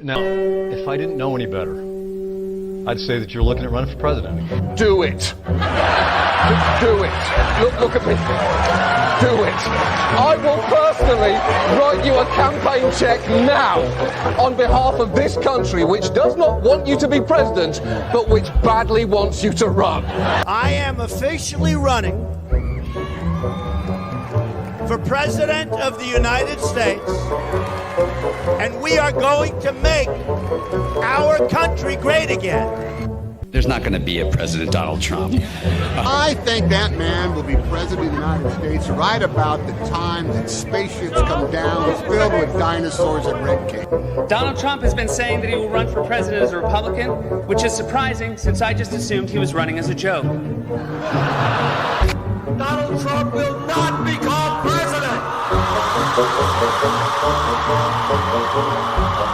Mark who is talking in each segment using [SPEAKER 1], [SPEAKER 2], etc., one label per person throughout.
[SPEAKER 1] Now, if I didn't know any better, I'd say that you're looking at running for president again.
[SPEAKER 2] Do it. Do it. Look at me. Do it. I will personally write you a campaign check now on behalf of this country, which does not want you to be president, but which badly wants you to run.
[SPEAKER 3] I am officially running for President of the United States, and we are going to make our country great again.
[SPEAKER 4] There's not going to be a President Donald Trump.
[SPEAKER 5] I think that man will be president of the United States right about the time that spaceships come down filled with dinosaurs and red cake.
[SPEAKER 6] Donald Trump has been saying that he will run for president as a Republican, which is surprising since I just assumed he was running as a joke.
[SPEAKER 7] Donald Trump will not become president!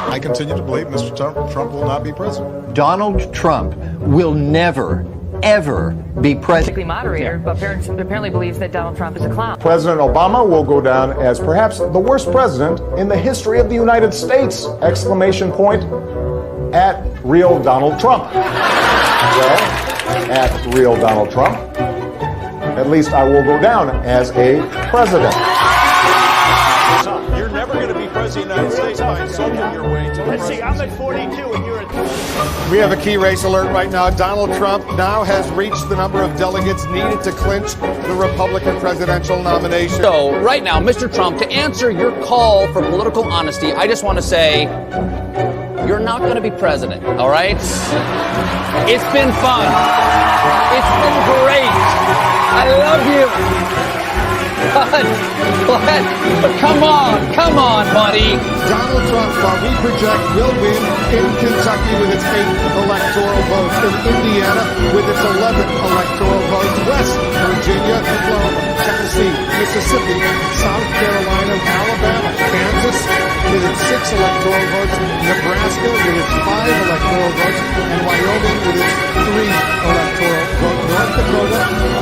[SPEAKER 8] I continue to believe Mr. Trump will not be president.
[SPEAKER 9] Donald Trump will never, ever be president.
[SPEAKER 10] Moderator, but apparently believes that Donald Trump is a clown.
[SPEAKER 8] President Obama will go down as perhaps the worst president in the history of the United States! Exclamation point at real Donald Trump. Well, at real Donald Trump, at least I will go down as a president.
[SPEAKER 11] You're never going to be president of the United States by insulting your way to the
[SPEAKER 3] Let's see, I'm at 42 and you're at 30.
[SPEAKER 8] We have a key race alert right now. Donald Trump now has reached the number of delegates needed to clinch the Republican presidential nomination.
[SPEAKER 12] So right now, Mr. Trump, to answer your call for political honesty, I just want to say you're not going to be president, all right? It's been fun. It's been great. I love you. But come on, buddy.
[SPEAKER 8] Donald Trump, we project, will win in Kentucky with its 8 electoral votes, in Indiana with its 11 electoral votes, West Virginia, Oklahoma, Tennessee, Mississippi, South Carolina, Alabama, Kansas with its 6 electoral votes, Nebraska with its 5 electoral votes, and Wyoming with its 3 electoral votes, North Dakota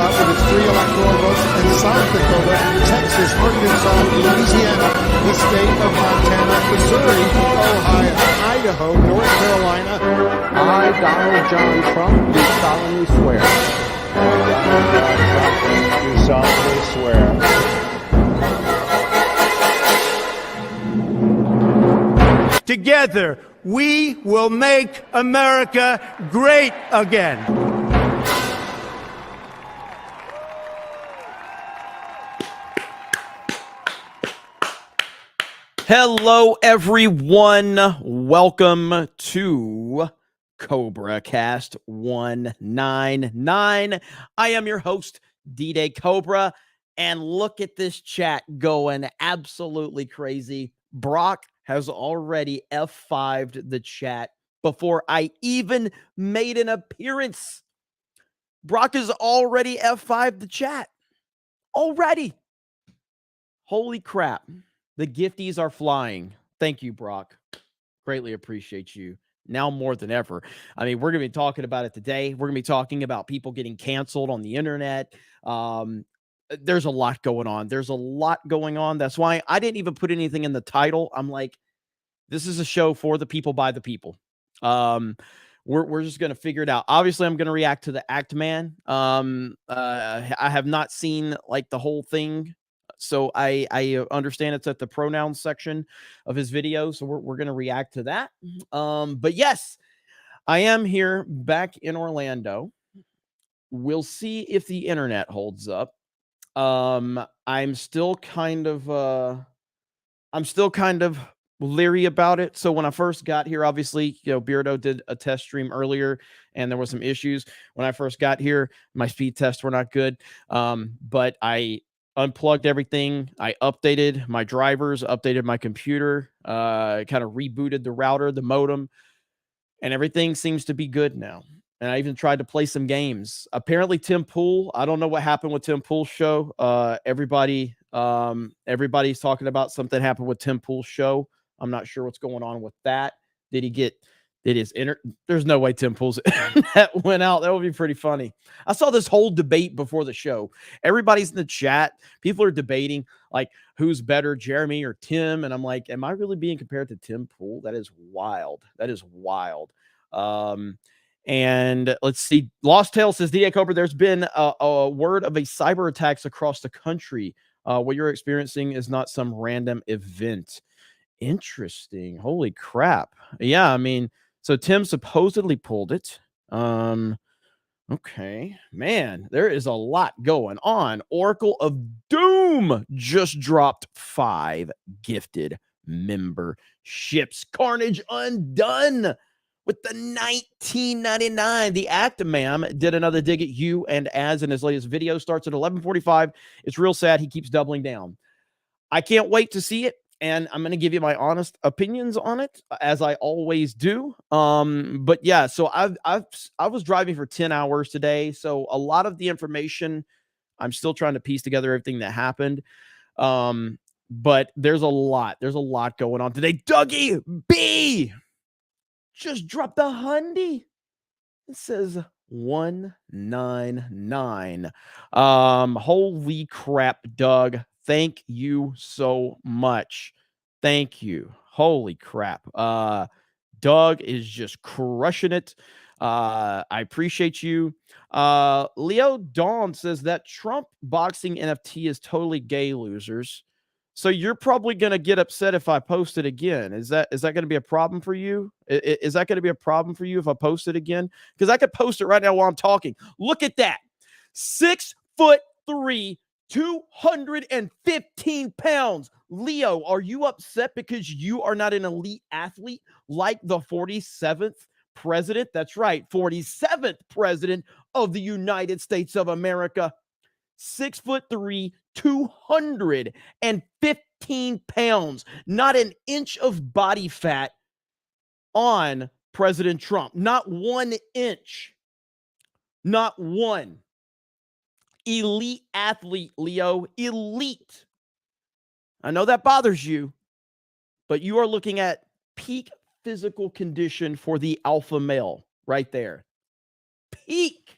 [SPEAKER 8] with its 3 electoral votes, and South Dakota, Texas, Arkansas, Louisiana, the state of Montana, Missouri, Ohio, Idaho, North Carolina.
[SPEAKER 9] I, Donald John Trump, do solemnly swear.
[SPEAKER 11] Do solemnly swear.
[SPEAKER 3] Together, we will make America great again.
[SPEAKER 13] Hello, everyone. Welcome to CobraCast 199. I am your host, D-Day Cobra, and look at this chat going absolutely crazy. Brock has already F5'd the chat before I even made an appearance. Brock has already F5'd the chat. Already. Holy crap. The gifties are flying. Thank you, Brock. Greatly appreciate you. Now more than ever. I mean, we're going to be talking about it today. We're going to be talking about people getting canceled on the internet. There's a lot going on. There's a lot going on. That's why I didn't even put anything in the title. I'm like, this is a show for the people by the people. We're just going to figure it out. Obviously, I'm going to react to the Act Man. I have not seen like the whole thing. So I understand it's at the pronouns section of his video. So we're going to react to that. But yes, I am here back in Orlando. We'll see if the internet holds up. I'm still kind of leery about it. So when I first got here, obviously, Beardo did a test stream earlier and there was some issues. When I first got here, my speed tests were not good. But I unplugged everything. I updated my drivers, updated my computer, kind of rebooted the router, the modem, and everything seems to be good now. And I even tried to play some games. Apparently, Tim Pool, I don't know what happened with Tim Pool's show. Everybody's talking about something happened with Tim Pool's show. I'm not sure what's going on with that. Did he get It is. There's no way Tim Pool's that went out. That would be pretty funny. I saw this whole debate before the show. Everybody's in the chat. People are debating, like, who's better, Jeremy or Tim? And I'm like, am I really being compared to Tim Pool? That is wild. That is wild. And let's see. Lost Tale says, D.A. Cobra, there's been a word of a cyber attacks across the country. What you're experiencing is not some random event. Interesting. Holy crap. Yeah, I mean, so Tim supposedly pulled it. Okay. Man, there is a lot going on. Oracle of Doom just dropped 5 gifted memberships. Carnage Undone with the $19.99. The Actimam did another dig at you and as in his latest video. Starts at 11:45. It's real sad. He keeps doubling down. I can't wait to see it. And I'm going to give you my honest opinions on it, as I always do. But yeah, so I was driving for 10 hours today. So a lot of the information, I'm still trying to piece together everything that happened. But there's a lot going on today. Dougie B just dropped the hundy. It says 199. Holy crap, Doug. Thank you so much. Thank you. Holy crap. Doug is just crushing it. I appreciate you. Leo Dawn says that Trump boxing NFT is totally gay, losers. So you're probably going to get upset if I post it again. Is that going to be a problem for you? Is that going to be a problem for you if I post it again? Because I could post it right now while I'm talking. Look at that. 6'3", 215 pounds. Leo, are you upset because you are not an elite athlete like the 47th president? That's right, 47th president of the United States of America. 6'3", 215 pounds. Not an inch of body fat on President Trump. Not 1 inch. Not one. Elite athlete, Leo. Elite. I know that bothers you, but you are looking at peak physical condition for the alpha male right there. Peak.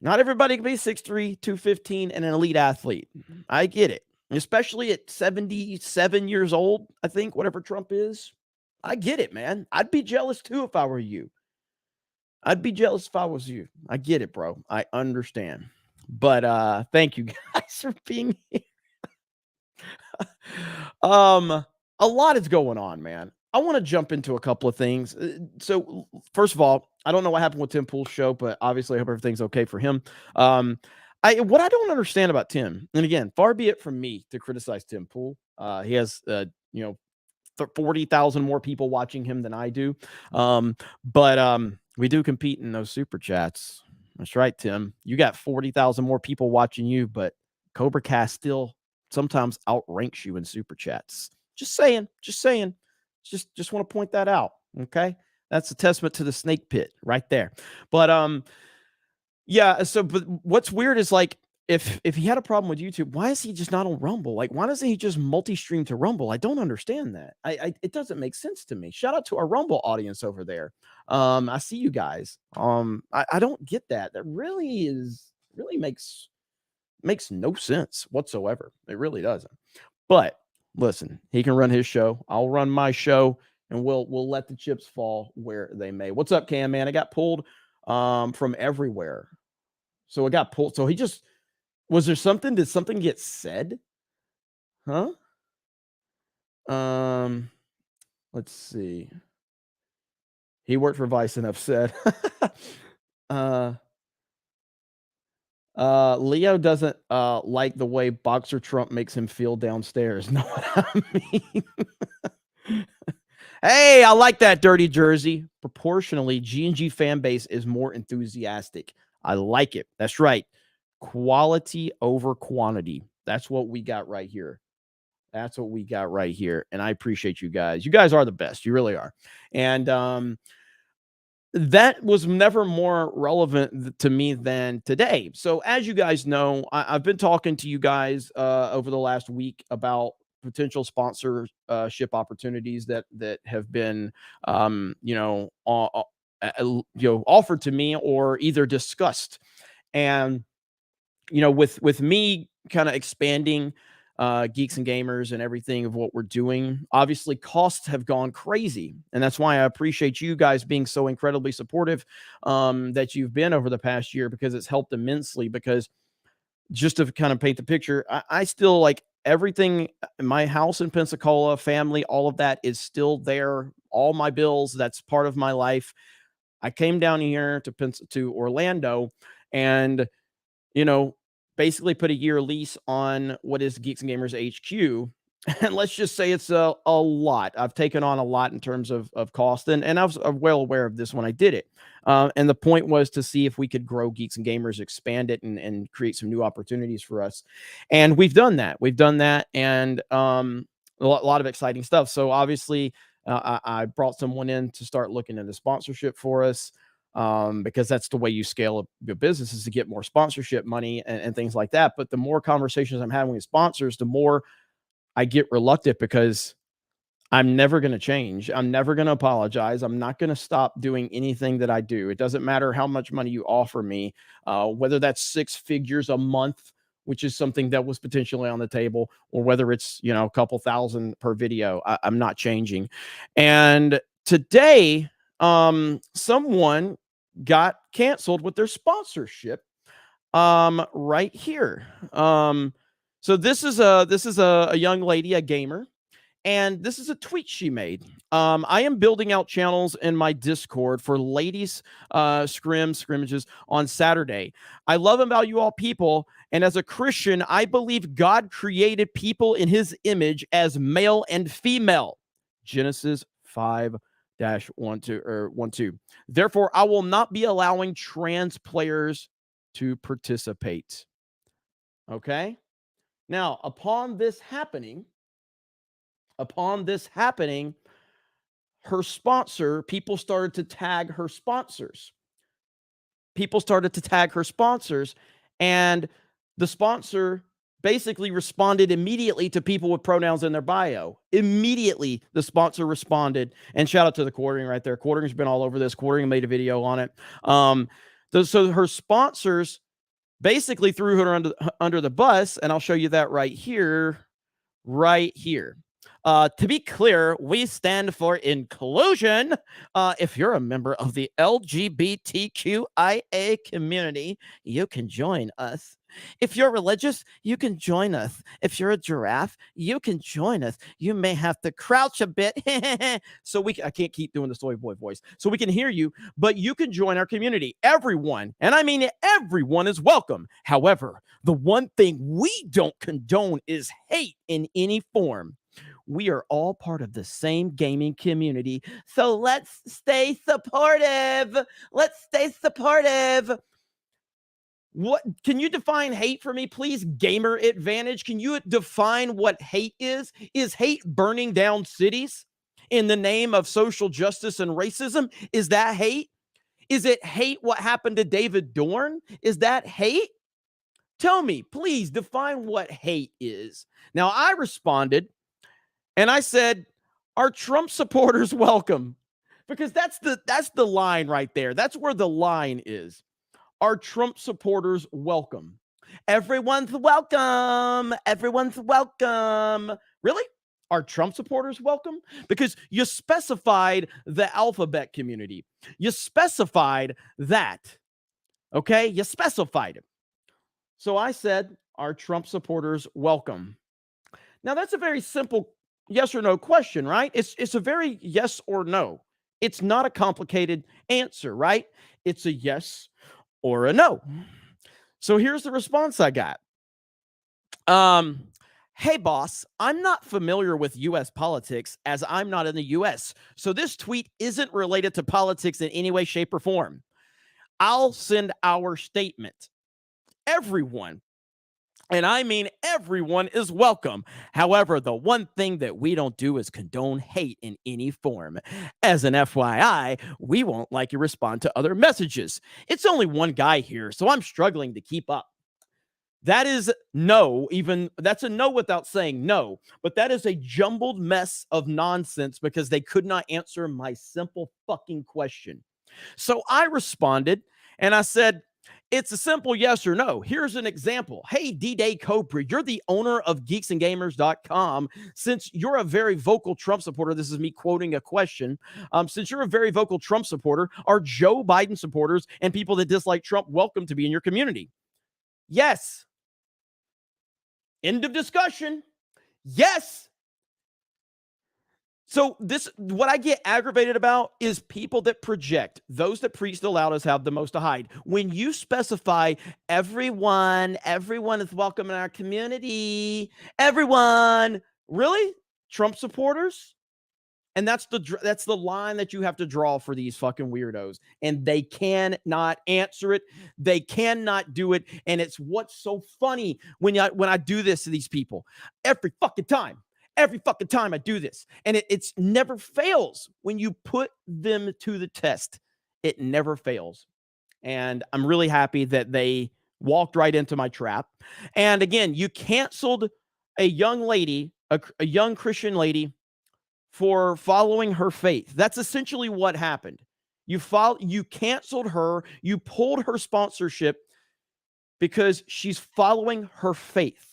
[SPEAKER 13] Not everybody can be 6'3", 215 and an elite athlete. I get it. Especially at 77 years old, I think, whatever Trump is. I get it, man. I'd be jealous too if I were you. I'd be jealous if I was you. I get it, bro. I understand. But thank you guys for being here. A lot is going on, man. I want to jump into a couple of things. So first of all, I don't know what happened with Tim Pool's show, but obviously I hope everything's okay for him. What I don't understand about Tim, and again, far be it from me to criticize Tim Pool. He has 40,000 more people watching him than I do. But we do compete in those super chats. That's right, Tim. You got 40,000 more people watching you, but CobraCast still sometimes outranks you in super chats. Just saying. Just want to point that out. Okay. That's a testament to the snake pit right there. But yeah. So, but what's weird is like, if he had a problem with YouTube, why is he just not on Rumble? Like, why doesn't he just multi-stream to Rumble? I don't understand that. It doesn't make sense to me. Shout out to our Rumble audience over there. I see you guys. I don't get that. That really makes no sense whatsoever. It really doesn't. But listen, he can run his show. I'll run my show, and we'll let the chips fall where they may. What's up, Cam, man? I got pulled from everywhere. So it got pulled. So he just, was there something? Did something get said? Huh? Let's see. He worked for Vice, enough said. Leo doesn't like the way Boxer Trump makes him feel downstairs. Know what I mean? Hey, I like that, Dirty Jersey. Proportionally, G&G fan base is more enthusiastic. I like it. That's right. Quality over quantity. That's what we got right here. That's what we got right here. And I appreciate you guys. You guys are the best. You really are. And that was never more relevant to me than today. So as you guys know, I've been talking to you guys over the last week about potential sponsorship opportunities that have been, offered to me or either discussed. And with me kind of expanding Geeks and Gamers and everything of what we're doing, obviously costs have gone crazy. And that's why I appreciate you guys being so incredibly supportive that you've been over the past year, because it's helped immensely. Because just to kind of paint the picture, I still like everything. My house in Pensacola, family, all of that is still there. All my bills, that's part of my life. I came down here to Orlando and, basically put a year lease on what is Geeks and Gamers HQ. And let's just say it's a lot. I've taken on a lot in terms of cost. And I was well aware of this when I did it. And the point was to see if we could grow Geeks and Gamers, expand it, and create some new opportunities for us. And we've done that. And a lot of exciting stuff. So obviously, I brought someone in to start looking into sponsorship for us, because that's the way you scale a business, is to get more sponsorship money and things like that. But the more conversations I'm having with sponsors, the more I get reluctant, because I'm never going to change. I'm never going to apologize. I'm not going to stop doing anything that I do. It doesn't matter how much money you offer me, whether that's 6 figures a month, which is something that was potentially on the table, or whether it's, a couple thousand per video. I'm not changing. And today, someone got canceled with their sponsorship right here. So this is a young lady, a gamer, and this is a tweet she made. I am building out channels in my Discord for ladies scrimmages on Saturday. I love and value all people, and as a Christian, I believe God created people in his image as male and female. Genesis 5-12. Therefore, I will not be allowing trans players to participate. Okay? Now, upon this happening, her sponsor, people started to tag her sponsors. And the sponsor basically responded immediately to people with pronouns in their bio. Immediately, the sponsor responded, and shout out to the Quartering right there. Quartering's been all over this. Quartering made a video on it. So her sponsors basically threw her under the bus, and I'll show you that right here. To be clear, we stand for inclusion. If you're a member of the LGBTQIA community, you can join us. If you're religious, you can join us. If you're a giraffe, you can join us. You may have to crouch a bit. So I can't keep doing the soy boy voice. So we can hear you, but you can join our community. Everyone, and I mean everyone, is welcome. However, the one thing we don't condone is hate in any form. We are all part of the same gaming community, so let's stay supportive. What can you define hate for me, please? Gamer Advantage, can you define what hate is? Is hate burning down cities in the name of social justice and racism? Is that hate? Is it hate what happened to David Dorn? Is that hate? Tell me, please define what hate is. Now, I responded and I said, are Trump supporters welcome? Because that's the line right there. That's where the line is. Are Trump supporters welcome? Everyone's welcome. Really? Are Trump supporters welcome? Because you specified the alphabet community. You specified that. Okay? You specified it. So I said, are Trump supporters welcome? Now, that's a very simple yes or no question, right? It's a very yes or no. It's not a complicated answer, right? It's a yes or a no. So here's the response I got. Hey, boss, I'm not familiar with U.S. politics as I'm not in the U.S., so this tweet isn't related to politics in any way, shape, or form. I'll send our statement. Everyone, and I mean everyone, is welcome. However, the one thing that we don't do is condone hate in any form. As an FYI, we won't like you respond to other messages. It's only one guy here, so I'm struggling to keep up. That is no, even that's a no without saying no. But that is a jumbled mess of nonsense because they could not answer my simple fucking question. So I responded and I said, it's a simple yes or no. Here's an example. Hey, D-Day Cobra, you're the owner of geeksandgamers.com. Since you're a very vocal Trump supporter, this is me quoting a question. Since you're a very vocal Trump supporter, are Joe Biden supporters and people that dislike Trump welcome to be in your community? Yes. End of discussion. Yes. So what I get aggravated about is people that project. Those that preach the loudest have the most to hide. When you specify everyone is welcome in our community, everyone, really? Trump supporters? And that's the line that you have to draw for these fucking weirdos. And they cannot answer it. They cannot do it. And it's what's so funny when I do this to these people. Every fucking time I do this. And it's never fails. When you put them to the test, it never fails. And I'm really happy that they walked right into my trap. And again, you canceled a young lady, a young Christian lady, for following her faith. That's essentially what happened. You canceled her, you pulled her sponsorship because she's following her faith.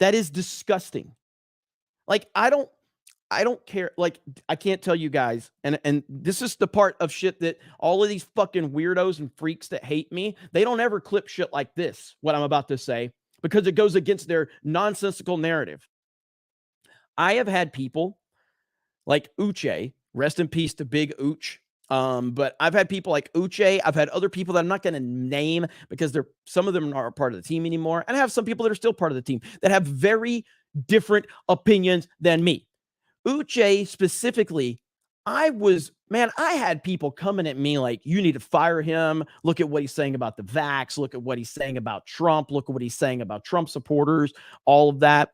[SPEAKER 13] That is disgusting. Like, I don't care. Like, I can't tell you guys, and this is the part of shit that all of these fucking weirdos and freaks that hate me, they don't ever clip shit like this, what I'm about to say, because it goes against their nonsensical narrative. I have had people like Uche, rest in peace to Big Ooch. But I've had people like Uche. I've had other people that I'm not going to name because some of them aren't part of the team anymore. And I have some people that are still part of the team that have very different opinions than me. Uche specifically, I had people coming at me like, you need to fire him. Look at what he's saying about the vax. Look at what he's saying about Trump. Look at what he's saying about Trump supporters, all of that.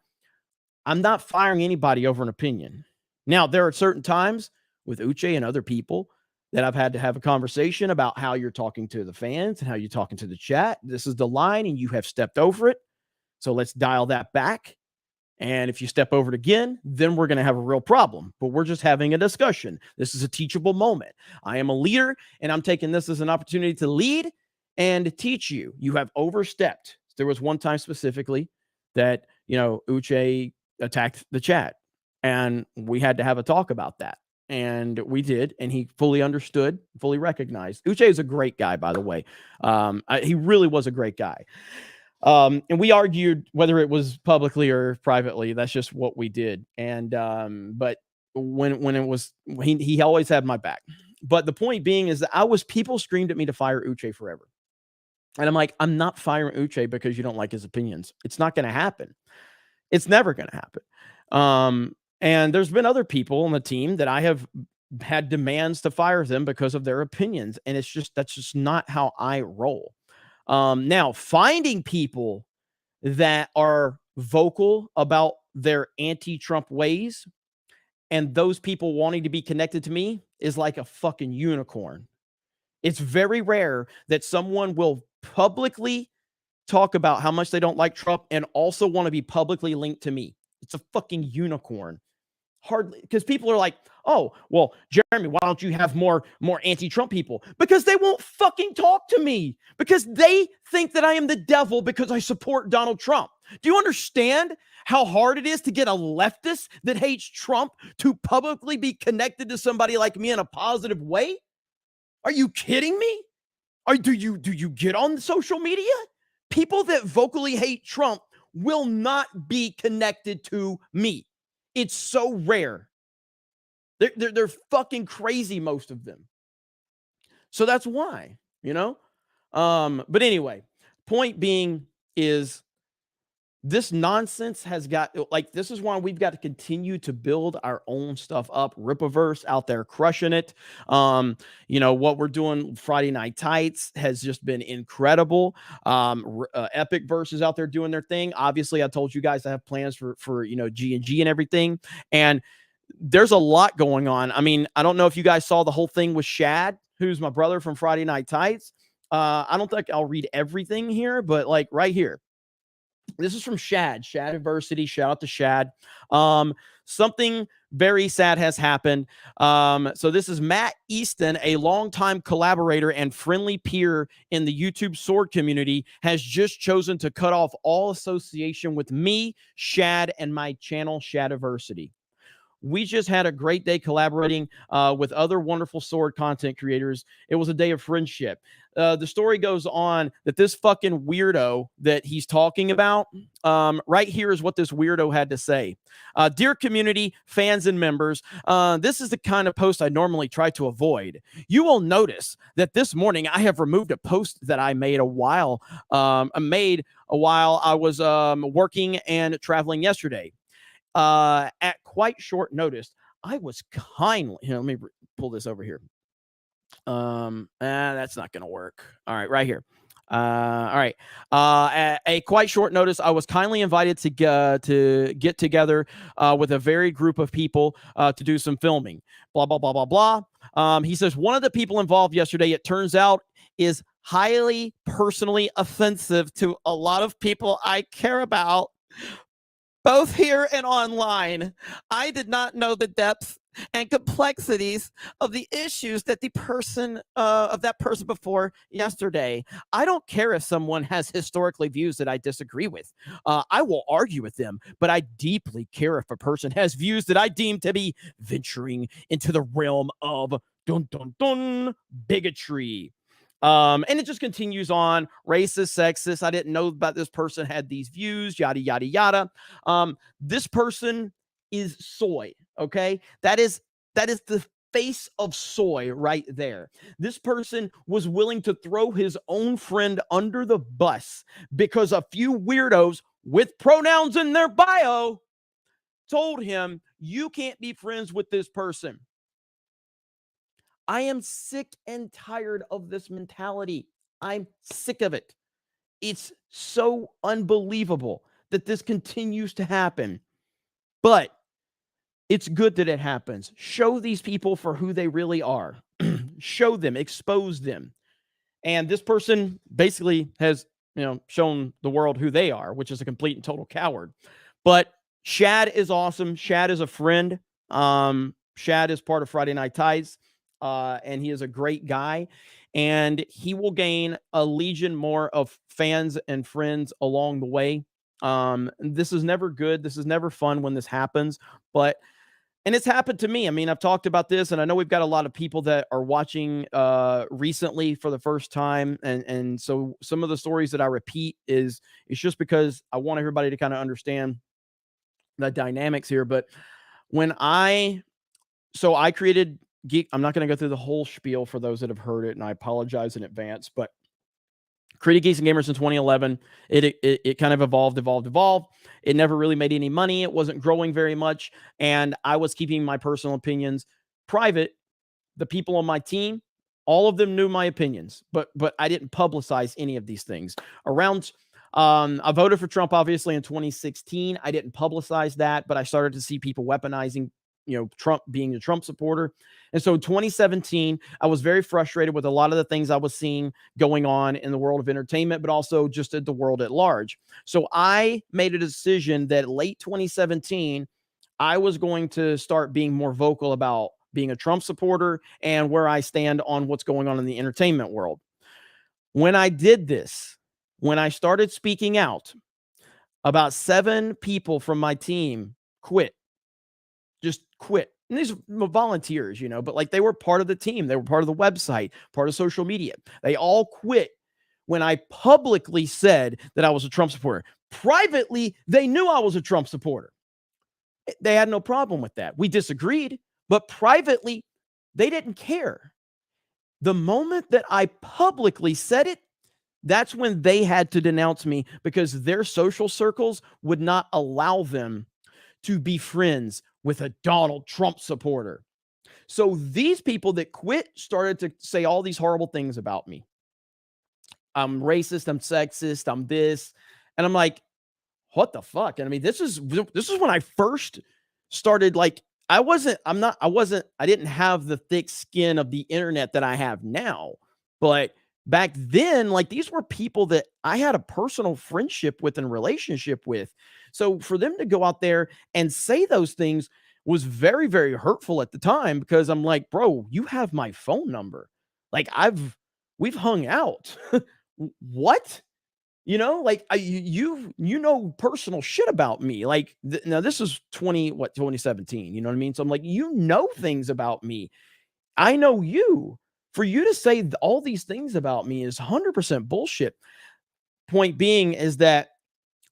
[SPEAKER 13] I'm not firing anybody over an opinion. Now, there are certain times with Uche and other people that I've had to have a conversation about how you're talking to the fans and how you're talking to the chat. This is the line and you have stepped over it. So let's dial that back. And if you step over it again, then we're going to have a real problem. But we're just having a discussion. This is a teachable moment. I am a leader, and I'm taking this as an opportunity to lead and teach you. You have overstepped. There was one time specifically that, Uche attacked the chat. And we had to have a talk about that. And we did. And he fully understood, fully recognized. Uche is a great guy, by the way. He really was a great guy. And we argued whether it was publicly or privately. That's just what we did. And but when it was, he always had my back. But the point being is that people screamed at me to fire Uche forever. And I'm like, I'm not firing Uche because you don't like his opinions. It's not going to happen. It's never going to happen. And there's been other people on the team that I have had demands to fire them because of their opinions. And that's just not how I roll. Now, finding people that are vocal about their anti-Trump ways and those people wanting to be connected to me is like a fucking unicorn. It's very rare that someone will publicly talk about how much they don't like Trump and also want to be publicly linked to me. It's a fucking unicorn. Hardly, because people are like, oh, well, Jeremy, why don't you have more anti-Trump people? Because they won't fucking talk to me, because they think that I am the devil because I support Donald Trump. Do you understand how hard it is to get a leftist that hates Trump to publicly be connected to somebody like me in a positive way? Are you kidding me? Do you get on social media? People that vocally hate Trump will not be connected to me. It's so rare. They're fucking crazy, most of them. So that's why, But anyway, point being is this nonsense has got, this is why we've got to continue to build our own stuff up. Rippaverse out there crushing it. What we're doing Friday Night Tights has just been incredible. Epic Verse is out there doing their thing. Obviously, I told you guys I have plans for G&G and everything. And there's a lot going on. I mean, I don't know if you guys saw the whole thing with Shad, who's my brother from Friday Night Tights. I don't think I'll read everything here, but like right here. This is from Shad Adversity. Shout out to Shad. Something very sad has happened. So this is Matt Easton, a longtime collaborator and friendly peer in the YouTube sword community, has just chosen to cut off all association with me, Shad, and my channel, Shad Adversity. We just had a great day collaborating with other wonderful sword content creators. It was a day of friendship. The story goes on that this fucking weirdo that he's talking about, right here is what this weirdo had to say. Dear community, fans, and members, this is the kind of post I normally try to avoid. You will notice that this morning I have removed a post that I made a while I was working and traveling yesterday. At quite short notice, I was kindly, let me pull this over here. That's not going to work. All right, right here. All right. At a quite short notice, I was kindly invited to get together with a very group of people to do some filming. Blah, blah, blah, blah, blah. He says, one of the people involved yesterday, it turns out, is highly personally offensive to a lot of people I care about, both here and online. I did not know the depth and complexities of the issues that that person before yesterday. I don't care if someone has historically views that I disagree with. I will argue with them, but I deeply care if a person has views that I deem to be venturing into the realm of bigotry. And it just continues on. Racist, sexist. I didn't know about this person had these views, yada, yada, yada. This person is soy. Okay. That is the face of soy right there. This person was willing to throw his own friend under the bus because a few weirdos with pronouns in their bio told him, you can't be friends with this person. I am sick and tired of this mentality. I'm sick of it. It's so unbelievable that this continues to happen. But it's good that it happens. Show these people for who they really are. Show them, expose them. And this person basically has, shown the world who they are, which is a complete and total coward. But Shad is awesome. Shad is a friend. Shad is part of Friday Night Tights. And he is a great guy, and he will gain a legion more of fans and friends along the way. This is never good. This is never fun when this happens, and it's happened to me. I mean, I've talked about this, and I know we've got a lot of people that are watching recently for the first time. And so some of the stories that I repeat it's just because I want everybody to kind of understand the dynamics here. But when I created Geek, I'm not going to go through the whole spiel for those that have heard it, and I apologize in advance, but created Geeks and Gamers in 2011. It kind of evolved. It never really made any money. It wasn't growing very much, and I was keeping my personal opinions private. The people on my team, all of them knew my opinions, but I didn't publicize any of these things. I voted for Trump, obviously, in 2016. I didn't publicize that, but I started to see people weaponizing Trump, being a Trump supporter. And so in 2017, I was very frustrated with a lot of the things I was seeing going on in the world of entertainment, but also just at the world at large. So I made a decision that late 2017, I was going to start being more vocal about being a Trump supporter and where I stand on what's going on in the entertainment world. When I did this, when I started speaking out, about 7 people from my team quit. Just quit. And these were volunteers, but like they were part of the team. They were part of the website, part of social media. They all quit when I publicly said that I was a Trump supporter. Privately, they knew I was a Trump supporter. They had no problem with that. We disagreed, but privately, they didn't care. The moment that I publicly said it, that's when they had to denounce me because their social circles would not allow them to be friends with a Donald Trump supporter. So these people that quit started to say all these horrible things about me. I'm racist, I'm sexist, I'm this. And I'm like, what the fuck? And I mean, this is when I first started, like, I didn't have the thick skin of the internet that I have now, but back then, like, these were people that I had a personal friendship with and relationship with. So for them to go out there and say those things was very, very hurtful at the time, because I'm like, bro, you have my phone number. Like, we've hung out. What? You know, like, you know personal shit about me. Like, now this is 2017. You know what I mean? So I'm like, you know things about me. I know you. For you to say all these things about me is 100% bullshit. Point being is that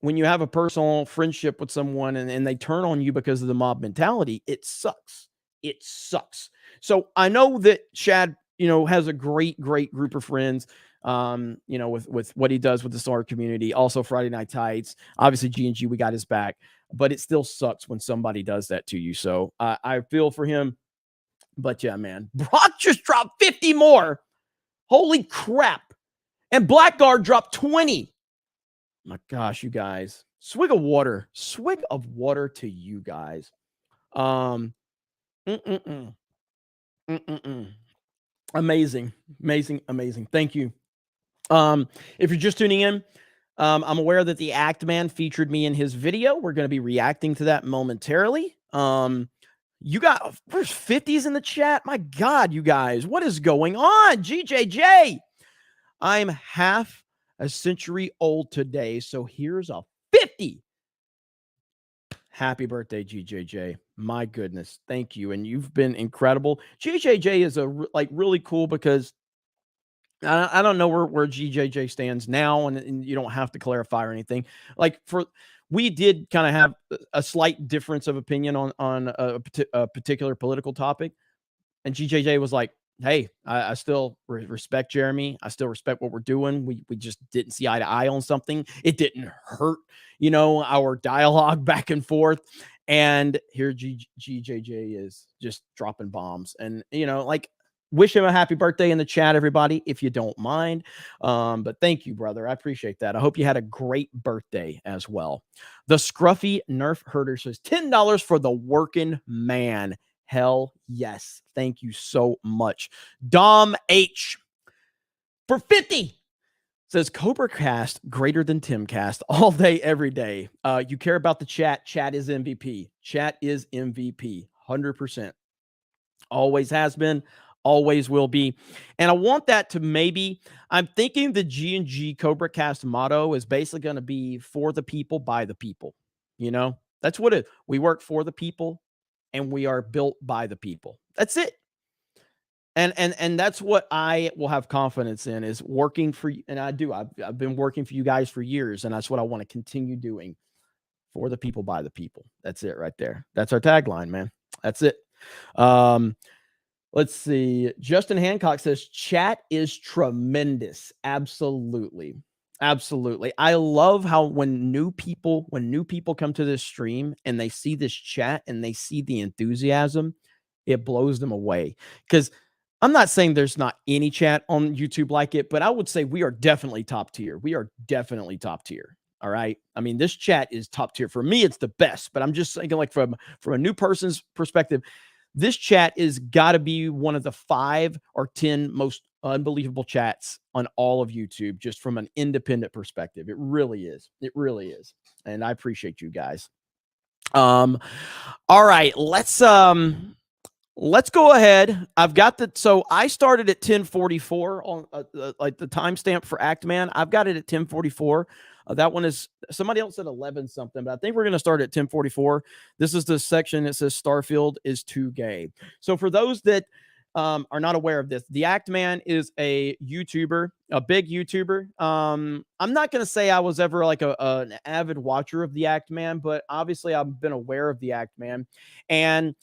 [SPEAKER 13] when you have a personal friendship with someone and they turn on you because of the mob mentality, it sucks. It sucks. So I know that Chad, has a great group of friends, with what he does with the SAR community. Also Friday Night Tights, obviously G&G, we got his back, but it still sucks when somebody does that to you. So I feel for him. But yeah, man, Brock just dropped 50 more. Holy crap. And Blackguard dropped 20. My gosh, you guys. Swig of water to you guys. Amazing. Thank you. If you're just tuning in, I'm aware that the Act Man featured me in his video. We're going to be reacting to that momentarily. You got, there's 50s in the chat. My God, you guys, what is going on? GJJ, I'm half a century old today, so here's a 50. Happy birthday, GJJ. My goodness, thank you, and you've been incredible. GJJ is really cool, because I don't know where GJJ stands now, and you don't have to clarify or anything. Like, we did kind of have a slight difference of opinion on a particular political topic, and GJJ was like, hey, I still respect Jeremy. I still respect what we're doing. We just didn't see eye to eye on something. It didn't hurt, our dialogue back and forth. And here GJJ is just dropping bombs. And, wish him a happy birthday in the chat, everybody, if you don't mind. But thank you, brother. I appreciate that. I hope you had a great birthday as well. The Scruffy Nerf Herder says $10 for the working man. Hell yes. Thank you so much. Dom H for 50 says CobraCast greater than Timcast all day, every day. You care about the chat. Chat is MVP. Chat is MVP. 100%. Always has been. Always will be. And I want that to I'm thinking the G&G CobraCast motto is basically going to be for the people, by the people. That's what it is. We work for the people, and we are built by the people. That's it. And that's what I will have confidence in, is working for you. And I do. I've been working for you guys for years, and that's what I want to continue doing. For the people, by the people. That's it right there. That's our tagline, man. That's it. Let's see. Justin Hancock says chat is tremendous. Absolutely. I love how when new people come to this stream and they see this chat and they see the enthusiasm, it blows them away. Because I'm not saying there's not any chat on YouTube like it, but I would say we are definitely top tier. All right. I mean, this chat is top tier. For me, it's the best, but I'm just thinking, like, from a new person's perspective, this chat is got to be one of the 5 or 10 most unbelievable chats on all of YouTube, just from an independent perspective. It really is. And I appreciate you guys. All right, let's go ahead. I've got so I started at 10:44 on like the timestamp for Act Man. I've got it at 10:44. That one is, somebody else said 11 something, but I think we're going to start at 10:44. This is the section that says Starfield is too gay. So for those that are not aware of this, the Act Man is a YouTuber, a big YouTuber. I'm not going to say I was ever like an avid watcher of the Act Man, but obviously I've been aware of the Act Man. And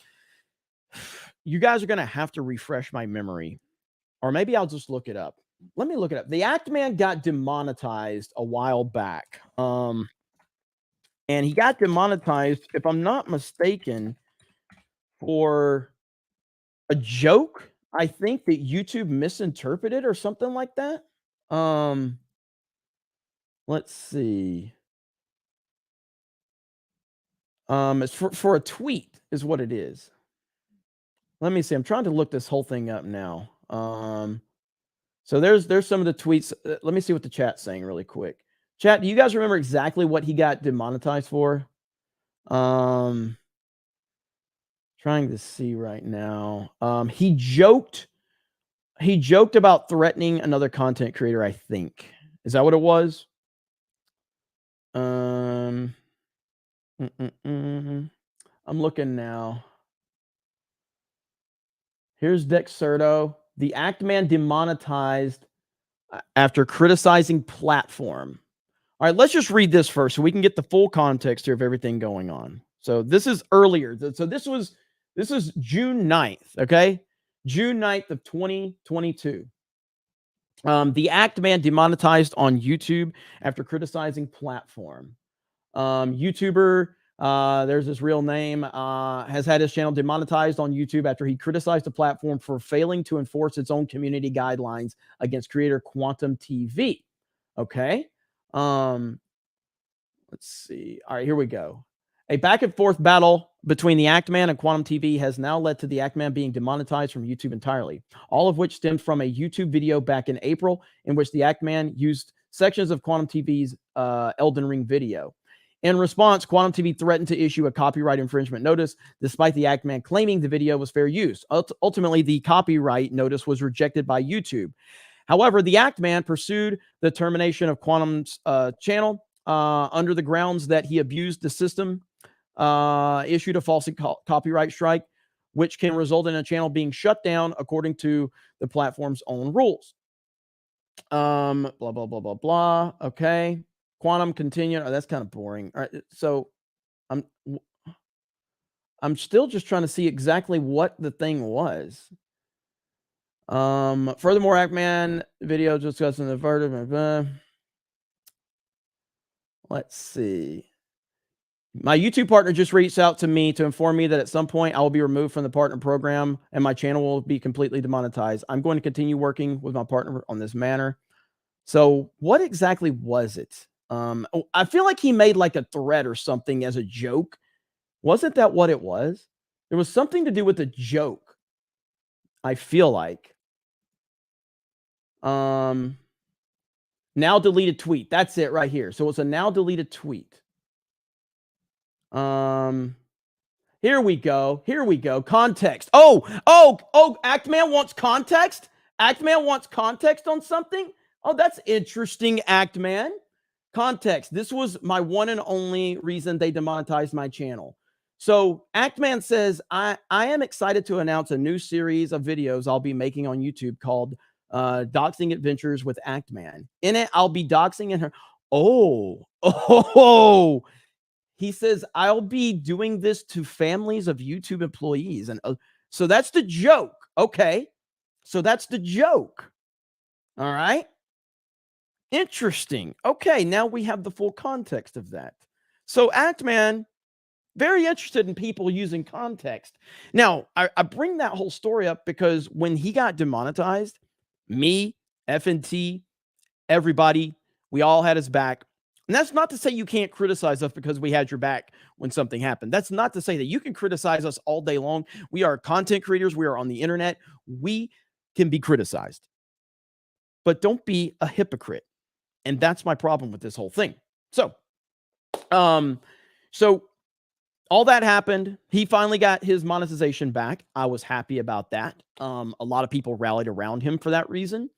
[SPEAKER 13] you guys are going to have to refresh my memory, or maybe I'll just look it up. Let me look it up. The Act Man got demonetized a while back. And he got demonetized, if I'm not mistaken, for a joke. I think that YouTube misinterpreted or something like that. Let's see. It's for a tweet is what it is. Let me see. I'm trying to look this whole thing up now. So there's some of the tweets. Let me see what the chat's saying really quick. Chat, do you guys remember exactly what he got demonetized for? Trying to see right now. He joked about threatening another content creator, I think. Is that what it was? I'm looking now. Here's Dexerto. The Act Man demonetized after criticizing platform. All right, let's just read this first so we can get the full context here of everything going on. So this is earlier. So this is June 9th, okay? June 9th of 2022. The Act Man demonetized on YouTube after criticizing platform. YouTuber, there's his real name, has had his channel demonetized on YouTube after he criticized the platform for failing to enforce its own community guidelines against creator Quantum TV. Okay. Let's see. All right, here we go. A back and forth battle between the Act Man and Quantum TV has now led to the Act Man being demonetized from YouTube entirely, all of which stemmed from a YouTube video back in April in which the Act Man used sections of Quantum TV's Elden Ring video. In response, Quantum TV threatened to issue a copyright infringement notice, despite the Act Man claiming the video was fair use. Ultimately, the copyright notice was rejected by YouTube. However, the Act Man pursued the termination of Quantum's channel under the grounds that he abused the system, issued a false copyright strike, which can result in a channel being shut down according to the platform's own rules. Blah, blah, blah, blah, blah. Okay. Quantum continued. Oh, that's kind of boring. All right. So I'm still just trying to see exactly what the thing was. Furthermore, Act Man video discussing the verdict. Let's see. My YouTube partner just reached out to me to inform me that at some point I will be removed from the partner program and my channel will be completely demonetized. I'm going to continue working with my partner on this matter. So what exactly was it? I feel like he made like a threat or something as a joke. Wasn't that what it was? There was something to do with a joke. I feel like. Now deleted tweet. That's it right here. So it's a now deleted tweet. Here we go. Here we go. Context. Oh, Act Man wants context? Act Man wants context on something? Oh, that's interesting, Act Man. Context. This was my one and only reason they demonetized my channel. So Act Man says, I am excited to announce a new series of videos I'll be making on YouTube called Doxing Adventures with Act Man. In it, I'll be doxing in her. Oh. He says, I'll be doing this to families of YouTube employees. And so that's the joke. Okay. So that's the joke. All right. Interesting. Okay. Now we have the full context of that. So Act Man, very interested in people using context. Now, I bring that whole story up because when he got demonetized, me, FNT, everybody, we all had his back. And that's not to say you can't criticize us because we had your back when something happened. That's not to say that you can criticize us all day long. We are content creators. We are on the internet. We can be criticized. But don't be a hypocrite. And that's my problem with this whole thing. So all that happened. He finally got his monetization back. I was happy about that. A lot of people rallied around him for that reason.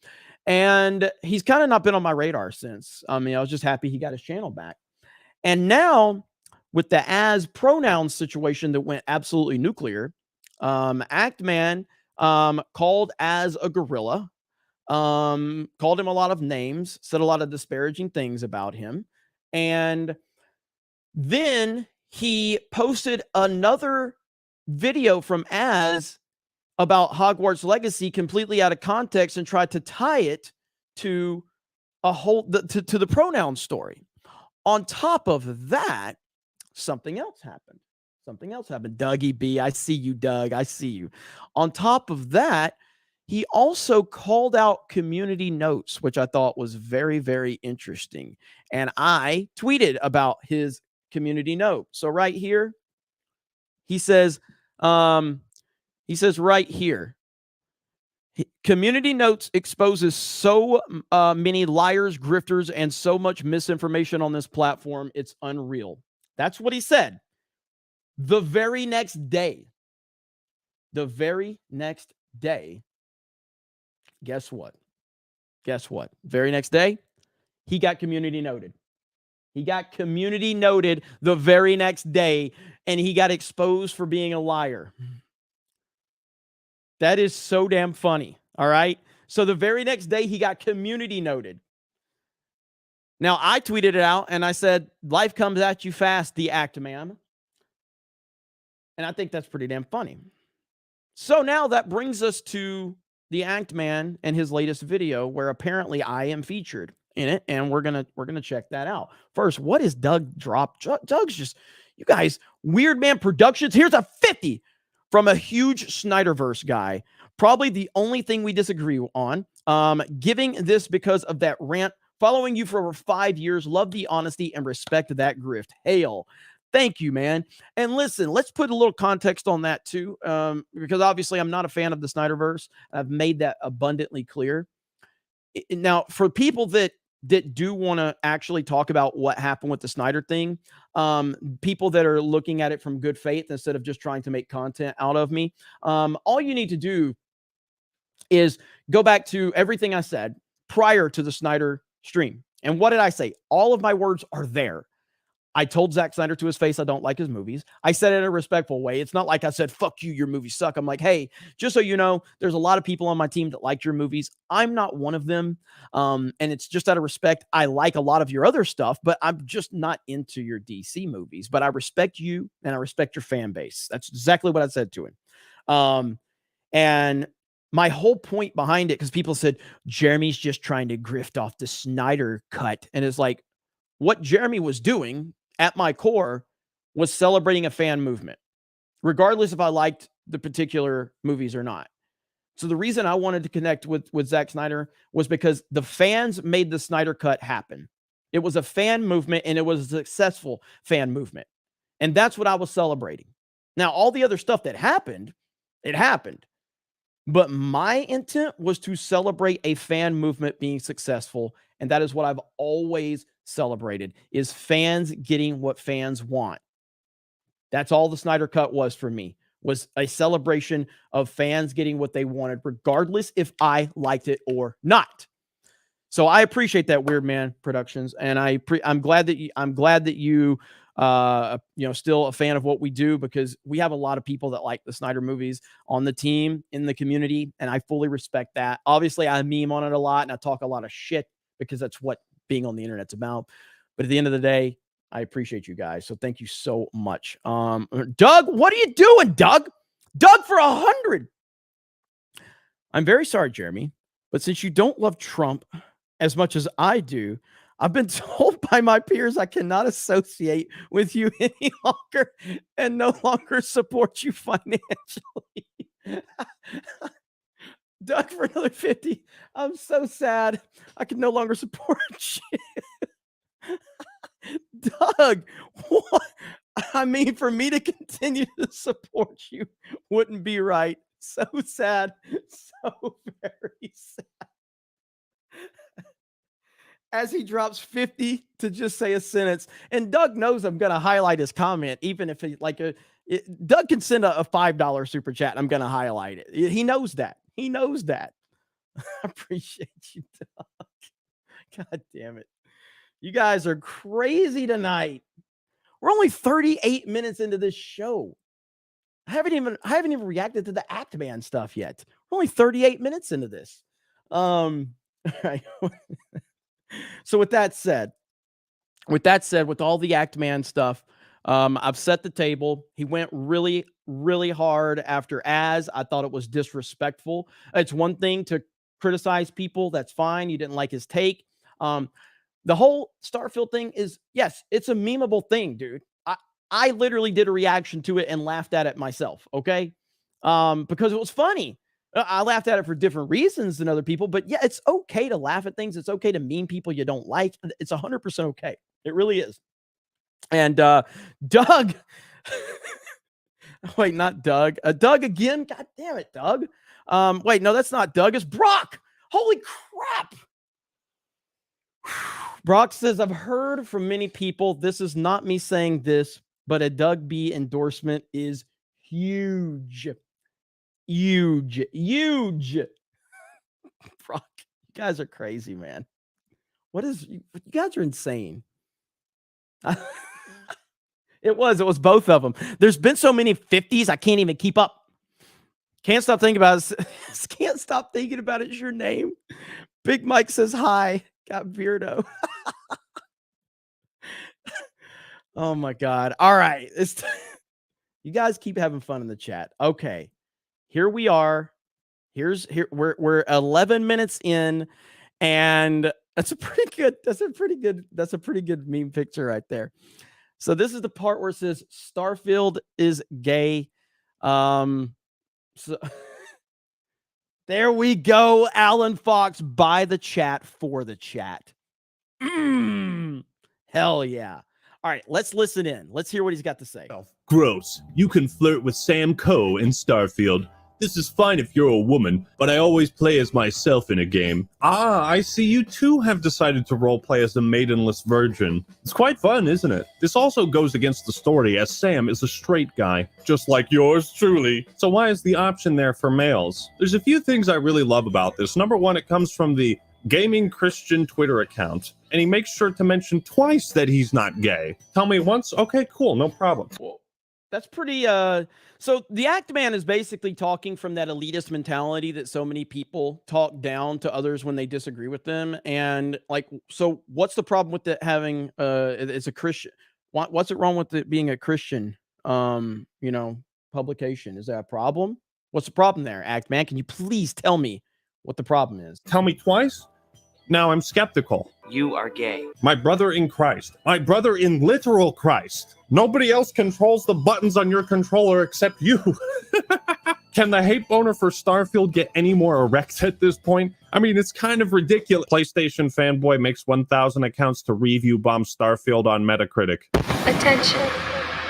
[SPEAKER 13] And he's kind of not been on my radar since. I was just happy he got his channel back. And now with the as pronoun situation that went absolutely nuclear, Act Man called as a gorilla, called him a lot of names, said a lot of disparaging things about him. And then he posted another video from Az about Hogwarts Legacy completely out of context and tried to tie it to to the pronoun story. On top of that, something else happened. Dougie B, I see you, Doug. I see you. On top of that, he also called out community notes, which I thought was very, very interesting. And I tweeted about his community note. So right here, he says right here, Community Notes exposes so many liars, grifters, and so much misinformation on this platform. It's unreal. That's what he said. The very next day, guess what? Very next day, he got community noted. He got community noted the very next day, and he got exposed for being a liar. That is so damn funny, all right? So the very next day, he got community noted. Now, I tweeted it out, and I said, life comes at you fast, the act man. And I think that's pretty damn funny. So now that brings us to the act man and his latest video, where apparently I am featured in it, and we're gonna check that out. First, what is Doug drop? Doug's just, you guys, Weird Man Productions. Here's a 50 from a huge Snyderverse guy. Probably the only thing we disagree on. Giving this because of that rant. Following you for over 5 years. Love the honesty and respect that grift. Hail. Thank you, man. And listen, let's put a little context on that too, because obviously I'm not a fan of the Snyderverse. I've made that abundantly clear. Now, for people that do want to actually talk about what happened with the Snyder thing, people that are looking at it from good faith instead of just trying to make content out of me, all you need to do is go back to everything I said prior to the Snyder stream. And what did I say? All of my words are there. I told Zack Snyder to his face I don't like his movies. I said it in a respectful way. It's not like I said, fuck you, your movies suck. I'm like, hey, just so you know, there's a lot of people on my team that liked your movies. I'm not one of them. And it's just out of respect. I like a lot of your other stuff, but I'm just not into your DC movies. But I respect you, and I respect your fan base. That's exactly what I said to him. And my whole point behind it, because people said, Jeremy's just trying to grift off the Snyder cut. And it's like, what Jeremy was doing at my core was celebrating a fan movement, regardless if I liked the particular movies or not. So the reason I wanted to connect with Zack Snyder was because the fans made the Snyder cut happen. It was a fan movement, and it was a successful fan movement. And that's what I was celebrating. Now, all the other stuff that happened, it happened. But my intent was to celebrate a fan movement being successful. And that is what I've always celebrated, is fans getting what fans want. That's all the Snyder Cut was for me, was a celebration of fans getting what they wanted, regardless if I liked it or not. So I appreciate that, Weird Man Productions, and I'm glad that you still a fan of what we do, because we have a lot of people that like the Snyder movies on the team, in the community, and I fully respect that. Obviously, I meme on it a lot, and I talk a lot of shit, because that's what being on the internet's about. But at the end of the day, I appreciate you guys. So thank you so much. Doug, what are you doing, Doug? Doug for 100. I'm very sorry, Jeremy, but since you don't love Trump as much as I do, I've been told by my peers I cannot associate with you any longer and no longer support you financially. Doug for another 50. I'm so sad. I can no longer support you. Doug, what? I mean, for me to continue to support you wouldn't be right. So sad. So very sad. As he drops 50 to just say a sentence. And Doug knows I'm going to highlight his comment, even if he Doug can send a $5 super chat. I'm going to highlight it. He knows that. He knows that. I appreciate you, Doug. God damn it. You guys are crazy tonight. We're only 38 minutes into this show. I haven't even reacted to the Act Man stuff yet. We're only 38 minutes into this. All right. So with that said, with all the Act Man stuff, I've set the table. He went really, really hard after Az. I thought it was disrespectful. It's one thing to criticize people. That's fine. You didn't like his take. The whole Starfield thing is, yes, it's a memeable thing, dude. I literally did a reaction to it and laughed at it myself, okay? Because it was funny. I laughed at it for different reasons than other people, but yeah, it's okay to laugh at things. It's okay to meme people you don't like. It's 100% okay. It really is. And Doug, wait, not Doug. Doug again. God damn it, Doug. Wait, no, that's not Doug. It's Brock. Holy crap. Brock says, I've heard from many people, this is not me saying this, but a Doug B endorsement is huge. Huge. Brock, you guys are crazy, man. You guys are insane. It was both of them. There's been so many 50s, I can't even keep up. Can't stop thinking about it. Can't stop thinking about it. It's your name. Big Mike says hi. Got Beardo. Oh my God. All right. You guys keep having fun in the chat. Okay. Here we are. We're 11 minutes in, and that's a pretty good meme picture right there. So this is the part where it says Starfield is gay. So there we go. Alan Fox, buy the chat for the chat. Hell yeah. All right, let's listen in. Let's hear what he's got to say.
[SPEAKER 14] Gross. You can flirt with Sam Coe in Starfield. This is fine if you're a woman, but I always play as myself in a game. Ah, I see you too have decided to roleplay as a maidenless virgin. It's quite fun, isn't it? This also goes against the story, as Sam is a straight guy, just like yours truly. So why is the option there for males? There's a few things I really love about this. Number one, it comes from the Gaming Christian Twitter account, and he makes sure to mention twice that he's not gay. Tell me once, okay, cool, no problem.
[SPEAKER 13] Well, that's pretty, so the Act Man is basically talking from that elitist mentality that so many people talk down to others when they disagree with them. And like, so what's the problem with it having, it's a Christian, what's it wrong with it being a Christian, publication? Is that a problem? What's the problem there, Act Man? Can you please tell me what the problem is?
[SPEAKER 14] Tell me twice? Now I'm skeptical.
[SPEAKER 15] You are gay.
[SPEAKER 14] My brother in Christ. My brother in literal Christ. Nobody else controls the buttons on your controller except you. Can the hate boner for Starfield get any more erect at this point? I mean, it's kind of ridiculous. PlayStation fanboy makes 1,000 accounts to review bomb Starfield on Metacritic.
[SPEAKER 16] Attention.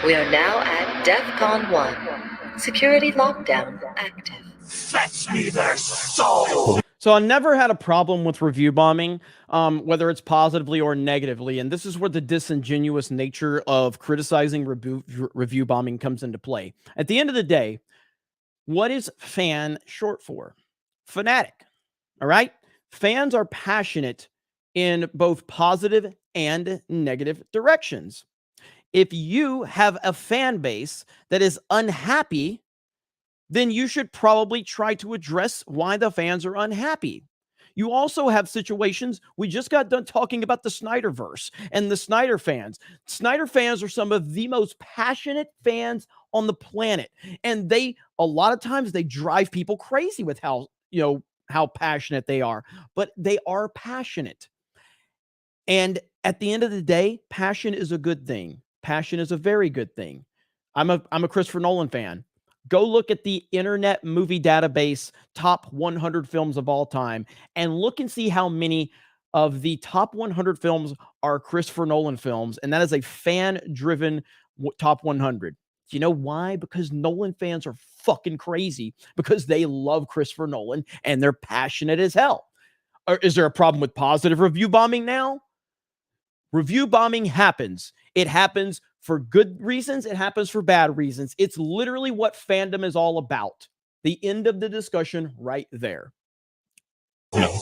[SPEAKER 16] We are now at DEFCON 1. Security lockdown active.
[SPEAKER 7] Fetch me their soul!
[SPEAKER 13] So I never had a problem with review bombing, whether it's positively or negatively. And this is where the disingenuous nature of criticizing review bombing comes into play. At the end of the day, what is fan short for? Fanatic. All right? Fans are passionate in both positive and negative directions. If you have a fan base that is unhappy, then you should probably try to address why the fans are unhappy. You also have situations, we just got done talking about the Snyderverse and the Snyder fans. Snyder fans are some of the most passionate fans on the planet. And a lot of times they drive people crazy with how passionate they are, but they are passionate. And at the end of the day, passion is a good thing. Passion is a very good thing. I'm a Christopher Nolan fan. Go look at the Internet Movie Database top 100 films of all time and look and see how many of the top 100 films are Christopher Nolan films. And that is a fan-driven top 100. Do you know why? Because Nolan fans are fucking crazy because they love Christopher Nolan and they're passionate as hell. Is there a problem with positive review bombing now? Review bombing happens. It happens for good reasons. It happens for bad reasons. It's literally what fandom is all about. The end of the discussion right there.
[SPEAKER 14] No.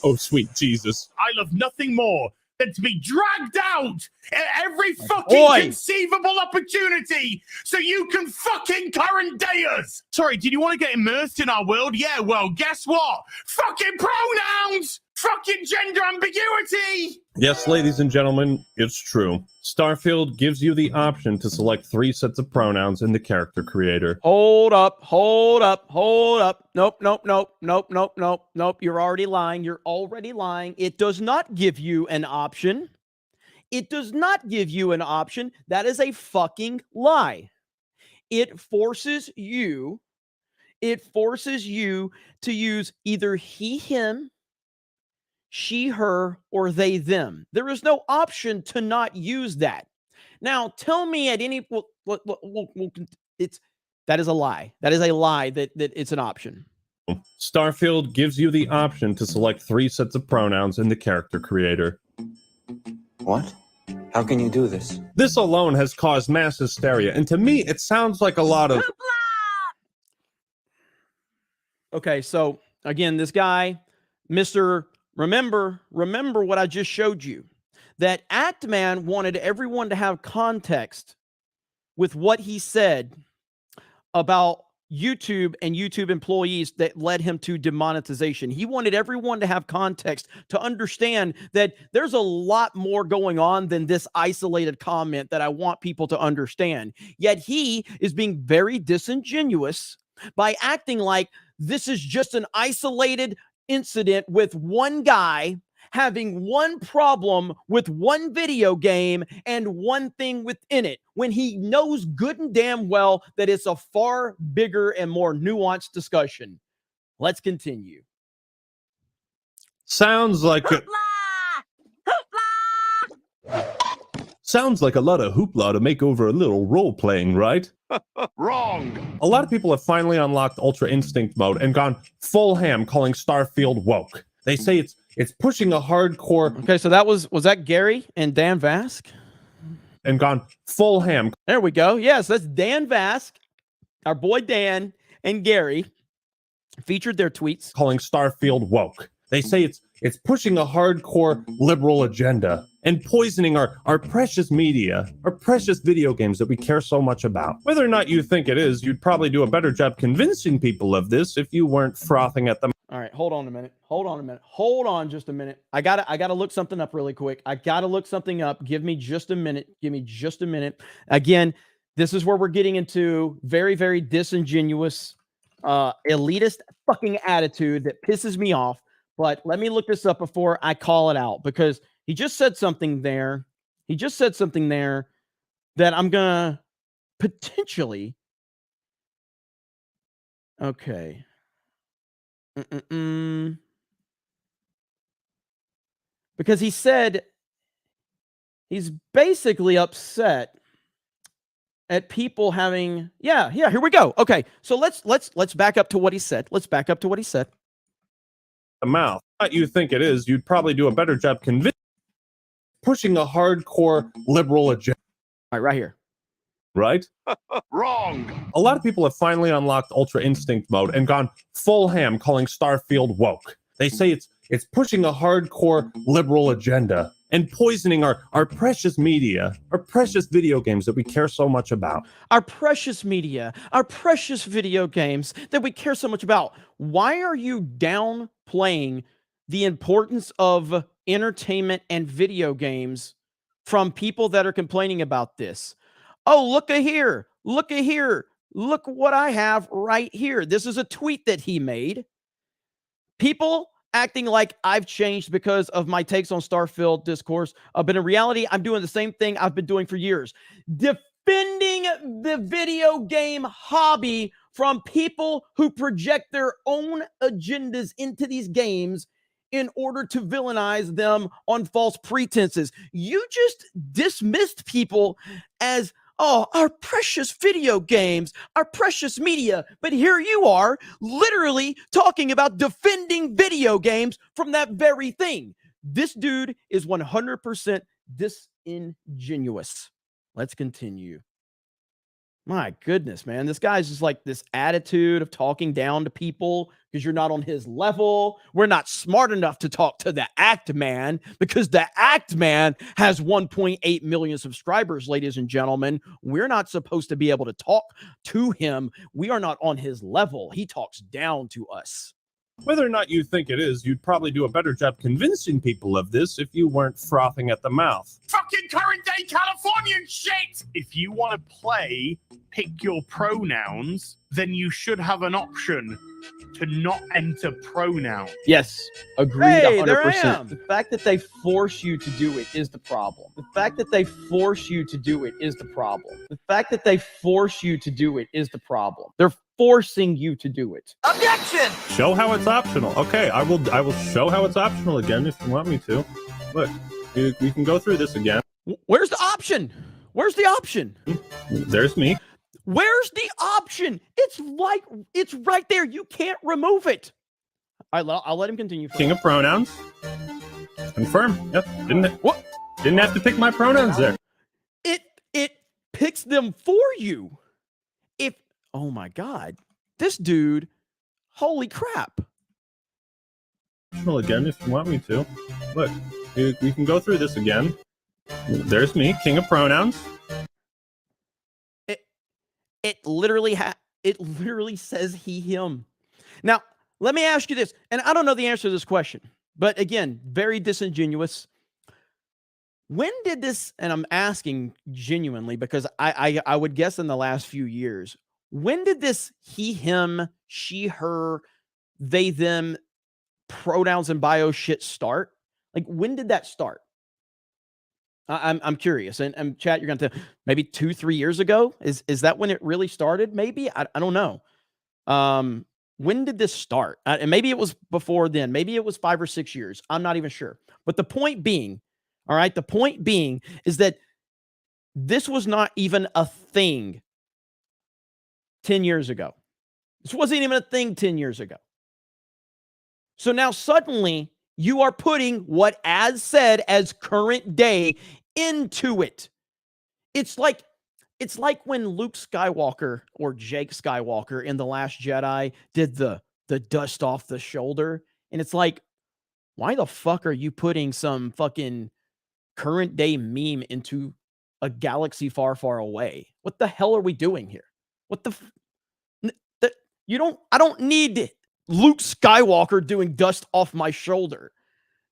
[SPEAKER 14] Oh, sweet Jesus. I love nothing more than to be dragged out at every fucking conceivable opportunity so you can fucking current day us. Sorry, did you want to get immersed in our world? Yeah, well, guess what? Fucking pronouns! Fucking gender ambiguity! Yes, ladies and gentlemen, it's true. Starfield gives you the option to select 3 sets of pronouns in the character creator.
[SPEAKER 13] Hold up. Nope. You're already lying. It does not give you an option. That is a fucking lie. It forces you to use either he, him, she, her, or they, them. There is no option to not use that. Now, tell me at any, it's That is a lie. That is a lie that it's an option.
[SPEAKER 14] Starfield gives you the option to select 3 sets of pronouns in the character creator.
[SPEAKER 15] What? How can you do this?
[SPEAKER 14] This alone has caused mass hysteria, and to me, it sounds like a lot of...
[SPEAKER 13] Okay, so again, this guy, Mr. Remember what I just showed you. That Actman wanted everyone to have context with what he said about YouTube and YouTube employees that led him to demonetization. He wanted everyone to have context to understand that there's a lot more going on than this isolated comment that I want people to understand. Yet he is being very disingenuous by acting like this is just an isolated incident with one guy having one problem with one video game and one thing within it, when he knows good and damn well that it's a far bigger and more nuanced discussion. Let's continue.
[SPEAKER 14] Sounds like a lot of hoopla to make over a little role-playing, right?
[SPEAKER 7] Wrong.
[SPEAKER 14] A lot of people have finally unlocked Ultra Instinct mode and gone full ham calling Starfield woke. They say it's pushing a hardcore...
[SPEAKER 13] Okay, so was that Gary and Dan Vask?
[SPEAKER 14] And gone full ham.
[SPEAKER 13] There we go. Yes, that's Dan Vask, our boy Dan, and Gary featured their tweets.
[SPEAKER 14] Calling Starfield woke. They say it's pushing a hardcore liberal agenda and poisoning our precious media, our precious video games that we care so much about. Whether or not you think it is, you'd probably do a better job convincing people of this if you weren't frothing at them.
[SPEAKER 13] All right, hold on a minute. Hold on just a minute. I gotta look something up really quick. I gotta look something up. Give me just a minute. Again, this is where we're getting into very, very disingenuous, elitist fucking attitude that pisses me off. But let me look this up before I call it out, because he just said something there. That I'm gonna potentially. Okay. Because he said he's basically upset at people having here we go. Okay, so let's back up to what he said.
[SPEAKER 14] The mouth. What you think it is, you'd probably do a better job convincing. Pushing a hardcore liberal agenda.
[SPEAKER 13] All right here.
[SPEAKER 14] Right?
[SPEAKER 7] Wrong.
[SPEAKER 14] A lot of people have finally unlocked Ultra Instinct mode and gone full ham calling Starfield woke. They say it's pushing a hardcore liberal agenda and poisoning our precious media, our precious video games that we care so much about.
[SPEAKER 13] Our precious media, our precious video games that we care so much about. Why are you downplaying the importance of entertainment and video games from people that are complaining about this? Oh, look at here. Look what I have right here. This is a tweet that he made. People acting like I've changed because of my takes on Starfield discourse. But in reality, I'm doing the same thing I've been doing for years. Defending the video game hobby from people who project their own agendas into these games in order to villainize them on false pretenses. You just dismissed people as, oh, our precious video games, our precious media. But here you are literally talking about defending video games from that very thing. This dude is 100% disingenuous. Let's continue. My goodness, man. This guy's just like this attitude of talking down to people because you're not on his level. We're not smart enough to talk to the Act Man because the Act Man has 1.8 million subscribers, ladies and gentlemen. We're not supposed to be able to talk to him. We are not on his level. He talks down to us.
[SPEAKER 14] Whether or not you think it is, you'd probably do a better job convincing people of this if you weren't frothing at the mouth.
[SPEAKER 7] Fucking current day Californian shit! If you want to play, pick your pronouns, then you should have an option to not enter pronouns.
[SPEAKER 13] Yes, agreed. Hey, 100%. There I am. The fact that they force you to do it is the problem. The fact that they force you to do it is the problem. They're forcing you to do it.
[SPEAKER 10] Objection!
[SPEAKER 14] Show how it's optional. Okay, I will show how it's optional again if you want me to. Look, we can go through this again.
[SPEAKER 13] Where's the option?
[SPEAKER 14] There's me.
[SPEAKER 13] Where's the option? It's right there. You can't remove it. All right, I'll let him continue.
[SPEAKER 14] King of pronouns. Confirm. Yep. Didn't have to pick my pronouns there.
[SPEAKER 13] It picks them for you. Oh my God, this dude, holy crap.
[SPEAKER 14] Well, again, if you want me to. Look, we can go through this again. There's me, king of pronouns.
[SPEAKER 13] It literally says he, him. Now, let me ask you this, and I don't know the answer to this question, but again, very disingenuous. When did this, and I'm asking genuinely because I would guess in the last few years, when did this he, him, she, her, they, them, pronouns and bio shit start? Like, when did that start? I'm curious. And chat, you're going to maybe 2-3 years ago? Is that when it really started? Maybe? I don't know. When did this start? And maybe it was before then. Maybe it was 5 or 6 years. I'm not even sure. But the point being, all right, the point being is that this was not even a thing 10 years ago. This wasn't even a thing 10 years ago. So now suddenly you are putting what Az said as current day into it. It's like when Luke Skywalker or Jake Skywalker in The Last Jedi did the dust off the shoulder. And it's like, why the fuck are you putting some fucking current day meme into a galaxy far, far away? What the hell are we doing here? What I don't need Luke Skywalker doing dust off my shoulder,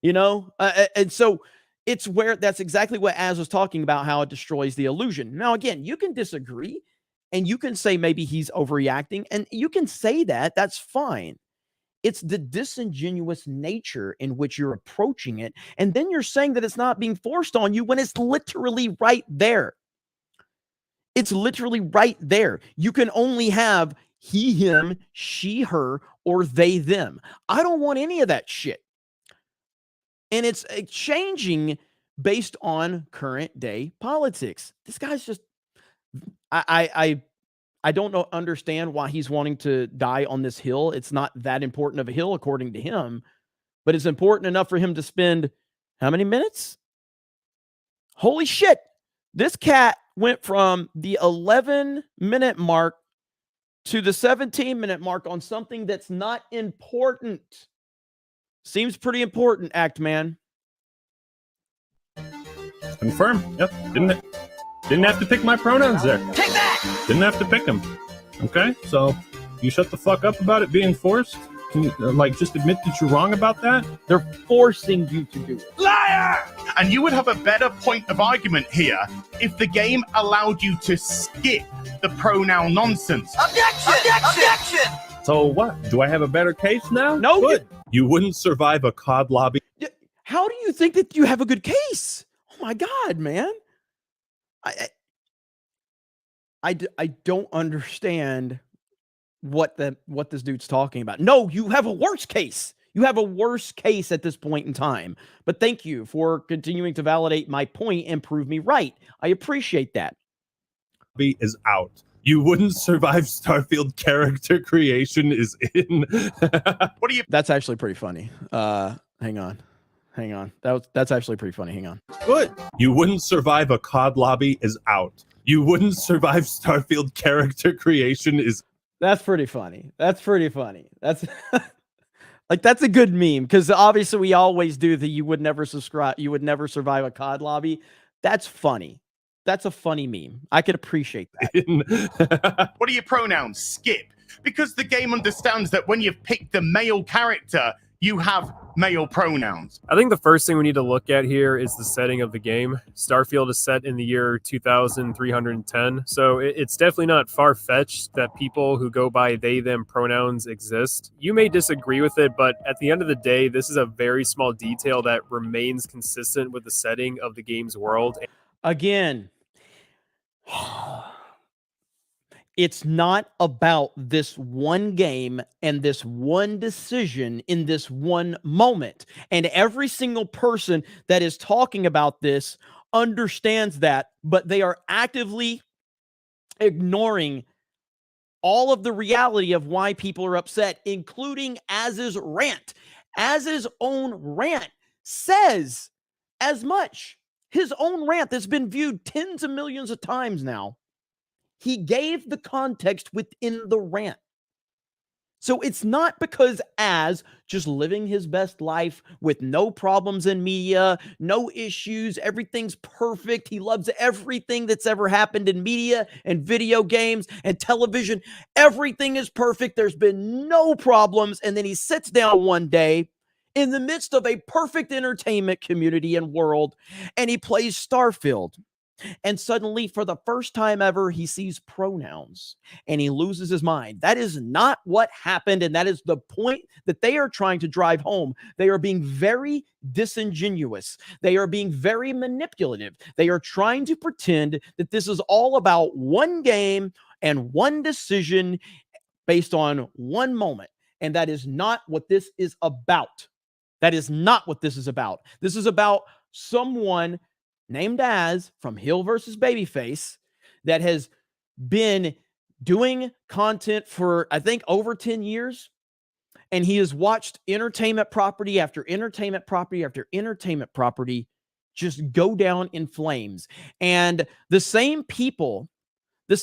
[SPEAKER 13] you know? And so it's where that's exactly what Az was talking about, how it destroys the illusion. Now, again, you can disagree and you can say maybe he's overreacting, and you can say that. That's fine. It's the disingenuous nature in which you're approaching it. And then you're saying that it's not being forced on you when it's literally right there. It's literally right there. You can only have he, him, she, her, or they, them. I don't want any of that shit. And it's changing based on current day politics. This guy's just, I don't understand why he's wanting to die on this hill. It's not that important of a hill, according to him, but it's important enough for him to spend how many minutes? Holy shit. This cat went from the 11-minute mark to the 17-minute mark on something that's not important. Seems pretty important, Act Man.
[SPEAKER 14] Confirm. Yep. Didn't have to pick my pronouns there.
[SPEAKER 12] Take that!
[SPEAKER 14] Didn't have to pick them. Okay, so you shut the fuck up about it being forced? Can you, just admit that you're wrong about that?
[SPEAKER 13] They're forcing you to do it.
[SPEAKER 7] Liar! And you would have a better point of argument here if the game allowed you to skip the pronoun nonsense.
[SPEAKER 12] Objection! Objection!
[SPEAKER 14] So what? Do I have a better case now?
[SPEAKER 13] No.
[SPEAKER 14] Good. You wouldn't survive a COD lobby.
[SPEAKER 13] How do you think that you have a good case? Oh my God, man. I don't understand what this dude's talking about. No, you have a worse case. You have a worse case at this point in time. But thank you for continuing to validate my point and prove me right. I appreciate that.
[SPEAKER 14] Is out. You wouldn't survive Starfield character creation is in.
[SPEAKER 7] What do you?
[SPEAKER 13] That's actually pretty funny. Hang on. That's actually pretty funny. Hang on.
[SPEAKER 14] Good. You wouldn't survive a COD lobby is out. You wouldn't survive Starfield character creation is.
[SPEAKER 13] That's pretty funny. That's That's that's a good meme, because obviously we always do the you would never survive a COD lobby. That's funny. That's a funny meme. I could appreciate that.
[SPEAKER 7] What are your pronouns? Skip. Because the game understands that when you've picked the male character, you have male pronouns.
[SPEAKER 17] I think the first thing we need to look at here is the setting of the game. Starfield is set in the year 2310, so it's definitely not far-fetched that people who go by they, them pronouns exist. You may disagree with it, but at the end of the day, this is a very small detail that remains consistent with the setting of the game's world.
[SPEAKER 13] Again, it's not about this one game and this one decision in this one moment. And every single person that is talking about this understands that, but they are actively ignoring all of the reality of why people are upset, including Az's rant. Az's own rant says as much. His own rant that's been viewed tens of millions of times now. He gave the context within the rant. So it's not because Az just living his best life with no problems in media, no issues, everything's perfect. He loves everything that's ever happened in media and video games and television. Everything is perfect. There's been no problems. And then he sits down one day in the midst of a perfect entertainment community and world, and he plays Starfield. And suddenly, for the first time ever, he sees pronouns and he loses his mind. That is not what happened. And that is the point that they are trying to drive home. They are being very disingenuous. They are being very manipulative. They are trying to pretend that this is all about one game and one decision based on one moment. And that is not what this is about. That is not what this is about. This is about someone named Az from Hill versus Babyface that has been doing content for, I think, over 10 years. And he has watched entertainment property after entertainment property after entertainment property just go down in flames. And the same people, the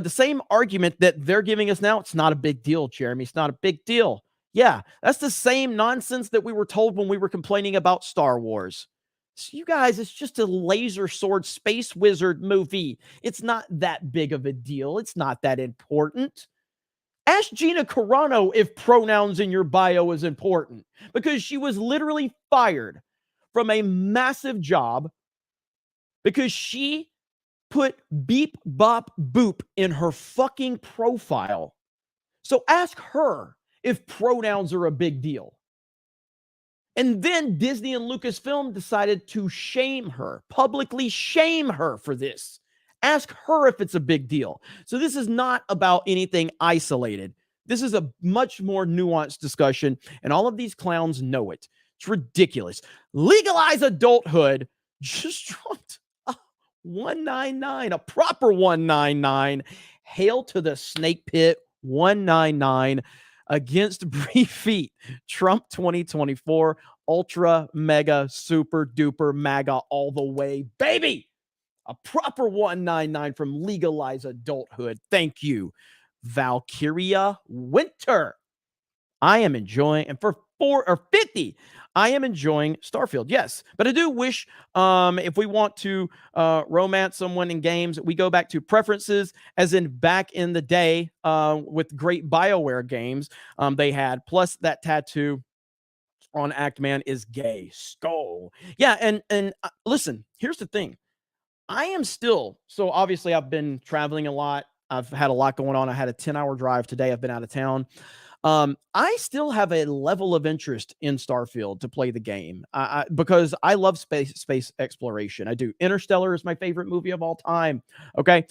[SPEAKER 13] same argument that they're giving us now, it's not a big deal, Jeremy. It's not a big deal. Yeah, that's the same nonsense that we were told when we were complaining about Star Wars. So you guys, it's just a laser sword space wizard movie. It's not that big of a deal. It's not that important. Ask Gina Carano if pronouns in your bio is important, because she was literally fired from a massive job because she put beep, bop, boop in her fucking profile. So ask her if pronouns are a big deal. And then Disney and Lucasfilm decided to shame her, publicly shame her for this. Ask her if it's a big deal. So this is not about anything isolated. This is a much more nuanced discussion, and all of these clowns know it. It's ridiculous. Legalize adulthood just dropped a 199, a proper 199. Hail to the snake pit, 199. Against Bree Feet, Trump 2024, ultra, mega, super duper, MAGA all the way, baby. A proper 199 from Legalize Adulthood. Thank you, Valkyria Winter. I am enjoying, and for 50, I am enjoying Starfield. Yes, but I do wish if we want to romance someone in games, we go back to preferences, as in back in the day with great BioWare games they had. Plus that tattoo on Act-Man is gay. Skull. Yeah, and listen, here's the thing. I am still, so obviously I've been traveling a lot. I've had a lot going on. I had a 10-hour drive today. I've been out of town. I still have a level of interest in Starfield to play the game because I love space exploration. I do. Interstellar is my favorite movie of all time. Okay.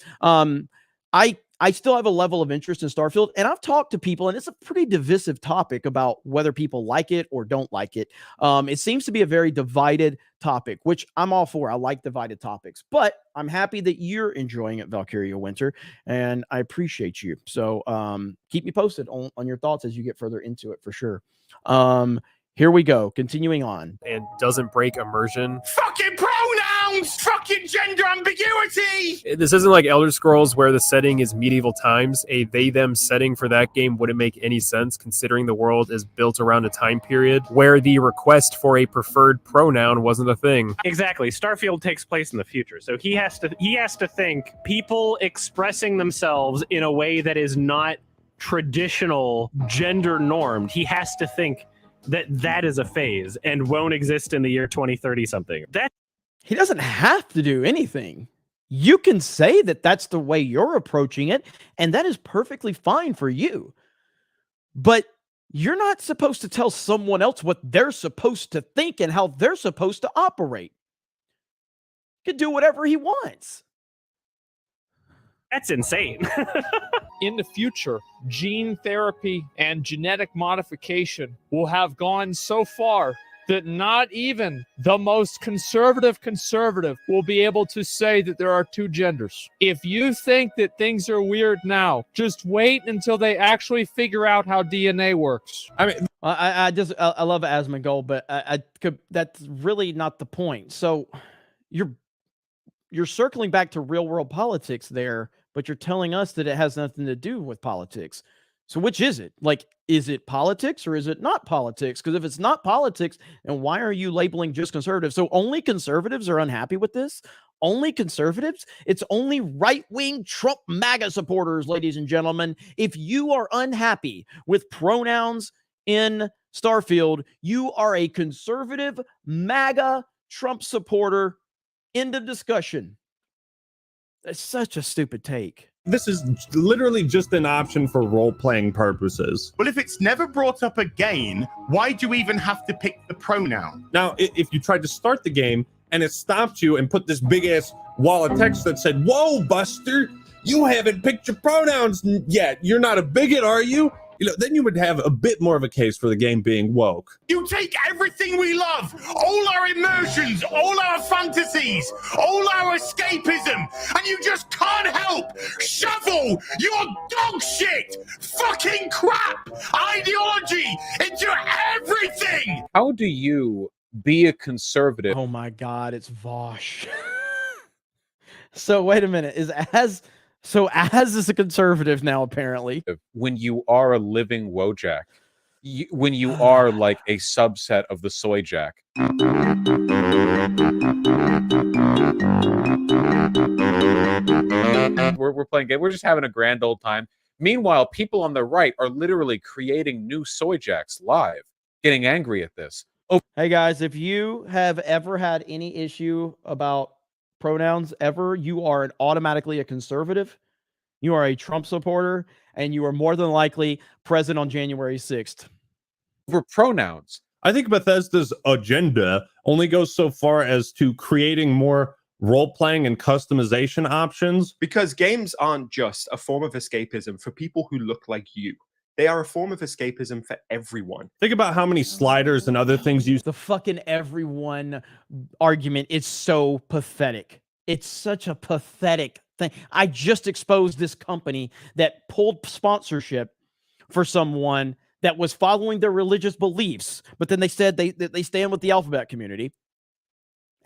[SPEAKER 13] I still have a level of interest in Starfield, and I've talked to people, and it's a pretty divisive topic about whether people like it or don't like it. It seems to be a very divided topic, which I'm all for. I like divided topics, but I'm happy that you're enjoying it, Valkyria Winter, and I appreciate you. So keep me posted on your thoughts as you get further into it for sure. Here we go. Continuing on.
[SPEAKER 17] And doesn't break immersion.
[SPEAKER 7] Fucking pronouns! Fucking gender ambiguity!
[SPEAKER 17] This isn't like Elder Scrolls where the setting is medieval times. A they-them setting for that game wouldn't make any sense considering the world is built around a time period where the request for a preferred pronoun wasn't a thing.
[SPEAKER 18] Exactly. Starfield takes place in the future. So he has to think people expressing themselves in a way that is not traditional gender normed. He has to think that is a phase and won't exist in the year 2030 something. That
[SPEAKER 13] he doesn't have to do anything. You can say that that's the way you're approaching it, and that is perfectly fine for you. But you're not supposed to tell someone else what they're supposed to think and how they're supposed to operate. He could do whatever he wants.
[SPEAKER 18] That's insane.
[SPEAKER 19] In the future, gene therapy and genetic modification will have gone so far that not even the most conservative will be able to say that there are two genders. If you think that things are weird now, just wait until they actually figure out how DNA works.
[SPEAKER 13] I mean, I love Asmongold, but that's really not the point. So you're circling back to real world politics there, but you're telling us that it has nothing to do with politics. So which is it? Like, is it politics or is it not politics? Because if it's not politics, then why are you labeling just conservatives? So only conservatives are unhappy with this? Only conservatives? It's only right-wing Trump MAGA supporters, ladies and gentlemen. If you are unhappy with pronouns in Starfield, you are a conservative MAGA Trump supporter. End of discussion. That's such a stupid take.
[SPEAKER 14] This is literally just an option for role-playing purposes.
[SPEAKER 7] Well, if it's never brought up again, why do you even have to pick the pronoun?
[SPEAKER 14] Now, if you tried to start the game and it stopped you and put this big-ass wall of text that said, "Whoa, Buster, you haven't picked your pronouns yet. You're not a bigot, are you?" You know, then you would have a bit more of a case for the game being woke.
[SPEAKER 7] You take everything we love, all our immersions, all our fantasies, all our escapism, and you just can't help shovel your dog shit, fucking crap ideology into everything.
[SPEAKER 20] How do you be a conservative?
[SPEAKER 13] Oh my God, it's Vosh. So wait a minute, Az is a conservative now, apparently.
[SPEAKER 20] When you are a living Wojak, when you are like a subset of the soy jack. We're playing game. We're just having a grand old time. Meanwhile, people on the right are literally creating new soy jacks live, getting angry at this. Oh,
[SPEAKER 13] hey guys, if you have ever had any issue about pronouns ever, you are automatically a conservative, you are a Trump supporter, and you are more than likely present on January 6th.
[SPEAKER 20] For pronouns.
[SPEAKER 14] I think Bethesda's agenda only goes so far as to creating more role-playing and customization options.
[SPEAKER 21] Because games aren't just a form of escapism for people who look like you. They are a form of escapism for everyone.
[SPEAKER 14] Think about how many sliders and other things you...
[SPEAKER 13] The fucking everyone argument is so pathetic. It's such a pathetic thing. I just exposed this company that pulled sponsorship for someone that was following their religious beliefs, but then they said they stand with the alphabet community.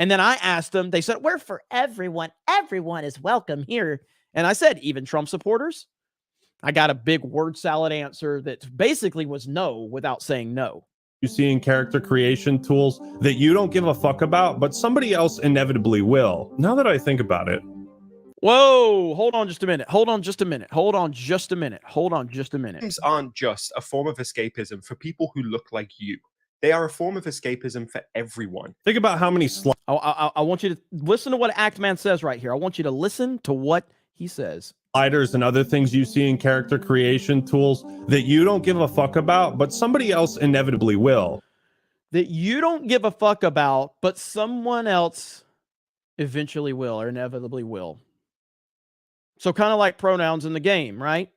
[SPEAKER 13] And then I asked them, they said, we're for everyone. Everyone is welcome here. And I said, even Trump supporters? I got a big word salad answer that basically was no without saying no.
[SPEAKER 14] You see in character creation tools that you don't give a fuck about, but somebody else inevitably will. Now that I think about it.
[SPEAKER 13] Whoa, hold on just a minute.
[SPEAKER 21] Games aren't just a form of escapism for people who look like you. They are a form of escapism for everyone.
[SPEAKER 14] Think about how many
[SPEAKER 13] I want you to listen to what Actman says right here. I want you to listen to what he says.
[SPEAKER 14] Sliders and other things you see in character creation tools that you don't give a fuck about, but somebody else inevitably will.
[SPEAKER 13] That you don't give a fuck about, but someone else eventually will or inevitably will. So kind of like pronouns in the game, right?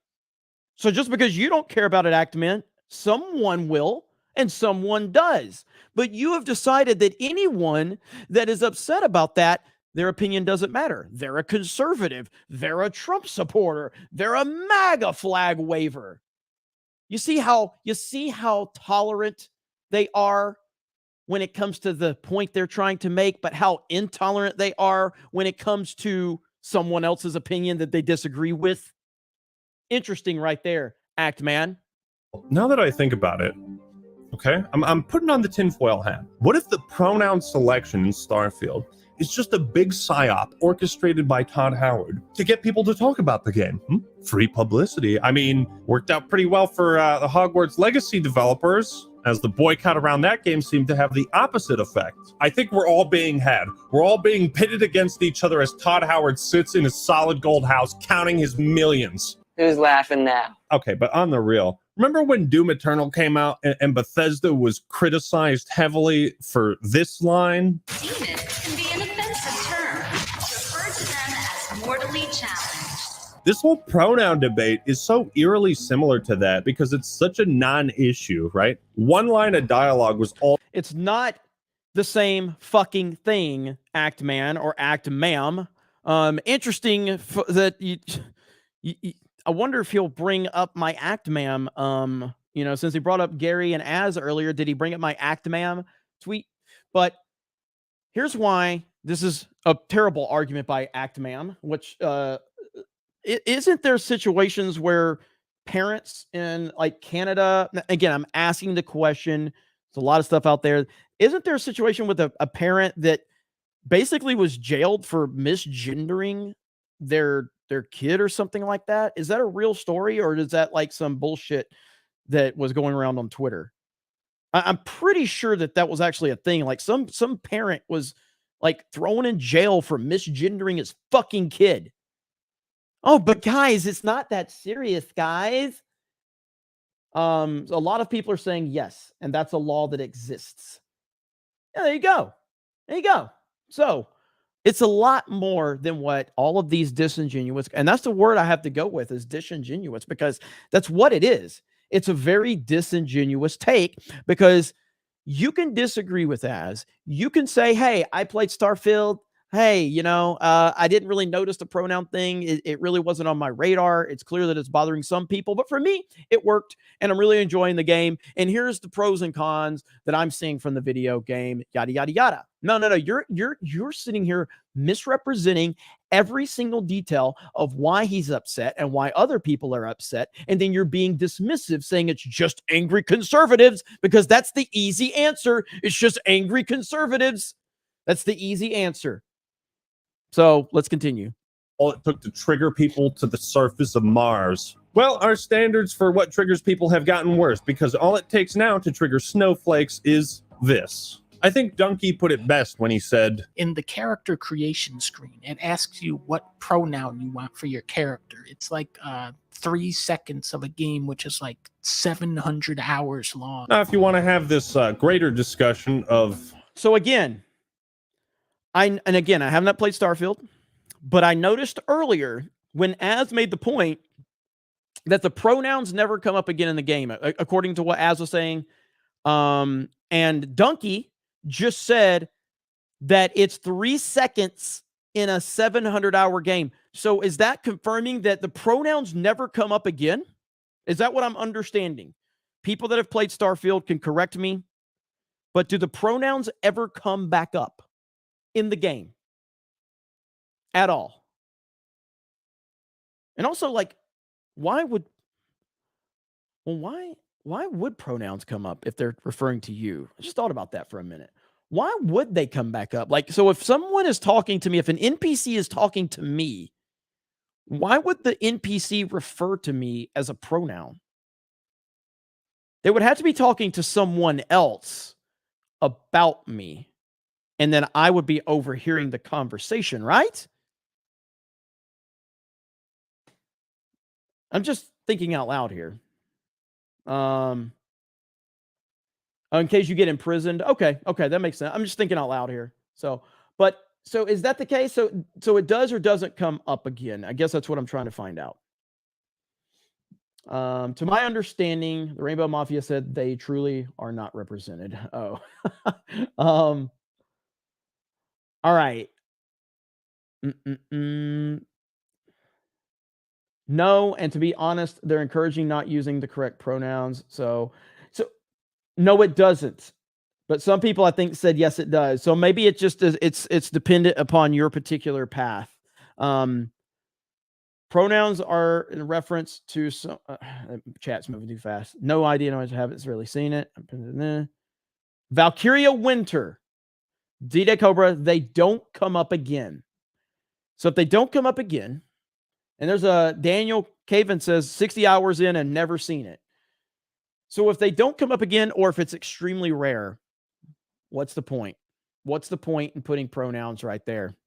[SPEAKER 13] So just because you don't care about it, Actman, someone will and someone does. But you have decided that anyone that is upset about that, their opinion doesn't matter. They're a conservative. They're a Trump supporter. They're a MAGA flag waver. You see how tolerant they are when it comes to the point they're trying to make, but how intolerant they are when it comes to someone else's opinion that they disagree with. Interesting right there, Actman.
[SPEAKER 14] Now that I think about it, okay, I'm putting on the tinfoil hat. What if the pronoun selection in Starfield is just a big psyop orchestrated by Todd Howard to get people to talk about the game? Free publicity. I mean, worked out pretty well for the Hogwarts Legacy developers, as the boycott around that game seemed to have the opposite effect. I think we're all being had. We're all being pitted against each other as Todd Howard sits in his solid gold house counting his millions.
[SPEAKER 22] Who's laughing now?
[SPEAKER 14] Okay, but on the real, remember when Doom Eternal came out and Bethesda was criticized heavily for this line?
[SPEAKER 23] Demons can be an offensive term, referred to them as mortally challenged.
[SPEAKER 14] This whole pronoun debate is so eerily similar to that because it's such a non-issue, right? One line of dialogue was all.
[SPEAKER 13] It's not the same fucking thing, act man or act ma'am. Interesting that you, I wonder if he'll bring up my act ma'am. Since he brought up Gary and Az earlier, did he bring up my act ma'am tweet? But here's why this is a terrible argument by act ma'am, which isn't there situations where parents in like Canada, again, I'm asking the question, there's a lot of stuff out there. Isn't there a situation with a parent that basically was jailed for misgendering their kid or something like that? Is that a real story, or is that like some bullshit that was going around on Twitter? I'm pretty sure that was actually a thing. Like some parent was like thrown in jail for misgendering his fucking kid. Oh, but guys, it's not that serious, guys. A lot of people are saying yes, and that's a law that exists. Yeah, there you go. There you go. So it's a lot more than what all of these disingenuous, and that's the word I have to go with, is disingenuous, because that's what it is. It's a very disingenuous take, because you can disagree with Az. You can say, hey, I played Starfield. Hey, I didn't really notice the pronoun thing. It really wasn't on my radar. It's clear that it's bothering some people, but for me, it worked, and I'm really enjoying the game. And here's the pros and cons that I'm seeing from the video game, yada, yada, yada. No. You're sitting here misrepresenting every single detail of why he's upset and why other people are upset. And then you're being dismissive, saying it's just angry conservatives, because that's the easy answer. It's just angry conservatives. That's the easy answer. So let's continue.
[SPEAKER 14] All it took to trigger people to the surface of Mars. Well, our standards for what triggers people have gotten worse, because all it takes now to trigger snowflakes is this. I think Donkey put it best when he said,
[SPEAKER 1] in the character creation screen, it asks you what pronoun you want for your character. It's like 3 seconds of a game, which is like 700 hours long.
[SPEAKER 14] Now, if you want to have this greater discussion of...
[SPEAKER 13] So again, I have not played Starfield, but I noticed earlier when Az made the point that the pronouns never come up again in the game, according to what Az was saying. And Donkey just said that it's 3 seconds in a 700-hour game. So is that confirming that the pronouns never come up again? Is that what I'm understanding? People that have played Starfield can correct me, but do the pronouns ever come back up in the game at all? And also, like, why would pronouns come up if they're referring to you? I just thought about that for a minute. Why would they come back up? Like, so if someone is talking to me, if an NPC is talking to me, why would the NPC refer to me as a pronoun? They would have to be talking to someone else about me, and then I would be overhearing the conversation, right? I'm just thinking out loud here. In case you get imprisoned. Okay, that makes sense. I'm just thinking out loud here. So is that the case? So it does or doesn't come up again? I guess that's what I'm trying to find out. To my understanding, the Rainbow Mafia said they truly are not represented. Oh. All right. No, and to be honest, they're encouraging not using the correct pronouns. So no, it doesn't. But some people, I think, said yes, it does. So maybe it just is. It's dependent upon your particular path. Pronouns are in reference to some. Chat's moving too fast. No idea. No, I haven't really seen it. Valkyria Winter, D-Day Cobra. They don't come up again. So if they don't come up again, and there's a Daniel Caven says 60 hours in and never seen it. So if they don't come up again, or if it's extremely rare, what's the point? What's the point in putting pronouns right there?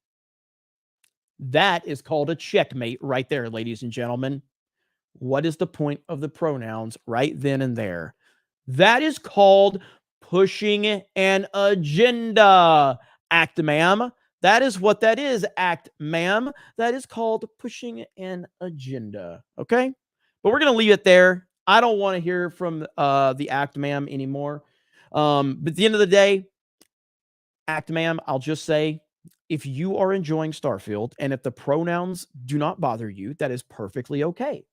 [SPEAKER 13] That is called a checkmate right there, ladies and gentlemen. What is the point of the pronouns right then and there? That is called pushing an agenda, Actimam. That is what that is, Act Ma'am. That is called pushing an agenda. Okay? But we're going to leave it there. I don't want to hear from the Act Ma'am anymore. But at the end of the day, Act Ma'am, I'll just say, if you are enjoying Starfield and if the pronouns do not bother you, that is perfectly okay.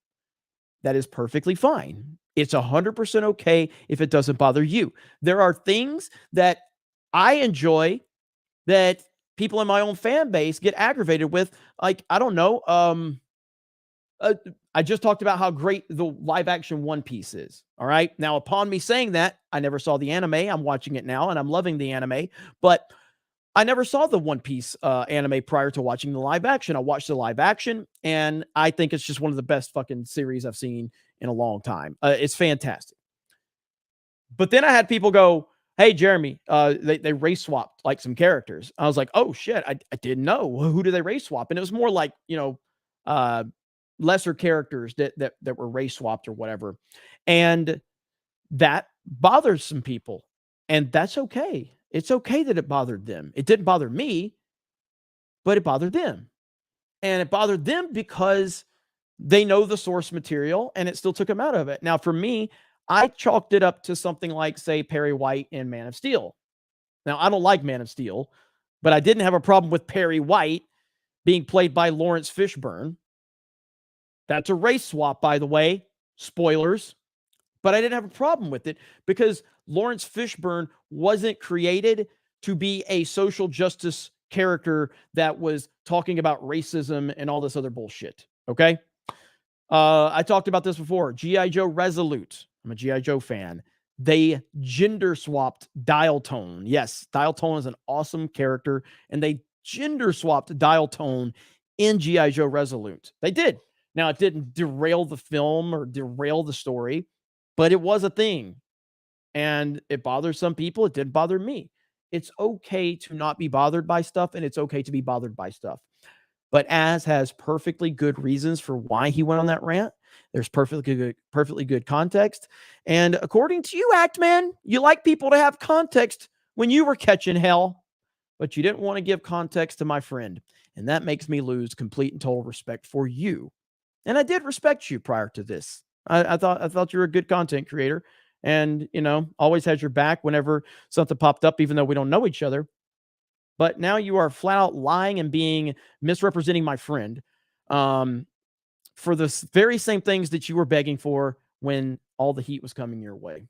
[SPEAKER 13] That is perfectly fine. It's 100% okay if it doesn't bother you. There are things that I enjoy that people in my own fan base get aggravated with. Like, I don't know. I just talked about how great the live action One Piece is. All right. Now, upon me saying that, I never saw the anime. I'm watching it now and I'm loving the anime, but I never saw the One Piece anime prior to watching the live action. I watched the live action and I think it's just one of the best fucking series I've seen in a long time. It's fantastic. But then I had people go, hey, Jeremy, they race swapped like some characters. I was like, oh shit, I didn't know. Who did they race swap? And it was more like, lesser characters that were race swapped or whatever. And that bothers some people. And that's okay. It's okay that it bothered them. It didn't bother me, but it bothered them. And it bothered them because they know the source material and it still took them out of it. Now, for me, I chalked it up to something like, say, Perry White in Man of Steel. Now, I don't like Man of Steel, but I didn't have a problem with Perry White being played by Lawrence Fishburne. That's a race swap, by the way. Spoilers. But I didn't have a problem with it because Lawrence Fishburne wasn't created to be a social justice character that was talking about racism and all this other bullshit. Okay? I talked about this before. G.I. Joe Resolute. I'm a G.I. Joe fan. They gender swapped Dial Tone. Yes, Dial Tone is an awesome character, and they gender swapped Dial Tone in G.I. Joe Resolute. They did. Now, it didn't derail the film or derail the story, but it was a thing. And it bothers some people. It didn't bother me. It's okay to not be bothered by stuff, and it's okay to be bothered by stuff. But Az has perfectly good reasons for why he went on that rant. There's perfectly good context. And according to you, Actman, you like people to have context when you were catching hell, but you didn't want to give context to my friend. And that makes me lose complete and total respect for you. And I did respect you prior to this. I thought you were a good content creator and, always had your back whenever something popped up, even though we don't know each other. But now you are flat out lying and misrepresenting my friend for the very same things that you were begging for when all the heat was coming your way.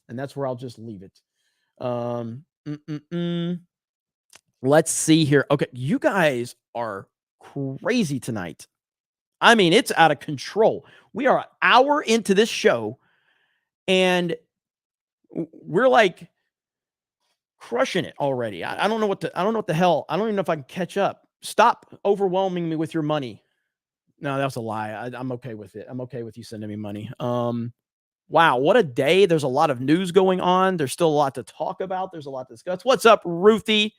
[SPEAKER 13] And that's where I'll just leave it. Let's see here. Okay, you guys are crazy tonight. I mean, it's out of control. We are an hour into this show, and we're like crushing it already. I don't know what the hell. I don't even know if I can catch up. Stop overwhelming me with your money. No, that was a lie. I'm okay with it. I'm okay with you sending me money. Wow, what a day. There's a lot of news going on. There's still a lot to talk about. There's a lot to discuss. What's up, Ruthie?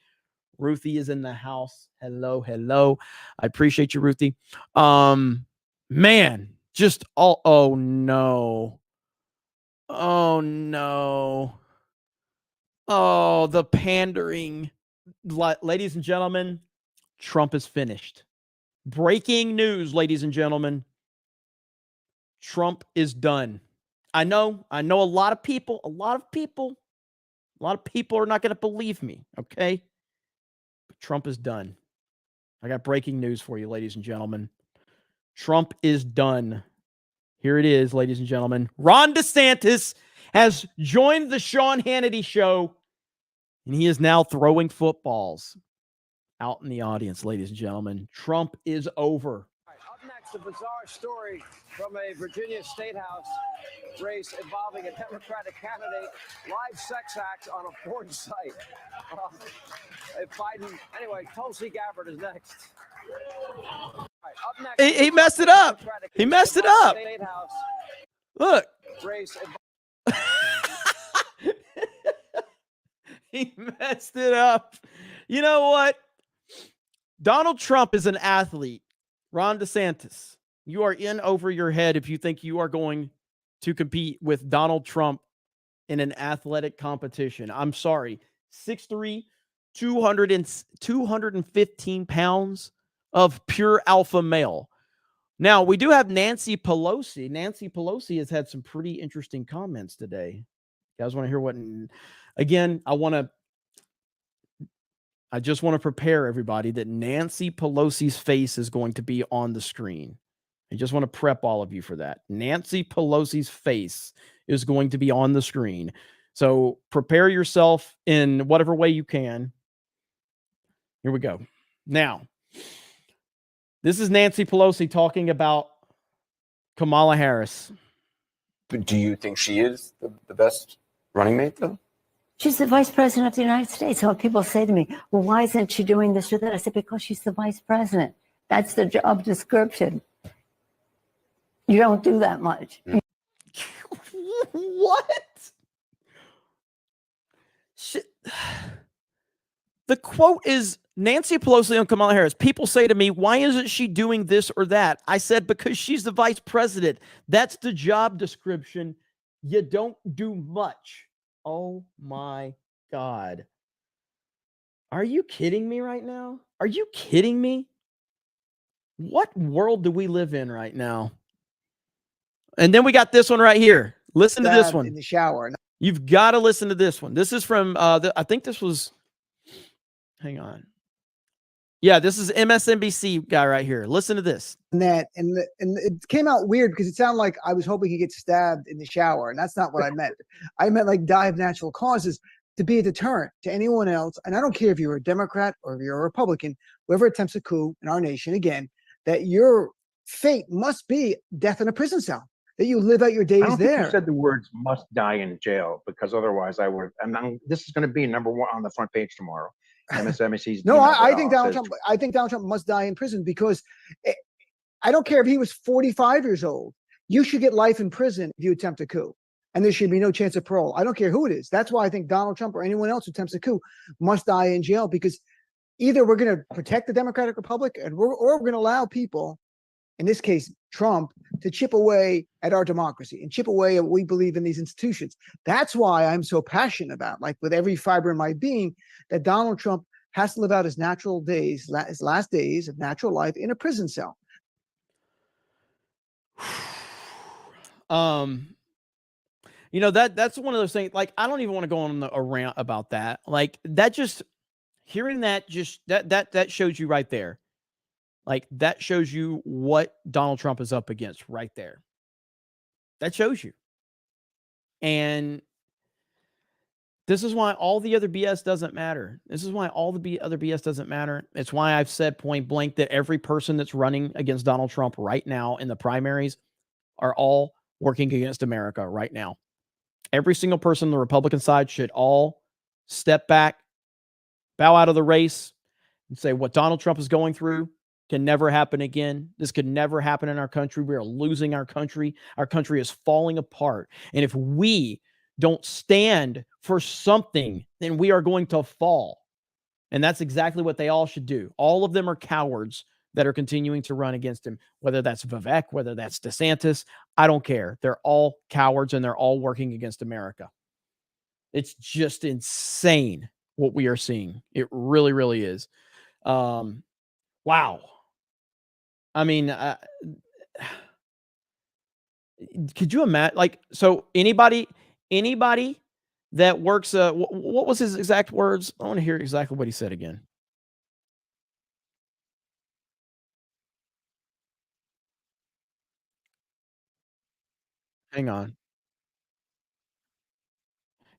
[SPEAKER 13] Ruthie is in the house. Hello. I appreciate you, Ruthie. Man, just all, oh no. Oh, the pandering. Ladies and gentlemen, Trump is finished. Breaking news, ladies and gentlemen. Trump is done. I know a lot of people are not going to believe me, okay? But Trump is done. I got breaking news for you, ladies and gentlemen. Trump is done. Here it is, ladies and gentlemen. Ron DeSantis has joined the Sean Hannity show, and he is now throwing footballs out in the audience, ladies and gentlemen. Trump is over.
[SPEAKER 2] Up next, a bizarre story from a Virginia State House race involving a Democratic candidate, live sex act on a porn site. Biden. Anyway, Tulsi Gabbard is next. All right, up next,
[SPEAKER 13] he messed it up. He messed it up.
[SPEAKER 2] State House
[SPEAKER 13] Look.
[SPEAKER 2] race.
[SPEAKER 13] He messed it up. You know what? Donald Trump is an athlete. Ron DeSantis, you are in over your head if you think you are going to compete with Donald Trump in an athletic competition. I'm sorry. 6'3", 215 pounds of pure alpha male. Now, we do have Nancy Pelosi. Nancy Pelosi has had some pretty interesting comments today. You guys want to hear what? Again, I just want to prepare everybody that Nancy Pelosi's face is going to be on the screen. I just want to prep all of you for that. Nancy Pelosi's face is going to be on the screen. So prepare yourself in whatever way you can. Here we go. Now, this is Nancy Pelosi talking about Kamala Harris.
[SPEAKER 15] But do you think she is the best running mate, though?
[SPEAKER 4] She's the vice president of the United States. So when people say to me, well, why isn't she doing this or that? I said, because she's the vice president. That's the job description. You don't do that much.
[SPEAKER 13] What? The quote is Nancy Pelosi on Kamala Harris. People say to me, why isn't she doing this or that? I said, because she's the vice president. That's the job description. You don't do much. Oh my God. Are you kidding me right now? Are you kidding me? What world do we live in right now? And then we got this one right here. Listen to this one.
[SPEAKER 22] In the shower.
[SPEAKER 13] You've got to listen to this one. This is from, I think this was, hang on. Yeah, this is MSNBC guy right here. Listen to this.
[SPEAKER 22] And it came out weird because it sounded like I was hoping he gets stabbed in the shower. And that's not what I meant. I meant like die of natural causes to be a deterrent to anyone else. And I don't care if you're a Democrat or if you're a Republican, whoever attempts a coup in our nation again, that your fate must be death in a prison cell, that you live out your days
[SPEAKER 23] I don't
[SPEAKER 22] there.
[SPEAKER 23] think you said the words "must die in jail" because otherwise I would. This is going to be #1 on the front page tomorrow. MSNBC's.
[SPEAKER 22] No, I think Donald Trump. I think Donald Trump must die in prison because I don't care if he was 45 years old. You should get life in prison if you attempt a coup, and there should be no chance of parole. I don't care who it is. That's why I think Donald Trump or anyone else who attempts a coup must die in jail, because either we're going to protect the Democratic Republic, or we're going to allow people, in this case Trump, to chip away at our democracy and chip away at what we believe in these institutions. That's why I'm so passionate about, like with every fiber in my being, that Donald Trump has to live out his natural days, his last days of natural life in a prison cell.
[SPEAKER 13] You know, that's one of those things, like, I don't even want to go on a rant about that. Like, that just, hearing that, just that shows you right there. Like, that shows you what Donald Trump is up against right there. That shows you. And this is why all the other BS doesn't matter. This is why all the other BS doesn't matter. It's why I've said point blank that every person that's running against Donald Trump right now in the primaries are all working against America right now. Every single person on the Republican side should all step back, bow out of the race, and say what Donald Trump is going through can never happen again. This could never happen in our country. We are losing our country. Our country is falling apart. And if we don't stand for something, then we are going to fall. And that's exactly what they all should do. All of them are cowards that are continuing to run against him, whether that's Vivek, whether that's DeSantis. I don't care. They're all cowards and they're all working against America. It's just insane what we are seeing. It really, really is. Wow. I mean, could you imagine? Like, so anybody that works, what was his exact words? I want to hear exactly what he said again. Hang on.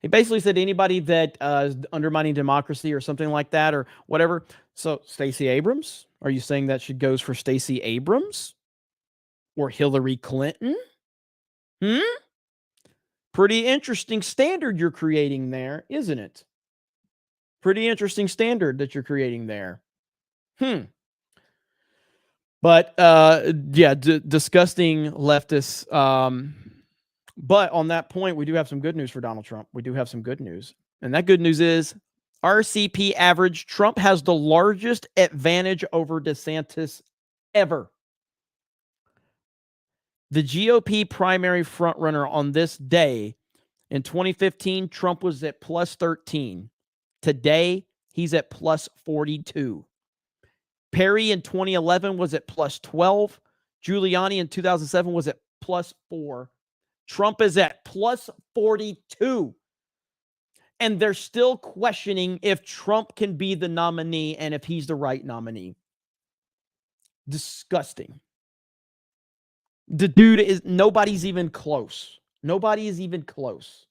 [SPEAKER 13] He basically said anybody that is undermining democracy or something like that or whatever. So Stacey Abrams, are you saying that she goes for Stacey Abrams or Hillary Clinton? Pretty interesting standard you're creating there, isn't it? Pretty interesting standard that you're creating there. But yeah, disgusting leftists. But on that point, we do have some good news for Donald Trump. We do have some good news. And that good news is RCP average, Trump has the largest advantage over DeSantis ever. The GOP primary frontrunner on this day in 2015, Trump was at plus 13. Today, He's at plus 42. Perry in 2011 was at plus 12. Giuliani in 2007 was at plus 4. Trump is at plus 42. And they're still questioning if Trump can be the nominee and if he's the right nominee. Disgusting. The dude is, nobody's even close. Nobody is even close.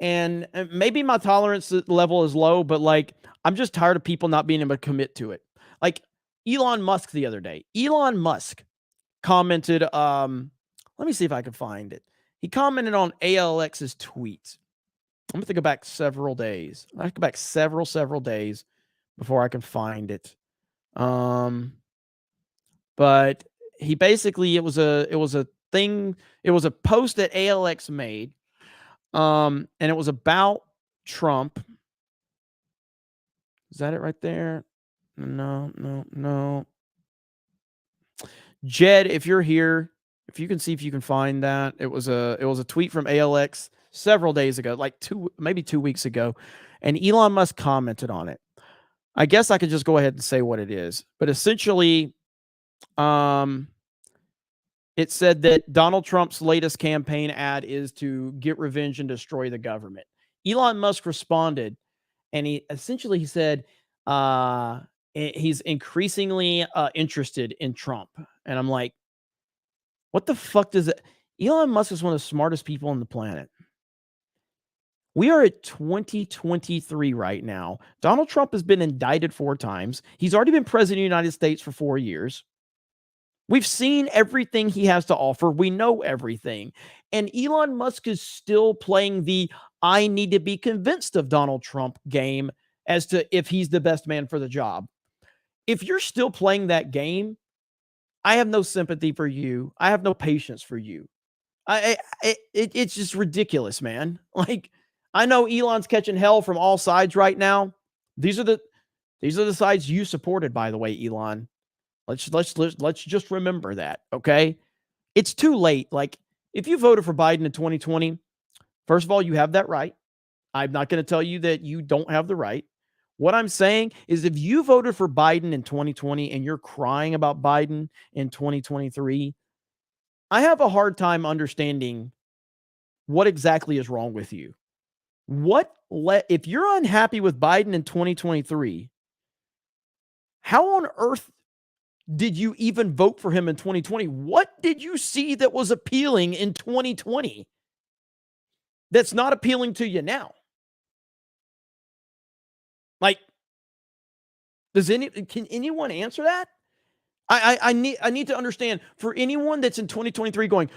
[SPEAKER 13] And maybe my tolerance level is low, but like, I'm just tired of people not being able to commit to it. Like Elon Musk the other day. Elon Musk commented, let me see if I can find it. He commented on ALX's tweets. I'm going to go back several days. I have to go back several days before I can find it. But he basically, it was a thing. It was a post that ALX made. And it was about Trump. Is that it right there? No. Jed, if you're here, if you can see if you can find that. It was a tweet from ALX several days ago, like maybe 2 weeks ago, and Elon Musk commented on it. I guess I could just go ahead and say what it is. But essentially, it said that Donald Trump's latest campaign ad is to get revenge and destroy the government. Elon Musk responded, and he said he's increasingly interested in Trump. And I'm like, what the fuck does it? Elon Musk is one of the smartest people on the planet. We are at 2023 right now. Donald Trump has been indicted 4 times. He's already been president of the United States for 4 years. We've seen everything he has to offer. We know everything. And Elon Musk is still playing the I need to be convinced of Donald Trump game as to if he's the best man for the job. If you're still playing that game, I have no sympathy for you. I have no patience for you. It's just ridiculous, man. Like, I know Elon's catching hell from all sides right now. These are the sides you supported, by the way, Elon. Let's just remember that, okay? It's too late. Like, if you voted for Biden in 2020, first of all, you have that right. I'm not going to tell you that you don't have the right. What I'm saying is if you voted for Biden in 2020 and you're crying about Biden in 2023, I have a hard time understanding what exactly is wrong with you. If you're unhappy with Biden in 2023, how on earth did you even vote for him in 2020? What did you see that was appealing in 2020 that's not appealing to you now? Like, can anyone answer that? I need to understand, for anyone that's in 2023 going,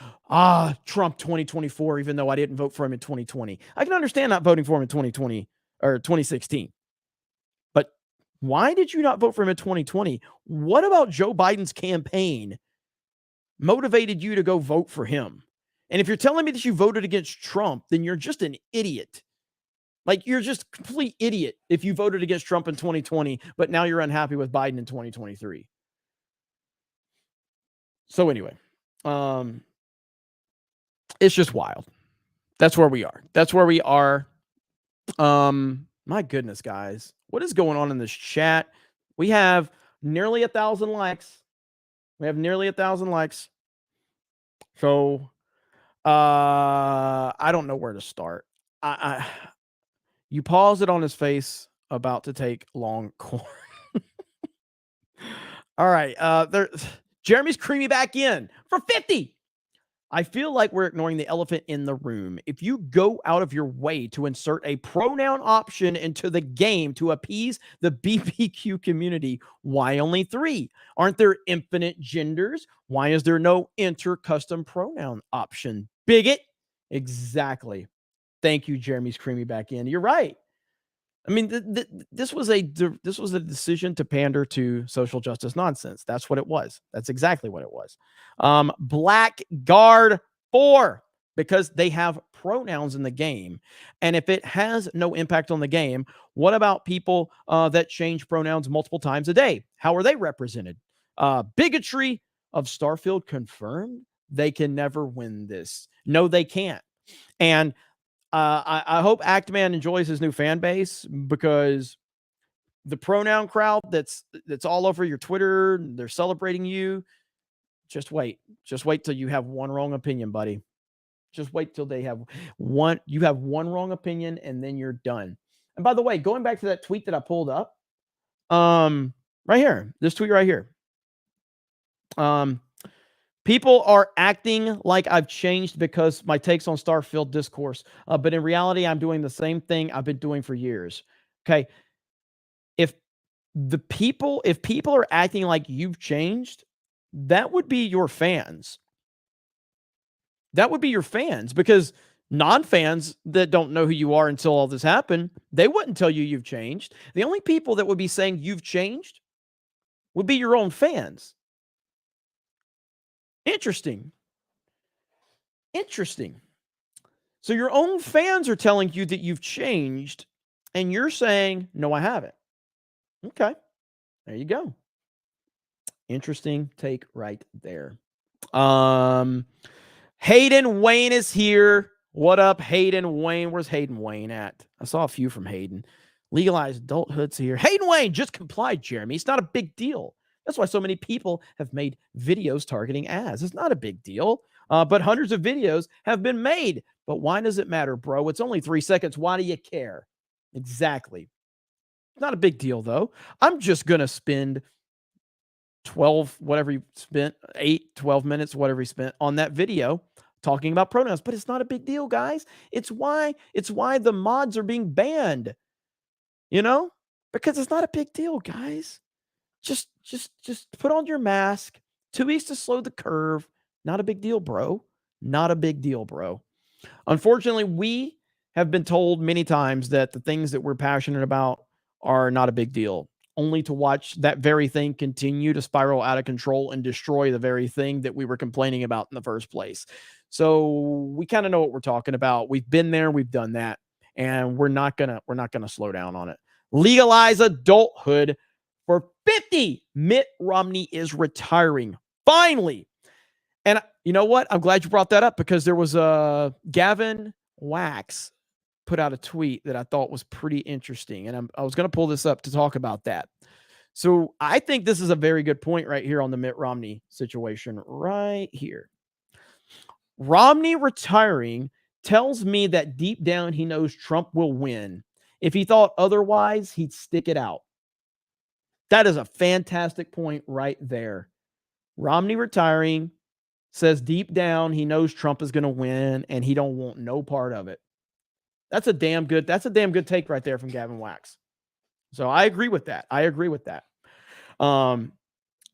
[SPEAKER 13] Trump 2024, even though I didn't vote for him in 2020. I can understand not voting for him in 2020 or 2016. But why did you not vote for him in 2020? What about Joe Biden's campaign motivated you to go vote for him? And if you're telling me that you voted against Trump, then you're just an idiot. Like, you're just a complete idiot if you voted against Trump in 2020, but now you're unhappy with Biden in 2023. So anyway, it's just wild. That's where we are. My goodness, guys, what is going on in this chat? We have nearly 1,000 likes. So, I don't know where to start. You paused it on his face, about to take long corn. All right. Jeremy's creamy back in for 50. I feel like we're ignoring the elephant in the room. If you go out of your way to insert a pronoun option into the game to appease the BBQ community, why only 3? Aren't there infinite genders? Why is there no enter custom pronoun option? Bigot. Exactly. Thank you, Jeremy's creamy back in. You're right. I mean, this was a decision to pander to social justice nonsense. That's what it was. That's exactly what it was. Blackguard 4, because they have pronouns in the game. And if it has no impact on the game, what about people that change pronouns multiple times a day? How are they represented? Bigotry of Starfield confirmed. They can never win this. No, they can't. And I hope Actman enjoys his new fan base, because the pronoun crowd that's all over your Twitter, they're celebrating you. Just wait till you have one wrong opinion, buddy. Just wait till you have one wrong opinion, and then you're done. And by the way, going back to that tweet that I pulled up, right here, this tweet right here. People are acting like I've changed because my takes on Starfield discourse, but in reality, I'm doing the same thing I've been doing for years. Okay, if people are acting like you've changed, that would be your fans. That would be your fans, because non-fans that don't know who you are until all this happened, they wouldn't tell you you've changed. The only people that would be saying you've changed would be your own fans. Interesting. So your own fans are telling you that you've changed, and you're saying, no, I haven't. Okay. There you go. Interesting take right there. Hayden Wayne is here. What up, Hayden Wayne? Where's Hayden Wayne at? I saw a few from Hayden. Legalized adulthood's here. Hayden Wayne just complied, Jeremy. It's not a big deal. That's why so many people have made videos targeting ads. It's not a big deal, but hundreds of videos have been made. But why does it matter, bro? It's only 3 seconds. Why do you care? Exactly. It's not a big deal, though. I'm just going to spend 12 minutes, whatever you spent on that video talking about pronouns. But it's not a big deal, guys. It's why the mods are being banned. Because it's not a big deal, guys. Just put on your mask. 2 weeks to slow the curve. Not a big deal, bro. Not a big deal, bro. Unfortunately, we have been told many times that the things that we're passionate about are not a big deal, only to watch that very thing continue to spiral out of control and destroy the very thing that we were complaining about in the first place. So we kind of know what we're talking about. We've been there, we've done that, and we're not gonna slow down on it. Legalize adulthood for 50. Mitt Romney is retiring. Finally. And you know what? I'm glad you brought that up, because there was Gavin Wax put out a tweet that I thought was pretty interesting. And I was going to pull this up to talk about that. So I think this is a very good point right here on the Mitt Romney situation right here. Romney retiring tells me that deep down he knows Trump will win. If he thought otherwise, he'd stick it out. That is a fantastic point right there. Romney retiring says deep down he knows Trump is going to win and he don't want no part of it. That's a damn good take right there from Gavin Wax. So I agree with that. And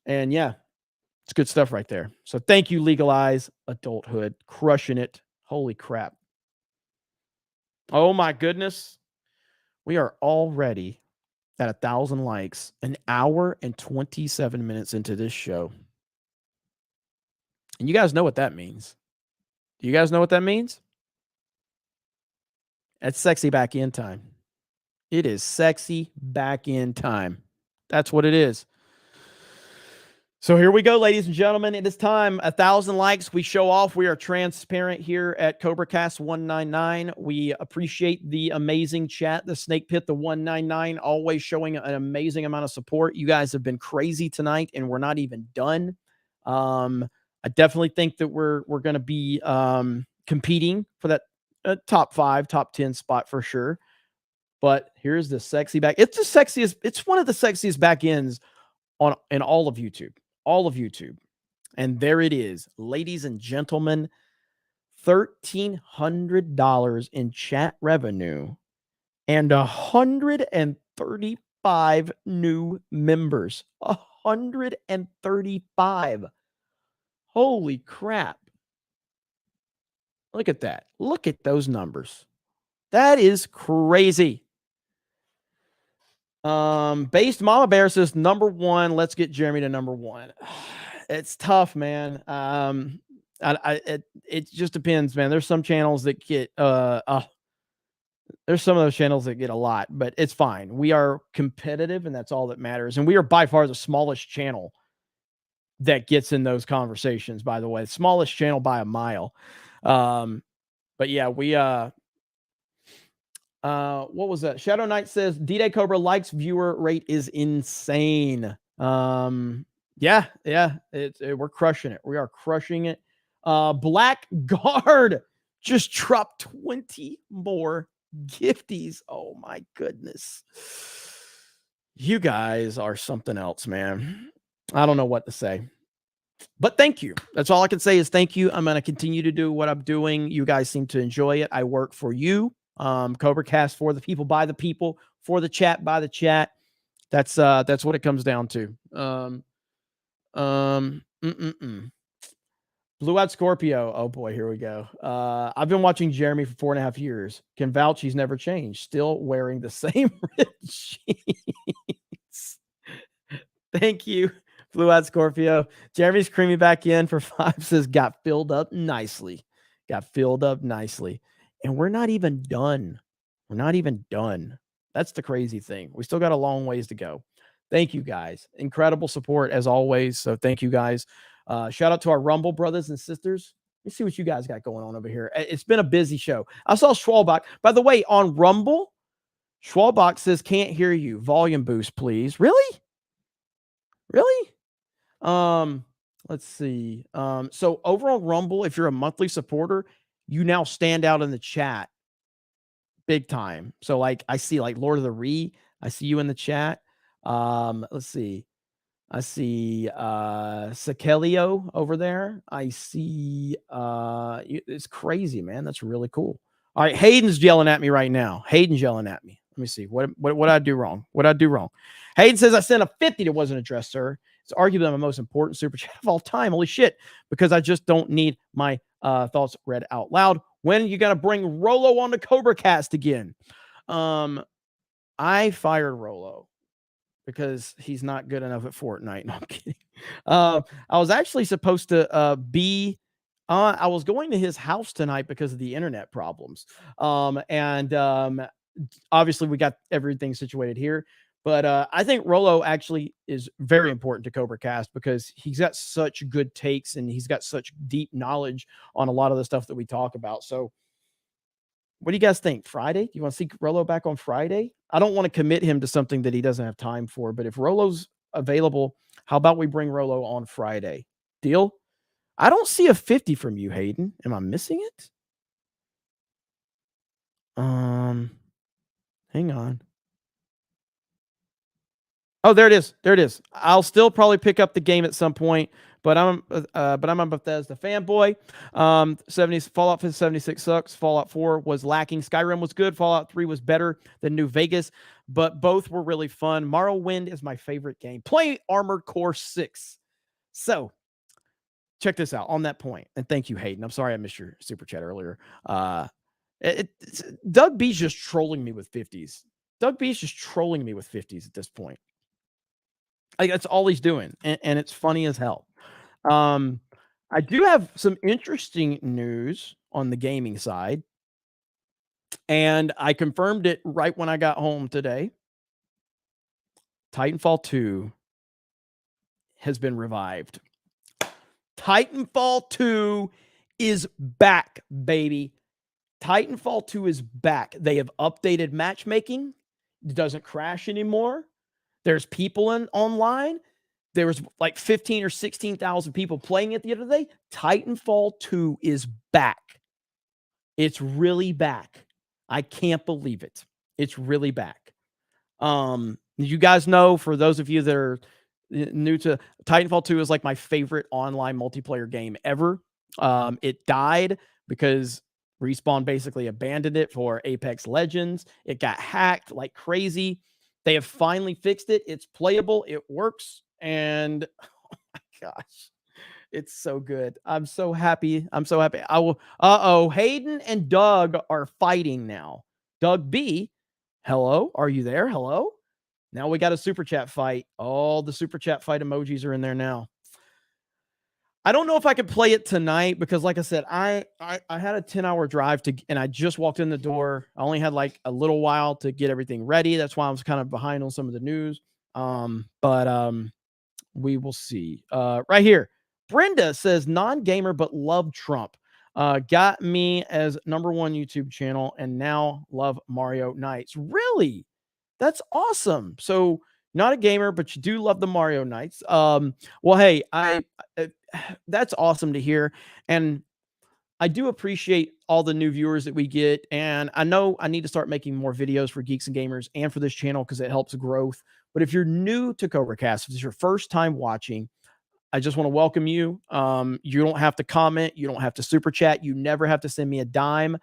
[SPEAKER 13] yeah, it's good stuff right there. So thank you, Legalize Adulthood. Crushing it. Holy crap. Oh my goodness. We are already at 1,000 likes, an hour and 27 minutes into this show. And you guys know what that means. Do you guys know what that means? It's sexy back in time. It is sexy back in time. That's what it is. So here we go, ladies and gentlemen. It is time. 1,000 likes. We show off. We are transparent here at CobraCast 199. We appreciate the amazing chat. The Snake Pit, the 199, always showing an amazing amount of support. You guys have been crazy tonight, and we're not even done. I definitely think that we're going to be competing for that top 5, top 10 spot for sure. But here's the sexy back. It's the sexiest. It's one of the sexiest back ends in all of YouTube. And there it is, ladies and gentlemen, $1,300 in chat revenue and 135 new members. 135. Holy crap. Look at that. Look at those numbers. That is crazy. Based Mama Bear says number 1. Let's get Jeremy to number 1. It's tough, man. It just depends, man. There's some channels that get there's some of those channels that get a lot, but it's fine. We are competitive, and that's all that matters. And we are by far the smallest channel that gets in those conversations, by the way. The smallest channel by a mile. But yeah, What was that? Shadow Knight says D-Day Cobra likes viewer rate is insane. Yeah, we're crushing it. We are crushing it. Blackguard just dropped 20 more gifties. Oh my goodness. You guys are something else, man. I don't know what to say. But thank you. That's all I can say is thank you. I'm going to continue to do what I'm doing. You guys seem to enjoy it. I work for you. CobraCast for the people, by the people, for the chat, by the chat. That's what it comes down to. Blue-eyed Scorpio. Oh boy, here we go. I've been watching Jeremy for 4.5 years. Can vouch he's never changed. Still wearing the same jeans. Thank you, Blue-eyed Scorpio. Jeremy's creaming back in for 5. Says got filled up nicely. Got filled up nicely. And we're not even done. We're not even done. That's the crazy thing. We still got a long ways to go. Thank you, guys. Incredible support as always. So thank you, guys. Shout out to our Rumble brothers and sisters. Let's see what you guys got going on over here. It's been a busy show. I saw Schwalbach. By the way, on Rumble, Schwalbach says, can't hear you. Volume boost, please. Really? Really? Let's see. So over on Rumble, if you're a monthly supporter, you now stand out in the chat big time. So like I see like Lord of the Ree, I see you in the chat. Let's see. I see Sakelio over there. I see it's crazy, man. That's really cool. All right, Hayden's yelling at me right now. Hayden's yelling at me. Let me see. What did I do wrong? What did I do wrong? Hayden says I sent a 50 that wasn't addressed, sir. It's arguably my most important super chat of all time. Holy shit. Because I just don't need my thoughts read out loud. When you gonna bring Rolo on the CobraCast again? I fired Rolo because he's not good enough at Fortnite. No, I'm kidding. I was actually supposed to I was going to his house tonight because of the internet problems. Obviously we got everything situated here. But I think Rolo actually is very important to CobraCast because he's got such good takes and he's got such deep knowledge on a lot of the stuff that we talk about. So what do you guys think? Friday? Do you want to see Rolo back on Friday? I don't want to commit him to something that he doesn't have time for, but if Rolo's available, how about we bring Rolo on Friday? Deal? I don't see a 50 from you, Hayden. Am I missing it? Hang on. Oh, there it is. There it is. I'll still probably pick up the game at some point, but I'm a Bethesda fanboy. 70 Fallout 76 sucks. Fallout 4 was lacking. Skyrim was good. Fallout 3 was better than New Vegas, but both were really fun. Morrowind is my favorite game. Play Armored Core 6. So check this out on that point. And thank you, Hayden. I'm sorry I missed your super chat earlier. Doug B's just trolling me with 50s. Doug B's just trolling me with 50s at this point. Like that's all he's doing, and it's funny as hell. I do have some interesting news on the gaming side, and I confirmed it right when I got home today. Titanfall 2 has been revived. Titanfall 2 is back, baby. Titanfall 2 is back. They have updated matchmaking. It doesn't crash anymore. There's people online. There was like 15 or 16,000 people playing it the other day. Titanfall 2 is back. It's really back. I can't believe it. It's really back. You guys know, for those of you that are new to Titanfall 2 is like my favorite online multiplayer game ever. It died because Respawn basically abandoned it for Apex Legends. It got hacked like crazy. They have finally fixed it. It's playable. It works. And oh my gosh, it's so good. I'm so happy. I'm so happy. Hayden and Doug are fighting now. Doug B, hello. Are you there? Hello. Now we got a super chat fight. All the super chat fight emojis are in there now. I don't know if I could play it tonight because, like I said, I had a 10-hour drive and I just walked in the door. I only had like a little while to get everything ready. That's why I was kind of behind on some of the news. But we will see. Right here, Brenda says non-gamer but love Trump. Got me as #1 YouTube channel and now love Mario Knights. Really? That's awesome. So not a gamer, but you do love the Mario Knights. Well, hey, that's awesome to hear. And I do appreciate all the new viewers that we get. And I know I need to start making more videos for Geeks and Gamers and for this channel because it helps growth. But if you're new to CobraCast, if this is your first time watching, I just want to welcome you. You don't have to comment. You don't have to super chat. You never have to send me a dime.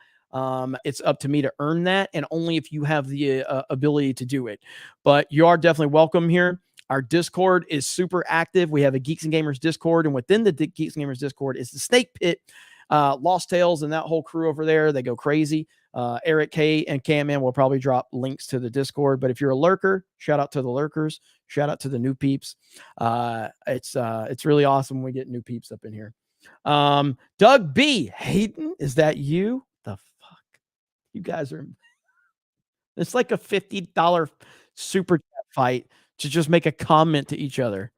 [SPEAKER 13] It's up to me to earn that, and only if you have the ability to do it. But you are definitely welcome here. Our Discord is super active. We have a Geeks and Gamers Discord, and within the Geeks and Gamers Discord is the Snake Pit, Lost Tales, and that whole crew over there. They go crazy. Eric K and Cam will probably drop links to the Discord. But if you're a lurker, shout out to the lurkers. Shout out to the new peeps. It's really awesome when we get new peeps up in here. Doug B. Hayden, is that you? The fuck? You guys are. It's like a $50 super chat fight to just make a comment to each other.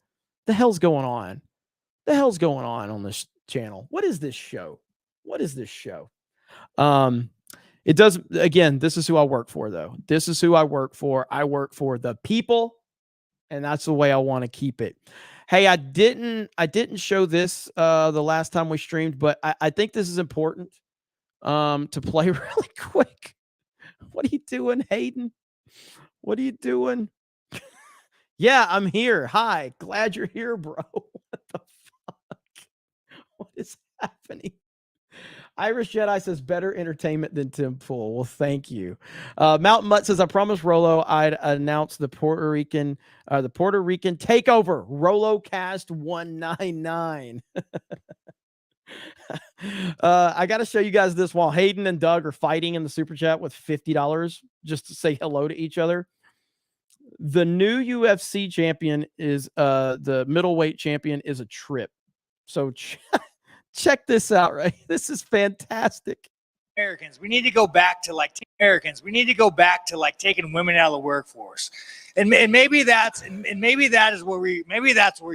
[SPEAKER 13] The hell's going on? The hell's going on this channel? What is this show? What is this show? It does, again, this is who I work for, though. This is who I work for. I work for the people, and that's the way I want to keep it. Hey, I didn't show this the last time we streamed, but I think this is important to play really quick. What are you doing, Hayden? What are you doing? Yeah, I'm here. Hi, glad you're here, bro. What the fuck? What is happening? Irish Jedi says better entertainment than Tim Pool. Well, thank you. Mountain Mutt says, I promised Rolo I'd announce the Puerto Rican takeover. Rolo Cast 199. I got to show you guys this while Hayden and Doug are fighting in the super chat with $50 just to say hello to each other. The new UFC champion is the middleweight champion is a trip. So check this out, right? This is fantastic.
[SPEAKER 5] Americans, we need to go back to like taking women out of the workforce, and maybe that's where we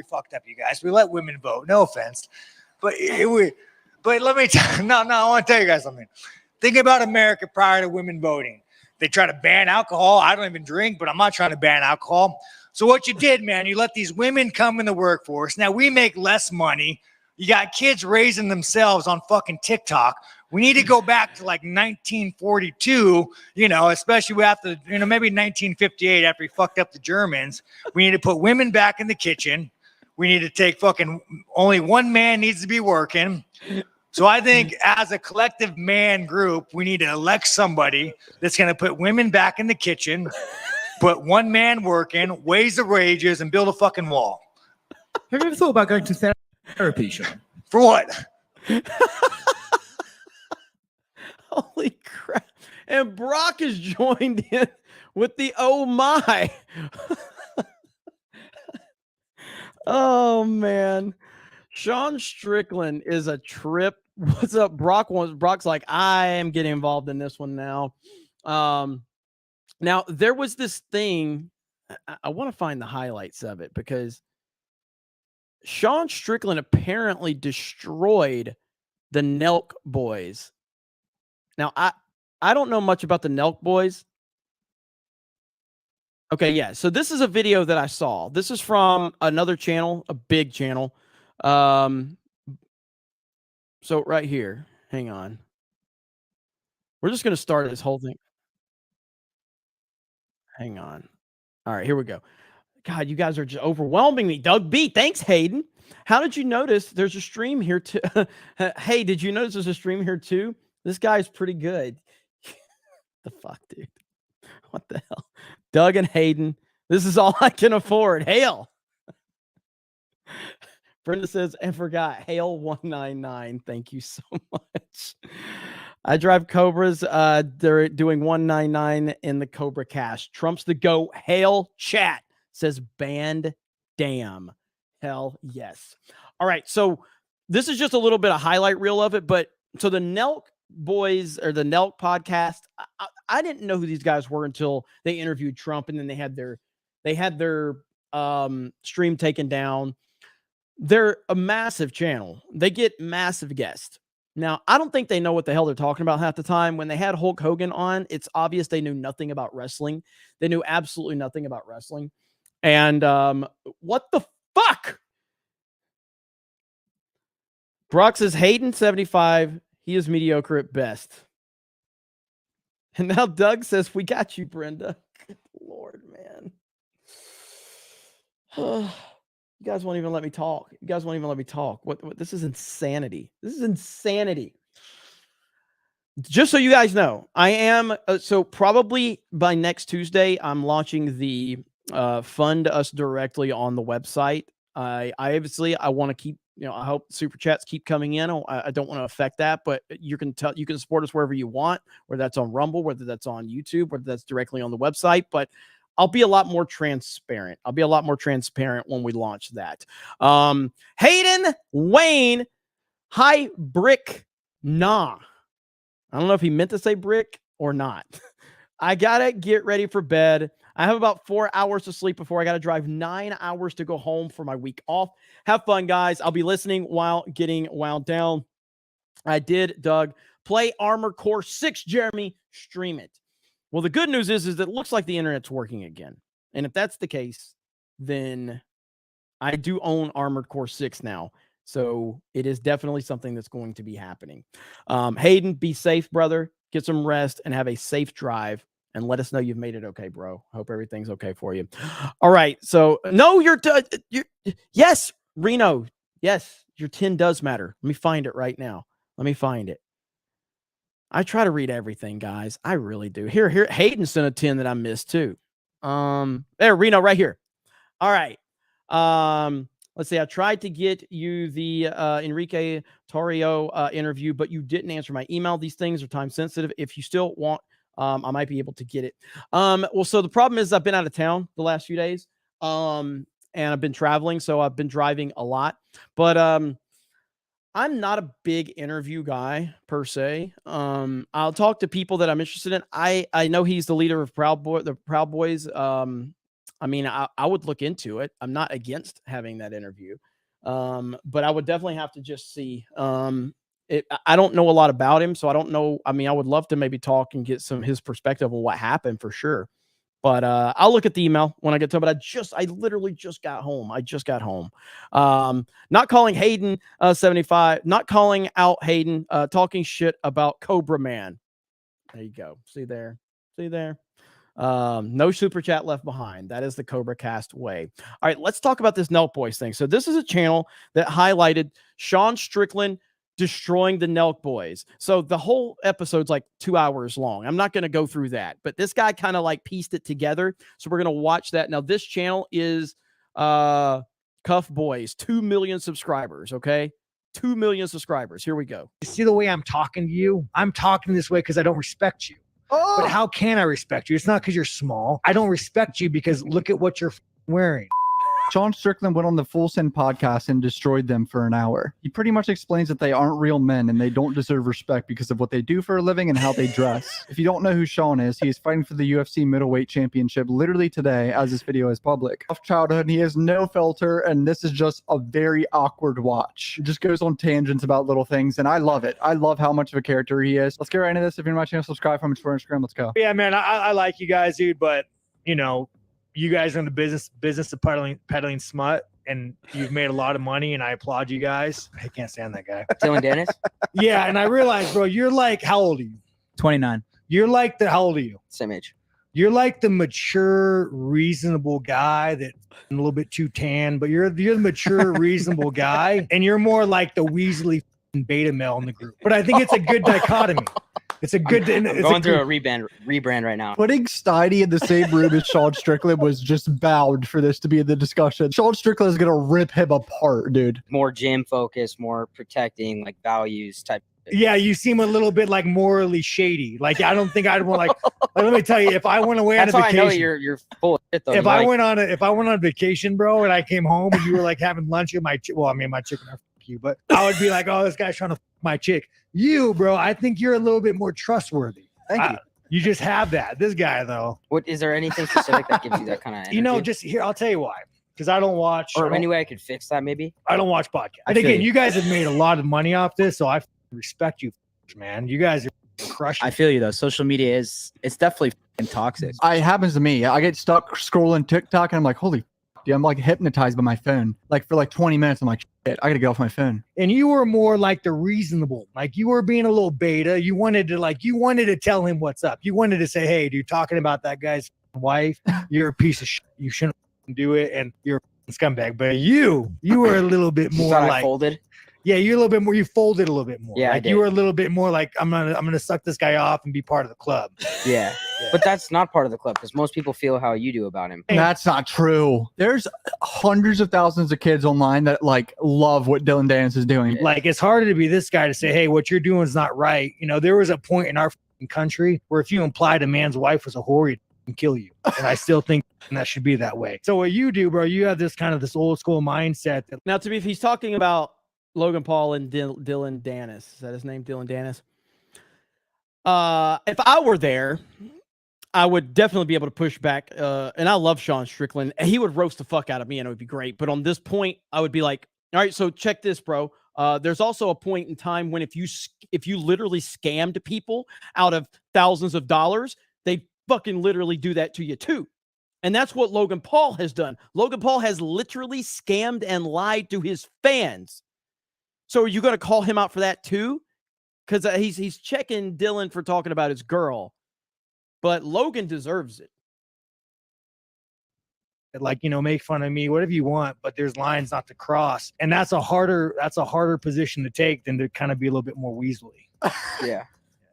[SPEAKER 5] fucked up, you guys. We let women vote. No offense, but let me I want to tell you guys something. Think about America prior to women voting. They try to ban alcohol. I don't even drink, but I'm not trying to ban alcohol. So what you did, man, you let these women come in the workforce. Now we make less money. You got kids raising themselves on fucking TikTok. We need to go back to like 1942, especially after, maybe 1958 after we fucked up the Germans. We need to put women back in the kitchen. We need to take only one man needs to be working. So I think as a collective man group, we need to elect somebody that's going to put women back in the kitchen, put one man working, raise the wages, and build a fucking wall.
[SPEAKER 6] Have you ever thought about going to therapy, Sean?
[SPEAKER 5] For what?
[SPEAKER 13] Holy crap. And Brock is joined in with the oh my. Oh man. Sean Strickland is a trip. What's up, Brock? Brock's like, I am getting involved in this one now. Now there was this thing. I want to find the highlights of it because Sean Strickland apparently destroyed the Nelk Boys. Now, I don't know much about the Nelk Boys. Okay, yeah. So this is a video that I saw. This is from another channel, a big channel. So right here, hang on. We're just going to start this whole thing. Hang on. All right, here we go. God, you guys are just overwhelming me. Doug B, thanks, Hayden. How did you notice there's a stream here too? Hey, did you notice there's a stream here too? This guy's pretty good. The fuck, dude? What the hell? Doug and Hayden. This is all I can afford. Hail. Brenda says, and forgot, Hail 199. Thank you so much. I drive Cobras. They're doing 199 in the CobraCast. Trump's the GOAT. Hail chat. Says banned. Damn. Hell yes. All right. So this is just a little bit of highlight reel of it. But so the Nelk Boys or the Nelk podcast, I didn't know who these guys were until they interviewed Trump, and then they had their stream taken down. They're a massive channel. They get massive guests. Now, I don't think they know what the hell they're talking about half the time. When they had Hulk Hogan on, it's obvious they knew nothing about wrestling. They knew absolutely nothing about wrestling. And what the fuck? Brock says Hayden 75. He is mediocre at best. And now Doug says, we got you, Brenda. Good Lord, man. You guys won't even let me talk. You guys won't even let me talk. What this is insanity. This is insanity. Just so you guys know, I am so probably by next Tuesday, I'm launching the fund us directly on the website. I obviously I want to keep, I hope super chats keep coming in. I don't want to affect that, but you can support us wherever you want, whether that's on Rumble, whether that's on YouTube, whether that's directly on the website. But I'll be a lot more transparent. I'll be a lot more transparent when we launch that. Hayden Wayne, hi Brick, nah. I don't know if he meant to say brick or not. I gotta get ready for bed. I have about 4 hours to sleep before I got to drive 9 hours to go home for my week off. Have fun, guys. I'll be listening while getting wound down. I did, Doug, play Armored Core 6, Jeremy. Stream it. Well, the good news is that it looks like the internet's working again. And if that's the case, then I do own Armored Core 6 now. So it is definitely something that's going to be happening. Hayden, be safe, brother. Get some rest and have a safe drive. And let us know you've made it okay, bro. Hope everything's okay for you. All right. So, no, you're yes, Reno. Yes, your 10 does matter. Let me find it right now. Let me find it. I try to read everything, guys. I really do. Here, Hayden sent a 10 that I missed too. There, Reno, right here. All right. Let's see. I tried to get you the Enrique Torrio interview, but you didn't answer my email. These things are time sensitive. If you still want, I might be able to get it. Well, so the problem is I've been out of town the last few days, and I've been traveling, so I've been driving a lot. But I'm not a big interview guy per se. I'll talk to people that I'm interested in. I know he's the leader of the Proud Boys. I mean, I would look into it. I'm not against having that interview. But I would definitely have to just see. I don't know a lot about him, so I don't know. I mean, I would love to maybe talk and get his perspective on what happened for sure. But I'll look at the email when I get to it. But I literally just got home. I just got home. Not calling Hayden 75, not calling out Hayden, talking shit about Cobra Man. There you go. See there. See there. No super chat left behind. That is the CobraCast way. All right, let's talk about this Nelk Boys thing. So this is a channel that highlighted Sean Strickland destroying the Nelk Boys. So the whole episode's like 2 hours long. I'm not going to go through that, but this guy kind of like pieced it together. So we're going to watch that. Now this channel is Cuff Boys, 2 million subscribers. Okay. 2 million subscribers. Here we go.
[SPEAKER 8] You see the way I'm talking to you? I'm talking this way because I don't respect you. Oh. But how can I respect you? It's not because you're small. I don't respect you because look at what you're wearing.
[SPEAKER 9] Sean Strickland went on the Full Send podcast and destroyed them for an hour. He pretty much explains that they aren't real men and they don't deserve respect because of what they do for a living and how they dress. If you don't know who Sean is, he is fighting for the UFC middleweight championship literally today as this video is public. Off childhood, he has no filter, and this is just a very awkward watch. It just goes on tangents about little things, and I love it. I love how much of a character he is. Let's get right into this. If you're on my channel, subscribe, comment, share, Instagram. Let's go.
[SPEAKER 8] Yeah, man, I like you guys, dude, but you know, you guys are in the business of peddling smut, and you've made a lot of money, and I applaud you guys. I can't stand that guy.
[SPEAKER 11] Dylan Dennis?
[SPEAKER 8] Yeah, and I realized, bro, you're like, how old are you?
[SPEAKER 11] 29.
[SPEAKER 8] You're like how old are you?
[SPEAKER 11] Same age.
[SPEAKER 8] You're like the mature, reasonable guy that a little bit too tan, but you're the mature, reasonable guy, and you're more like the Weasley beta male in the group. But I think it's a good dichotomy. It's a good.
[SPEAKER 11] I'm going through a rebrand right now.
[SPEAKER 9] Putting Steiny in the same room as Sean Strickland was just bound for this to be in the discussion. Sean Strickland is gonna rip him apart, dude.
[SPEAKER 11] More gym focused, more protecting like values type.
[SPEAKER 8] Yeah, you seem a little bit like morally shady. Like I don't think I'd want like let me tell you, if I went away on a vacation,
[SPEAKER 11] I know you're full of shit though.
[SPEAKER 8] If I went on a vacation, bro, and I came home and you were like having lunch with my my chicken or you, but I would be like, oh, this guy's trying to my chick. You, bro, I think you're a little bit more trustworthy.
[SPEAKER 11] Thank you.
[SPEAKER 8] You just have that. This guy, though.
[SPEAKER 11] What is there anything specific that gives you that kind of energy?
[SPEAKER 8] You know, just here, I'll tell you why. Because I don't watch.
[SPEAKER 11] Or any way I could fix that, maybe.
[SPEAKER 8] I don't watch podcasts. And again, you guys have made a lot of money off this, so I respect you, man. You guys are crushing.
[SPEAKER 3] I feel you though. Social media it's definitely toxic.
[SPEAKER 9] It happens to me. I get stuck scrolling TikTok and I'm like, holy dude, I'm like hypnotized by my phone. Like for like 20 minutes, I'm like, shit, I gotta get off my phone.
[SPEAKER 8] And you were more like the reasonable, like you were being a little beta. You wanted to tell him what's up. You wanted to say, hey, dude, talking about that guy's wife, you're a piece of shit. You shouldn't do it, and you're a scumbag. But you were a little bit more
[SPEAKER 11] Thought I
[SPEAKER 8] like
[SPEAKER 11] folded.
[SPEAKER 8] Yeah, you're a little bit more. You folded a little bit more.
[SPEAKER 11] Yeah, I
[SPEAKER 8] like
[SPEAKER 11] did.
[SPEAKER 8] you were a little bit more like I'm gonna suck this guy off and be part of the club.
[SPEAKER 11] Yeah. But that's not part of the club because most people feel how you do about him.
[SPEAKER 9] That's not true. There's hundreds of thousands of kids online that like love what Dylan Dennis is doing.
[SPEAKER 8] Like it's harder to be this guy to say, hey, what you're doing is not right. You know, there was a point in our country where if you implied a man's wife was a whore, he'd kill you. And I still think that should be that way. So what you do, bro, you have this kind of this old school mindset.
[SPEAKER 13] Now, to be, if he's talking about Logan Paul and Dylan Dennis, is that his name, Dylan Dennis? If I were there, I would definitely be able to push back. And I love Sean Strickland. He would roast the fuck out of me and it would be great. But on this point, I would be like, all right, so check this, bro. There's also a point in time when if you literally scammed people out of thousands of dollars, they fucking literally do that to you too. And that's what Logan Paul has done. Logan Paul has literally scammed and lied to his fans. So are you going to call him out for that too? Because he's checking Dylan for talking about his girl. But Logan deserves it.
[SPEAKER 8] Like, you know, make fun of me, whatever you want, but there's lines not to cross. And that's a harder position to take than to kind of be a little bit more weaselly.
[SPEAKER 11] Yeah.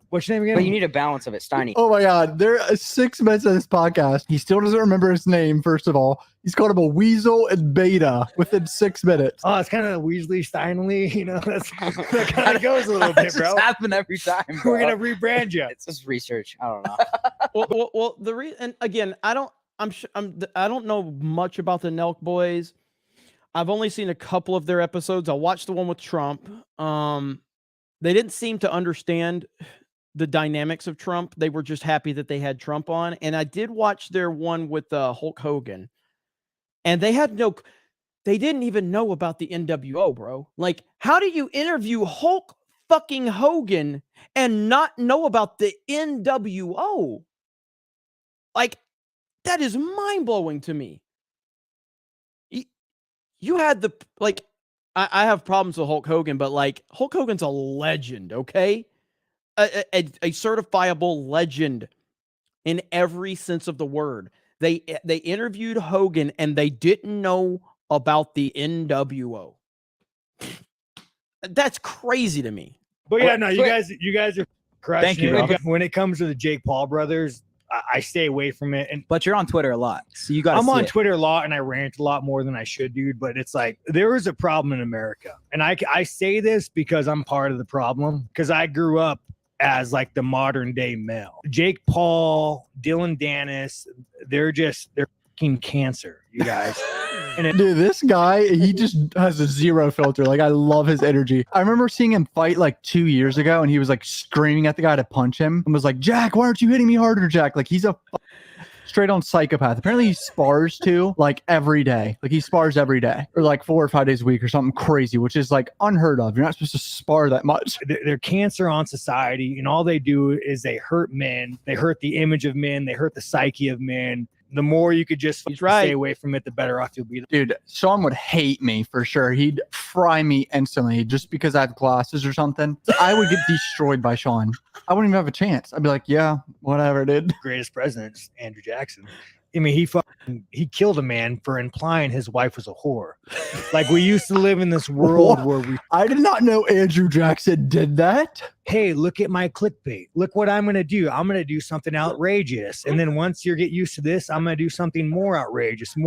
[SPEAKER 8] What's your name again?
[SPEAKER 11] But you need a balance of it, Steiny.
[SPEAKER 9] Oh my God. There are 6 minutes of this podcast. He still doesn't remember his name, first of all. He's called him a weasel and beta within 6 minutes.
[SPEAKER 8] Oh, it's kind of Weasley, Steinley. You know, that kind of goes a little bit, bro.
[SPEAKER 11] It's happened every time, bro.
[SPEAKER 8] We're going to rebrand you.
[SPEAKER 11] It's just research. I don't know.
[SPEAKER 13] well, and again, I don't know much about the Nelk Boys. I've only seen a couple of their episodes. I watched the one with Trump. They didn't seem to understand the dynamics of Trump. They were just happy that they had Trump on. And I did watch their one with Hulk Hogan. And they didn't even know about the NWO, bro. Like, how do you interview Hulk fucking Hogan and not know about the NWO? Like, that is mind-blowing to me. You had the, like, I have problems with Hulk Hogan, but like, Hulk Hogan's a legend, okay? A certifiable legend in every sense of the word. They interviewed Hogan and they didn't know about the NWO. That's crazy to me.
[SPEAKER 8] But yeah, no, you guys are crushing.
[SPEAKER 3] Thank you,
[SPEAKER 8] it.
[SPEAKER 3] bro.
[SPEAKER 8] When it comes to the Jake Paul brothers, I stay away from it.
[SPEAKER 3] But you're on Twitter a lot, so you got.
[SPEAKER 8] I'm on Twitter a lot, and I rant a lot more than I should, dude. But it's like there is a problem in America, and I say this because I'm part of the problem. Because I grew up as like the modern day male. Jake Paul, Dylan Dennis, they're fucking cancer, you guys.
[SPEAKER 9] And dude, this guy, he just has a zero filter. Like, I love his energy. I remember seeing him fight like 2 years ago, and he was like screaming at the guy to punch him and was like, Jack, why aren't you hitting me harder, Jack? Like, he's a straight on psychopath. Apparently he spars too, like every day. Like, he spars every day or like 4 or 5 days a week or something crazy, which is like unheard of. You're not supposed to spar that much.
[SPEAKER 8] They're cancer on society, and all they do is they hurt men. They hurt the image of men. They hurt the psyche of men. The more you could just stay away from it, the better off you'll be.
[SPEAKER 9] Dude, Sean would hate me for sure. He'd fry me instantly just because I have glasses or something. I would get destroyed by Sean. I wouldn't even have a chance. I'd be like, yeah, whatever, dude.
[SPEAKER 8] Greatest president, Andrew Jackson. I mean, he killed a man for implying his wife was a whore. Like, we used to live in this world where
[SPEAKER 9] I did not know Andrew Jackson did that.
[SPEAKER 8] Hey, look at my clickbait. Look what I'm going to do. I'm going to do something outrageous. And then once you get used to this, I'm going to do something more outrageous.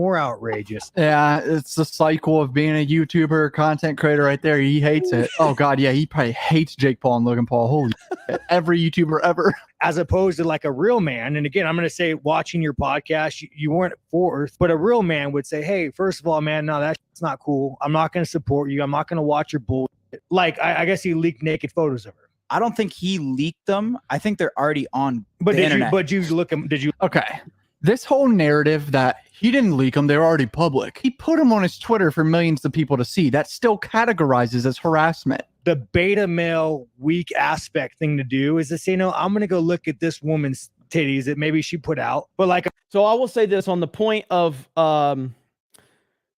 [SPEAKER 9] Yeah, it's the cycle of being a YouTuber, content creator right there. He hates it. Oh, God, yeah, he probably hates Jake Paul and Logan Paul. Holy shit. Every YouTuber ever.
[SPEAKER 8] As opposed to like a real man. And again, I'm going to say, watching your podcast, you weren't forced, but a real man would say, hey, first of all, man, no, that's not cool. I'm not going to support you. I'm not going to watch your bullshit. Like, I guess he leaked naked photos of her.
[SPEAKER 3] I don't think he leaked them. I think they're already on
[SPEAKER 8] But
[SPEAKER 3] the internet.
[SPEAKER 8] did you?
[SPEAKER 9] Okay. This whole narrative that he didn't leak them, they were already public. He put them on his Twitter for millions of people to see. That still categorizes as harassment.
[SPEAKER 8] the beta male weak aspect thing to do is to say, no, I'm going to go look at this woman's titties that maybe she put out. But like,
[SPEAKER 13] so I will say this on the point of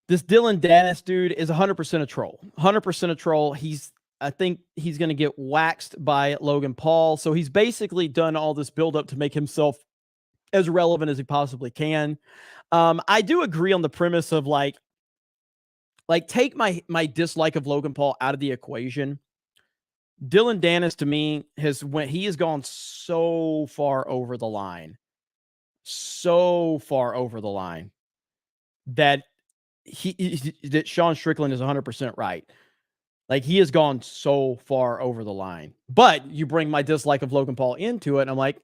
[SPEAKER 13] this Dylan Dennis dude is 100% a troll. 100% a troll. I think he's going to get waxed by Logan Paul. So he's basically done all this buildup to make himself as relevant as he possibly can. I do agree on the premise of like take my dislike of Logan Paul out of the equation. Dylan Dennis to me has gone so far over the line, that that Sean Strickland is 100% right. Like, he has gone so far over the line. But you bring my dislike of Logan Paul into it, and I'm like,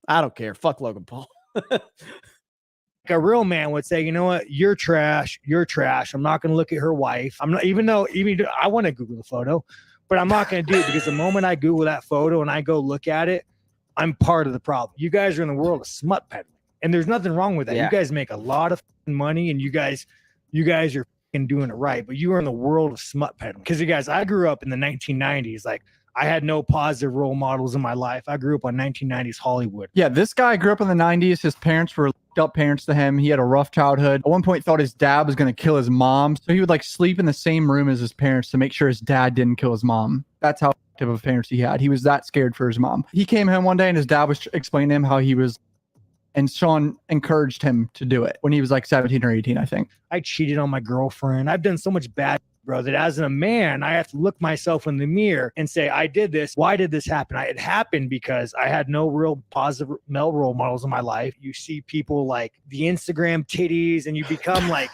[SPEAKER 13] I don't care. Fuck Logan Paul.
[SPEAKER 8] a real man would say, you know what, you're trash. You're trash. I'm not going to look at her wife. I'm not, even I want to Google the photo, but I'm not going to do it, because the moment I Google that photo and I go look at it, I'm part of the problem. You guys are in the world of smut peddling, and there's nothing wrong with that.
[SPEAKER 11] Yeah.
[SPEAKER 8] You guys make a lot of money, and you guys are doing it right, but you are in the world of smut peddling. Because you guys, I grew up in the 1990s. Like, I had no positive role models in my life. I grew up on 1990s Hollywood.
[SPEAKER 9] Yeah, this guy grew up in the 90s. His parents were up parents to him. He had a rough childhood. At one point, thought his dad was going to kill his mom. So he would like sleep in the same room as his parents to make sure his dad didn't kill his mom. That's how type of parents he had. He was that scared for his mom. He came home one day and his dad was explaining to him how he was, and Sean encouraged him to do it when he was like 17 or 18, I think.
[SPEAKER 8] I cheated on my girlfriend. I've done so much bad, bro, that as a man, I have to look myself in the mirror and say, I did this. Why did this happen? It happened because I had no real positive male role models in my life. You see people like the Instagram titties, and you become like,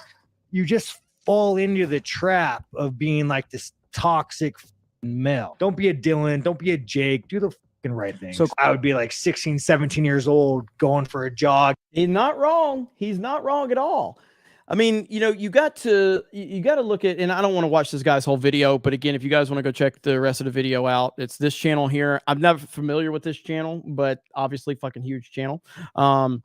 [SPEAKER 8] you just fall into the trap of being like this toxic male. Don't be a Dylan. Don't be a Jake. Do the right thing. So I would be like 16, 17 years old going for a jog.
[SPEAKER 13] He's not wrong. He's not wrong at all. I mean, you know, you got to look at, and I don't want to watch this guy's whole video, but again, if you guys want to go check the rest of the video out, it's this channel here. I'm never familiar with this channel, but obviously fucking huge channel. And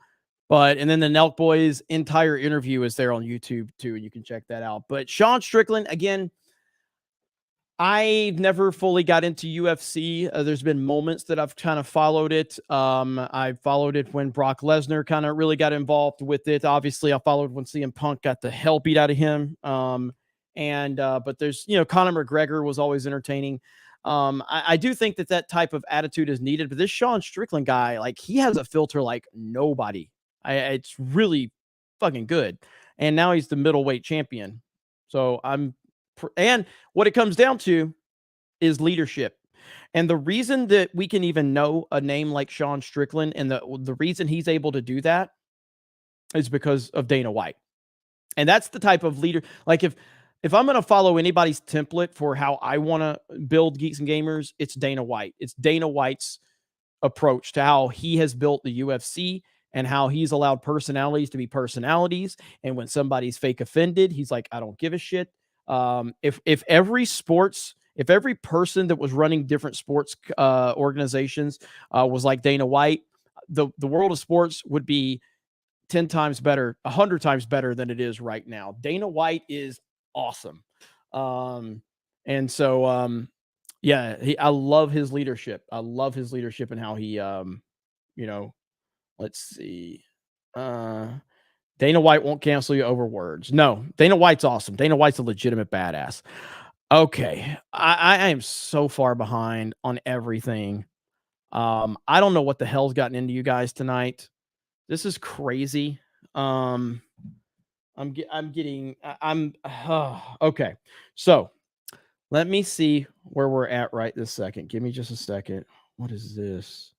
[SPEAKER 13] then the Nelk Boys entire interview is there on YouTube too, and you can check that out. But Sean Strickland, again, I never fully got into UFC. There's been moments that I've kind of followed it. I followed it when Brock Lesnar kind of really got involved with it. Obviously, I followed when CM Punk got the hell beat out of him. But there's, Conor McGregor was always entertaining. I do think that type of attitude is needed. But this Sean Strickland guy, like, he has a filter like nobody. It's really fucking good. And now he's the middleweight champion. So and what it comes down to is leadership. And the reason that we can even know a name like Sean Strickland, and the reason he's able to do that, is because of Dana White. And that's the type of leader. Like, if I'm going to follow anybody's template for how I want to build Geeks and Gamers, it's Dana White. It's Dana White's approach to how he has built the UFC and how he's allowed personalities to be personalities. And when somebody's fake offended, he's like, I don't give a shit. If every person that was running different sports organizations was like Dana White, the world of sports would be 10 times better, 100 times better than it is right now. Dana White is awesome. I love his leadership. I love his leadership and how he, let's see. Dana White won't cancel you over words. No, Dana White's awesome. Dana White's a legitimate badass. Okay. I am so far behind on everything. I don't know what the hell's gotten into you guys tonight. This is crazy. Okay. So let me see where we're at right this second. Give me just a second. What is this?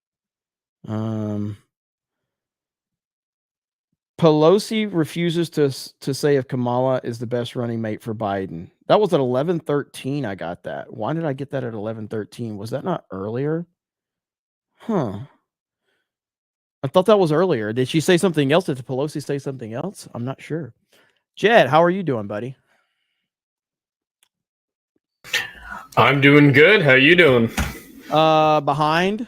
[SPEAKER 13] Pelosi refuses to say if Kamala is the best running mate for Biden. That was at 11:13. I got that. Why did I get that at 11:13? Was that not earlier? Huh. I thought that was earlier. Did she say something else? Did Pelosi say something else? I'm not sure. Jed, how are you doing, buddy?
[SPEAKER 10] I'm doing good. How you doing?
[SPEAKER 13] Behind.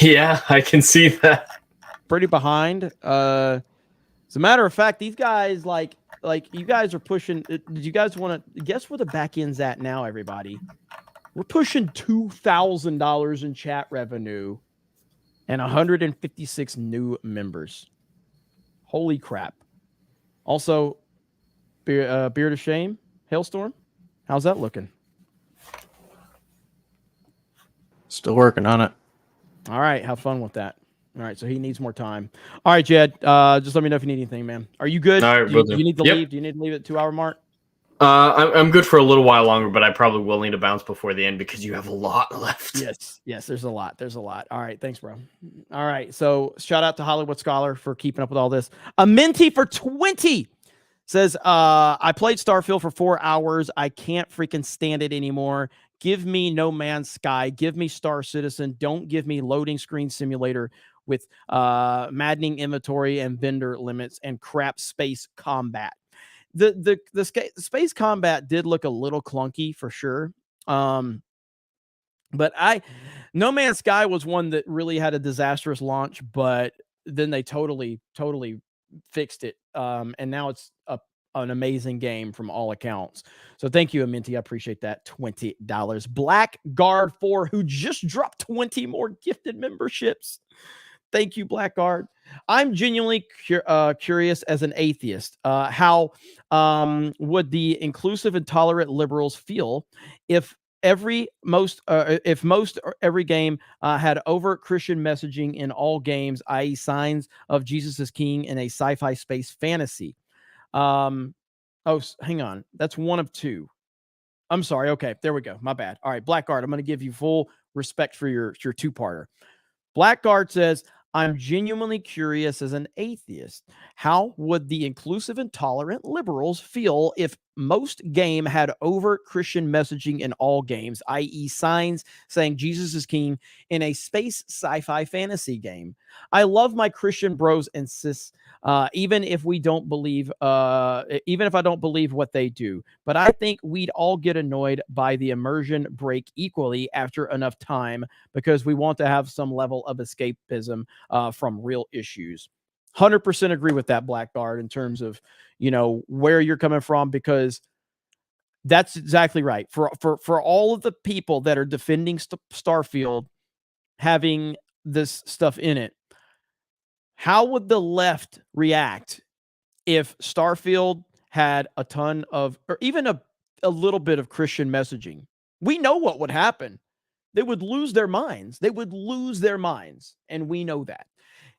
[SPEAKER 10] Yeah, I can see that.
[SPEAKER 13] Pretty behind. As a matter of fact, these guys, like you guys are pushing. Did you guys want to guess where the back end's at now, everybody? We're pushing $2,000 in chat revenue and 156 new members. Holy crap. Also, Beard of Shame, Hailstorm. How's that looking?
[SPEAKER 18] Still working on it.
[SPEAKER 13] All right, have fun with that. All right, so he needs more time. All right, Jed, just let me know if you need anything, man. Are you good?
[SPEAKER 10] All right,
[SPEAKER 13] do
[SPEAKER 10] will do.
[SPEAKER 13] you need to
[SPEAKER 10] Yep.
[SPEAKER 13] leave? Do you need to leave at 2 hour mark?
[SPEAKER 10] I'm good for a little while longer, but I probably will need to bounce before the end because you have a lot left.
[SPEAKER 13] Yes, there's a lot. All right, thanks, bro. All right, so shout out to Hollywood Scholar for keeping up with all this. A Minty for 20 says, I played Starfield for 4 hours. I can't freaking stand it anymore. Give me No Man's Sky. Give me Star Citizen. Don't give me loading screen simulator with maddening inventory and vendor limits and crap space combat. The space combat did look a little clunky for sure. But No Man's Sky was one that really had a disastrous launch, but then they totally fixed it. And now it's an amazing game from all accounts. So thank you, Aminti. I appreciate that. $20. Blackguard 4, who just dropped 20 more gifted memberships. Thank you, Blackguard. I'm genuinely curious as an atheist. How would the inclusive and tolerant liberals feel if most every game had overt Christian messaging in all games, i.e., signs of Jesus as King in a sci-fi space fantasy? Hang on, that's one of two. I'm sorry. Okay, there we go. My bad. All right, Blackguard, I'm going to give you full respect for your two-parter. Blackguard says, I'm genuinely curious as an atheist. How would the inclusive and tolerant liberals feel if most game had overt Christian messaging in all games, i.e., signs saying Jesus is King in a space sci-fi fantasy game? I love my Christian bros and sis, even if I don't believe what they do. But I think we'd all get annoyed by the immersion break equally after enough time because we want to have some level of escapism from real issues. 100% agree with that, Blackguard, in terms of, where you're coming from, because that's exactly right. For all of the people that are defending Starfield having this stuff in it, how would the left react if Starfield had a ton of, or even a little bit of Christian messaging? We know what would happen. They would lose their minds. And we know that.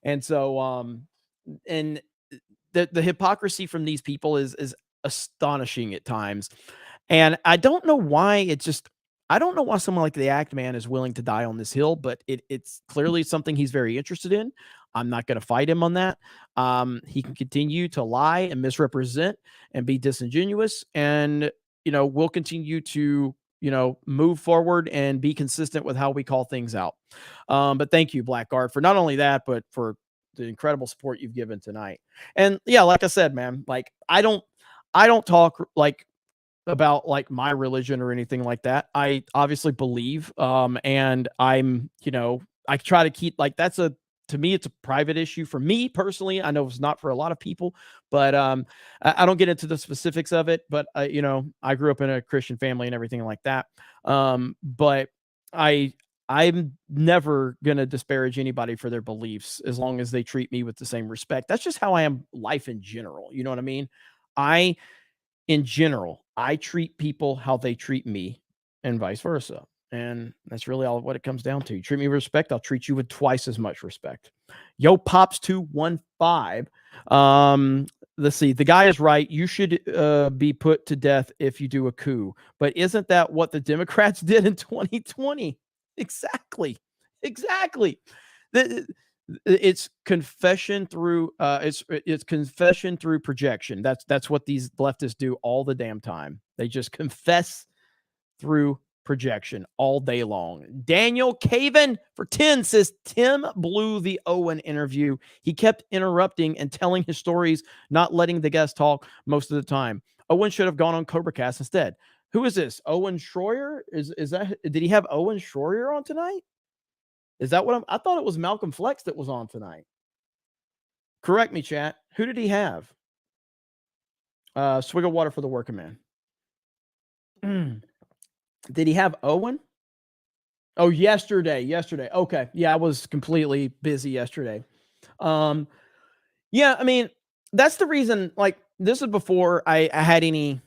[SPEAKER 13] And so, and the hypocrisy from these people is astonishing at times. And I don't know why I don't know why someone like the Act Man is willing to die on this hill, but it's clearly something he's very interested in. I'm not going to fight him on that. He can continue to lie and misrepresent and be disingenuous. And, we'll continue to, move forward and be consistent with how we call things out. But thank you, Blackguard, for not only that, but for the incredible support you've given tonight. And yeah, like I said, man, like I don't talk like about like my religion or anything like that. I obviously believe, and I'm, I try to keep like, to me, it's a private issue for me personally. I know it's not for a lot of people, but I don't get into the specifics of it. But I grew up in a Christian family and everything like that. But I'm never gonna disparage anybody for their beliefs as long as they treat me with the same respect. That's just how I am life in general. You know what I mean? In general, I treat people how they treat me and vice versa. And that's really all what it comes down to. You treat me with respect, I'll treat you with twice as much respect. Yo, Pops 215. Let's see. The guy is right. You should be put to death if you do a coup. But isn't that what the Democrats did in 2020? Exactly. It's confession through it's confession through projection. That's what these leftists do all the damn time. They just confess through projection all day long. Daniel Caven for 10 says Tim blew the Owen interview. He kept interrupting and telling his stories, not letting the guest talk most of the time. Owen should have gone on CobraCast instead. Who is this? Owen Schroyer? Is that, did he have Owen Schroyer on tonight? Is that what I thought it was Malcolm Flex that was on tonight. Correct me, chat. Who did he have? Swig of water for the working man. Did he have Owen? Oh, yesterday. Okay. Yeah, I was completely busy yesterday. Yeah, I mean, that's the reason, like, this is before I had any.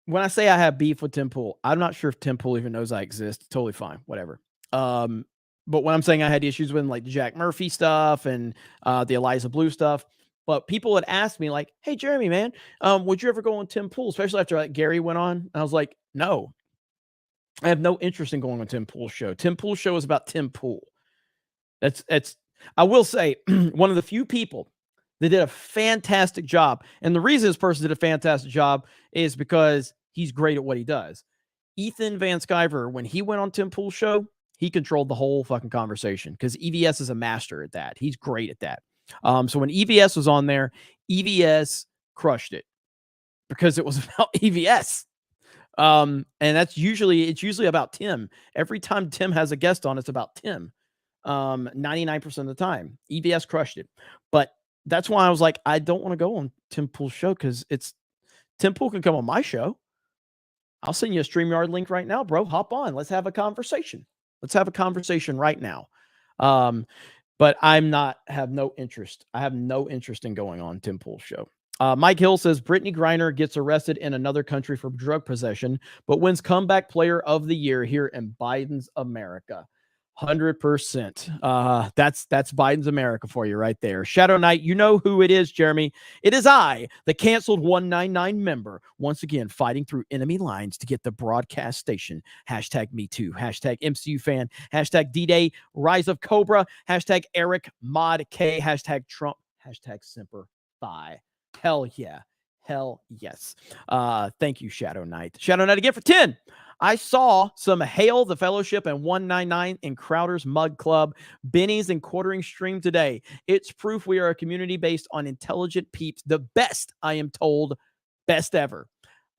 [SPEAKER 13] When I say I have beef with Tim Pool, I'm not sure if Tim Pool even knows I exist. Totally fine, whatever. But when I'm saying I had issues with like the Jack Murphy stuff and the Eliza Blue stuff, but people had asked me like, "Hey, Jeremy, man, would you ever go on Tim Pool?" Especially after like Gary went on, and I was like, "No, I have no interest in going on Tim Pool's show. Tim Pool's show is about Tim Pool." That's. I will say one of the few people that did a fantastic job, and the reason this person did a fantastic job is because he's great at what he does. Ethan Van Sciver, when he went on Tim Pool's show, he controlled the whole fucking conversation because EVS is a master at that. He's great at that. So when EVS was on there, EVS crushed it because it was about EVS. And it's usually about Tim. Every time Tim has a guest on, it's about Tim. 99% of the time. EVS crushed it. But that's why I was like, I don't want to go on Tim Pool's show because Tim Pool can come on my show. I'll send you a StreamYard link right now, bro. Hop on. Let's have a conversation. Let's have a conversation right now. But have no interest. I have no interest in going on Tim Pool's show. Mike Hill says Brittany Griner gets arrested in another country for drug possession, but wins comeback player of the year here in Biden's America. 100%. That's Biden's America for you right there. Shadow Knight, you know who it is, Jeremy. It is I, the canceled 199 member, once again fighting through enemy lines to get the broadcast station. Hashtag me too. Hashtag MCU fan. Hashtag D-Day. Rise of Cobra. Hashtag Eric Mod K. Hashtag Trump. Hashtag Semper Fi. Hell yeah. Hell yes. Thank you, Shadow Knight. Shadow Knight again for 10. I saw some Hail the Fellowship and 199 in Crowder's Mug Club, Benny's and Quartering stream today. It's proof we are a community based on intelligent peeps. The best, I am told, best ever.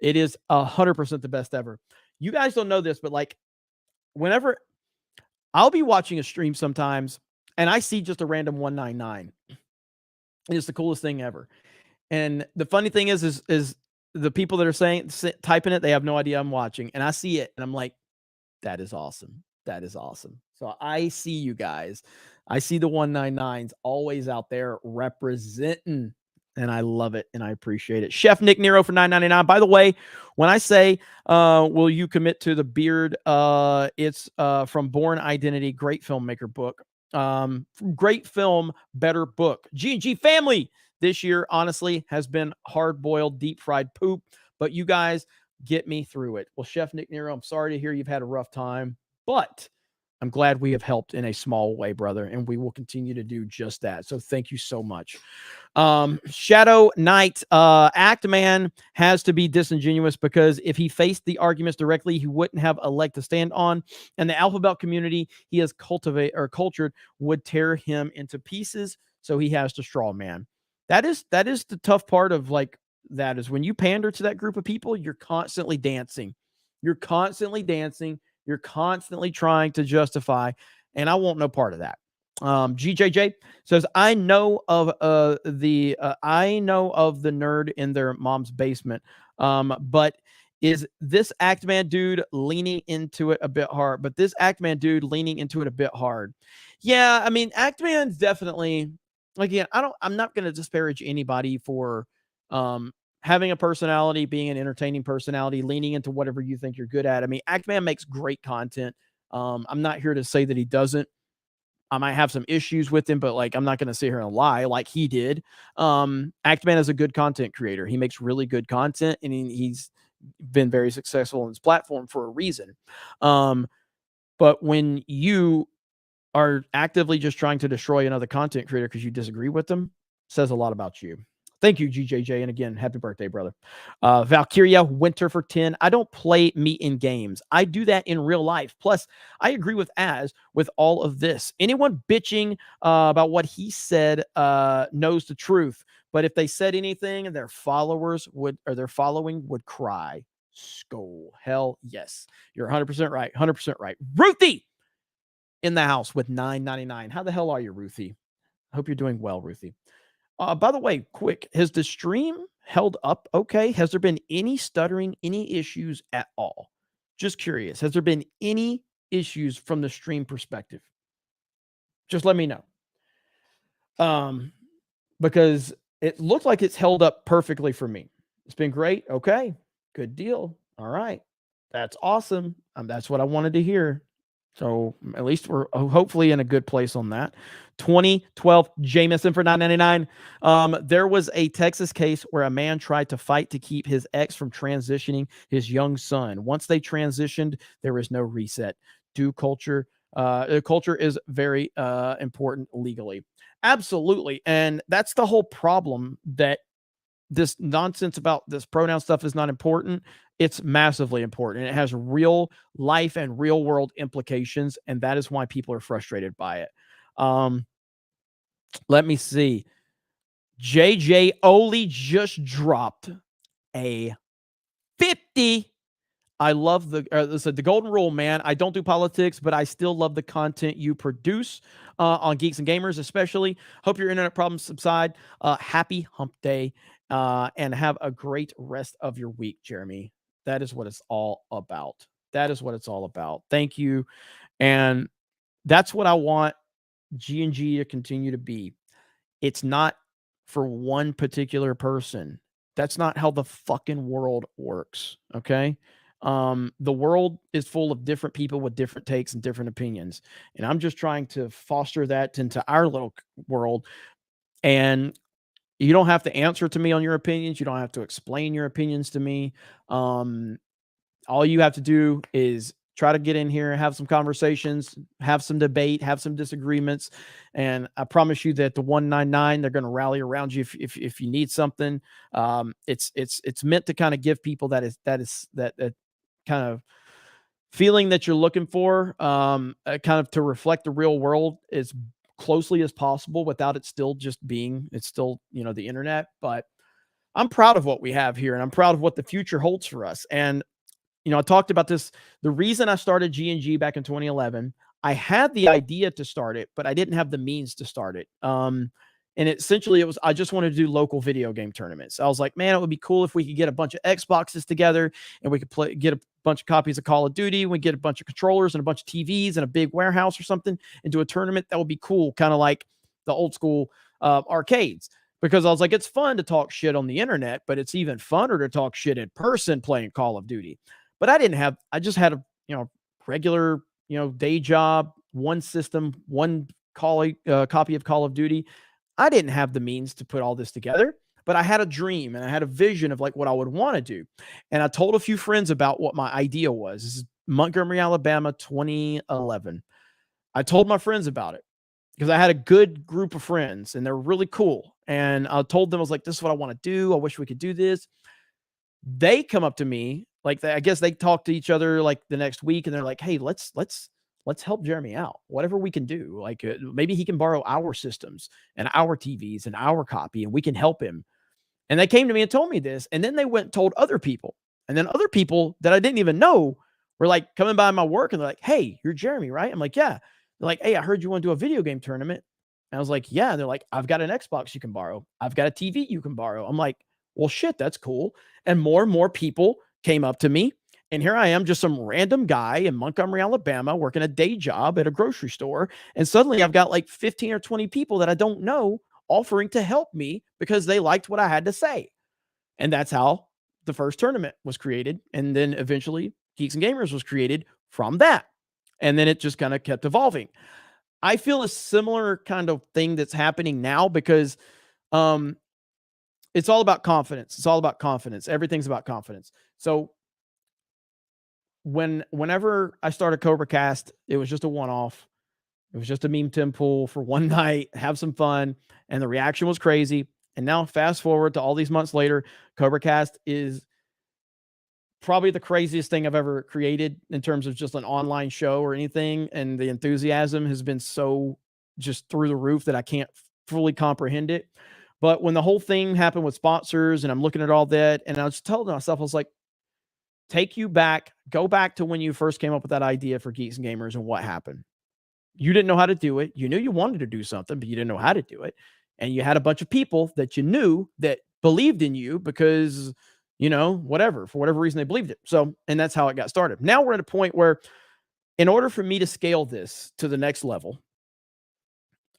[SPEAKER 13] It is 100% the best ever. You guys don't know this, but like whenever I'll be watching a stream sometimes and I see just a random 199. It's the coolest thing ever. And the funny thing is the people that are typing it, they have no idea I'm watching. And I see it and I'm like, that is awesome. That is awesome. So I see you guys. I see the 199s always out there representing. And I love it and I appreciate it. Chef Nick Nero for $9.99. By the way, when I say, will you commit to the beard? It's from Born Identity, great filmmaker book. Great film, better book. G&G family. This year, honestly, has been hard-boiled, deep-fried poop, but you guys get me through it. Well, Chef Nick Nero, I'm sorry to hear you've had a rough time, but I'm glad we have helped in a small way, brother, and we will continue to do just that. So thank you so much. Shadow Knight, Act Man has to be disingenuous because if he faced the arguments directly, he wouldn't have a leg to stand on, and the alphabet community he has cultured would tear him into pieces, so he has to straw man. That is the tough part of like that is when you pander to that group of people, you're constantly dancing. You're constantly dancing. You're constantly trying to justify, and I want no part of that. GJJ says, I know of the nerd in their mom's basement. But is this Act Man dude leaning into it a bit hard? Yeah, I mean, Act Man's definitely. Again, I'm not going to disparage anybody for having a personality, being an entertaining personality, leaning into whatever you think you're good at. I mean, Act Man makes great content. I'm not here to say that he doesn't. I might have some issues with him, but like I'm not going to sit here and lie like he did. Act Man is a good content creator. He makes really good content, and he's been very successful on his platform for a reason. But when you are actively just trying to destroy another content creator because you disagree with them, says a lot about you. Thank you, GJJ. And again, happy birthday, brother. Valkyria Winter for 10. I don't play meat in games. I do that in real life. Plus, I agree with Az with all of this. Anyone bitching about what he said knows the truth. But if they said anything, their following would cry. Skull. Hell yes. You're 100% right. 100% right. Ruthie in the house with $9.99. How the hell are you, Ruthie? I hope you're doing well, Ruthie. By the way, quick, has the stream held up okay? Has there been any stuttering, any issues at all? Just curious. Has there been any issues from the stream perspective? Just let me know. Because it looks like it's held up perfectly for me. It's been great. Okay. Good deal. All right. That's awesome. That's what I wanted to hear. So at least we're hopefully in a good place on that. 2012 Jameson for $9.99. There was a Texas case where a man tried to fight to keep his ex from transitioning his young son. Once they transitioned, there is no reset. Culture is very important legally. Absolutely. And that's the whole problem, that this nonsense about this pronoun stuff is not important. It's massively important. It has real life and real world implications. And that is why people are frustrated by it. Let me see. JJ Oli just dropped a 50. I love the golden rule, man. I don't do politics, but I still love the content you produce on Geeks and Gamers, especially. Hope your internet problems subside. Happy hump day, and have a great rest of your week, Jeremy. That is what it's all about. That is what it's all about. Thank you. And that's what I want G&G to continue to be. It's not for one particular person. That's not how the fucking world works. Okay. The world is full of different people with different takes and different opinions. And I'm just trying to foster that into our little world. And you don't have to answer to me on your opinions. You don't have to explain your opinions to me. All you have to do is try to get in here, have some conversations, have some debate, have some disagreements. And I promise you that the 199, they're going to rally around you if you need something. It's meant to kind of give people that kind of feeling that you're looking for, kind of to reflect the real world as closely as possible without it still just being, it's still, the internet. But I'm proud of what we have here, and I'm proud of what the future holds for us. And I talked about this. The reason I started G&G back in 2011, I had the idea to start it, but I didn't have the means to start it. And essentially I just wanted to do local video game tournaments. I was like, man, it would be cool if we could get a bunch of Xboxes together and we could get a bunch of copies of Call of Duty. We get a bunch of controllers and a bunch of TVs and a big warehouse or something and do a tournament. That would be cool. Kind of like the old school arcades. Because I was like, it's fun to talk shit on the internet, but it's even funner to talk shit in person playing Call of Duty. But I just had a, regular, day job, one system, one copy of Call of Duty. I didn't have the means to put all this together, but I had a dream and I had a vision of like what I would want to do. And I told a few friends about what my idea was. This is Montgomery, Alabama, 2011. I told my friends about it because I had a good group of friends and they're really cool. And I told them, I was like, this is what I want to do. I wish we could do this. They come up to me, I guess they talk to each other like the next week and they're like, hey, let's help Jeremy out. Whatever we can do. Maybe he can borrow our systems and our TVs and our copy and we can help him. And they came to me and told me this. And then they went and told other people. And then other people that I didn't even know were like coming by my work and they're like, hey, you're Jeremy, right? I'm like, yeah. They're like, hey, I heard you want to do a video game tournament. And I was like, yeah. They're like, I've got an Xbox you can borrow. I've got a TV you can borrow. I'm like, well, shit, that's cool. And more people came up to me. And here I am, just some random guy in Montgomery, Alabama, working a day job at a grocery store. And suddenly I've got like 15 or 20 people that I don't know offering to help me because they liked what I had to say. And that's how the first tournament was created. And then eventually Geeks and Gamers was created from that. And then it just kind of kept evolving. I feel a similar kind of thing that's happening now because it's all about confidence. It's all about confidence. Everything's about confidence. So whenever I started CobraCast, it was just a one-off. It was just a meme temple for one night, have some fun, and the reaction was crazy. And now fast forward to all these months later, CobraCast is probably the craziest thing I've ever created in terms of just an online show or anything. And the enthusiasm has been so just through the roof that I can't fully comprehend it. But when the whole thing happened with sponsors and I'm looking at all that, and I was telling myself, I was like, go back to when you first came up with that idea for Geeks and Gamers and what happened. You didn't know how to do it. You knew you wanted to do something, but you didn't know how to do it. And you had a bunch of people that you knew that believed in you because you know, whatever, for whatever reason they believed it. So, and that's how it got started. Now we're at a point where in order for me to scale this to the next level,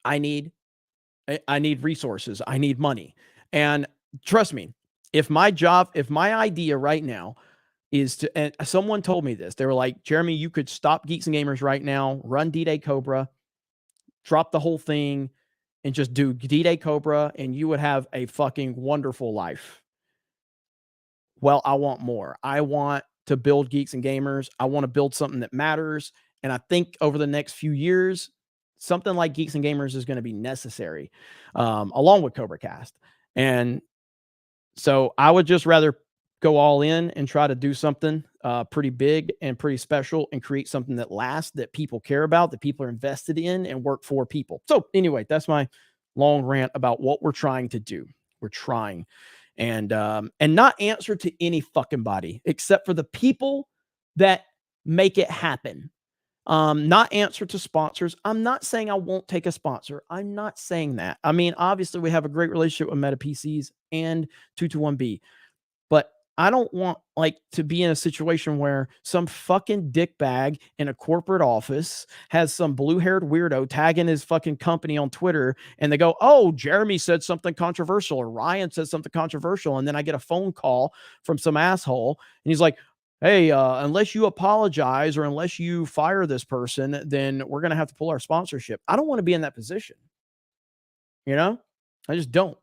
[SPEAKER 13] I need resources. I need money. And trust me, if my idea right now is to, and someone told me this, they were like, Jeremy, you could stop Geeks and Gamers right now, run D-Day Cobra, drop the whole thing, and just do D-Day Cobra, and you would have a fucking wonderful life. Well, I want more. I want to build Geeks and Gamers. I want to build something that matters. And I think over the next few years, something like Geeks and Gamers is going to be necessary, along with CobraCast. And so I would just rather go all in and try to do something pretty big and pretty special and create something that lasts, that people care about, that people are invested in, and work for people. So anyway, that's my long rant about what we're trying to do. We're trying. And not answer to any fucking body except for the people that make it happen. Not answer to sponsors. I'm not saying I won't take a sponsor. I'm not saying that. I mean, obviously we have a great relationship with Meta PCs and 221B, but I don't want to be in a situation where some fucking dickbag in a corporate office has some blue-haired weirdo tagging his fucking company on Twitter, and they go, oh, Jeremy said something controversial, or Ryan said something controversial, and then I get a phone call from some asshole, and he's like, hey, unless you apologize or unless you fire this person, then we're going to have to pull our sponsorship. I don't want to be in that position. You know? I just don't.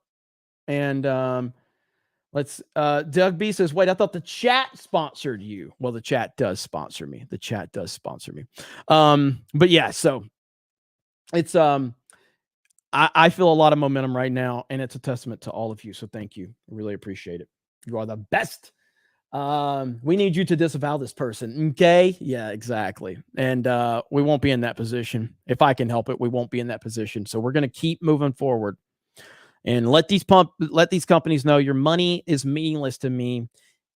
[SPEAKER 13] And Doug B says, wait, I thought the chat sponsored you. Well, the chat does sponsor me. The chat does sponsor me. But yeah, so it's, I feel a lot of momentum right now, and it's a testament to all of you. So thank you. I really appreciate it. You are the best. We need you to disavow this person. Okay. Yeah, exactly. And, we won't be in that position. If I can help it, we won't be in that position. So we're going to keep moving forward. And let these companies know your money is meaningless to me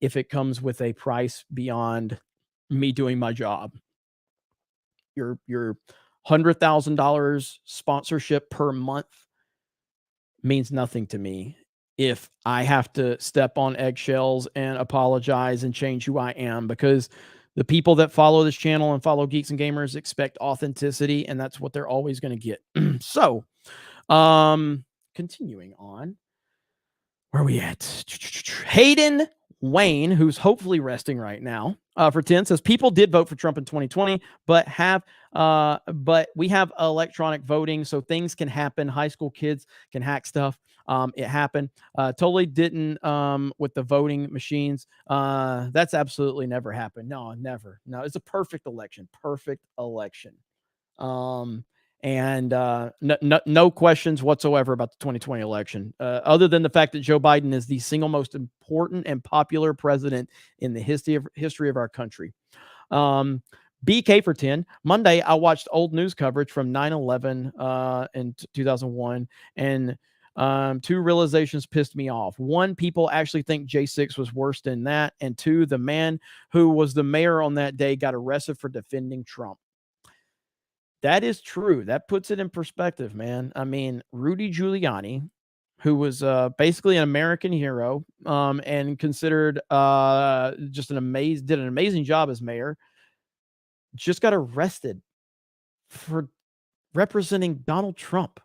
[SPEAKER 13] if it comes with a price beyond me doing my job. Your $100,000 sponsorship per month means nothing to me if I have to step on eggshells and apologize and change who I am, because the people that follow this channel and follow Geeks and Gamers expect authenticity, and that's what they're always going to get. So, continuing on, where are we at? Hayden Wayne, who's hopefully resting right now, for 10 says people did vote for Trump in 2020, but we have electronic voting, so things can happen. High school kids can hack stuff. It happened. Totally didn't with the voting machines. That's absolutely never happened. No, never. No, it's a perfect election. Perfect election. And no questions whatsoever about the 2020 election, other than the fact that Joe Biden is the single most important and popular president in the history of our country. BK for 10. Monday, I watched old news coverage from 9/11 in 2001, and two realizations pissed me off. One, people actually think J6 was worse than that, and two, the man who was the mayor on that day got arrested for defending Trump. That is true. That puts it in perspective, man. I mean, Rudy Giuliani, who was basically an American hero, and considered did an amazing job as mayor, just got arrested for representing Donald Trump.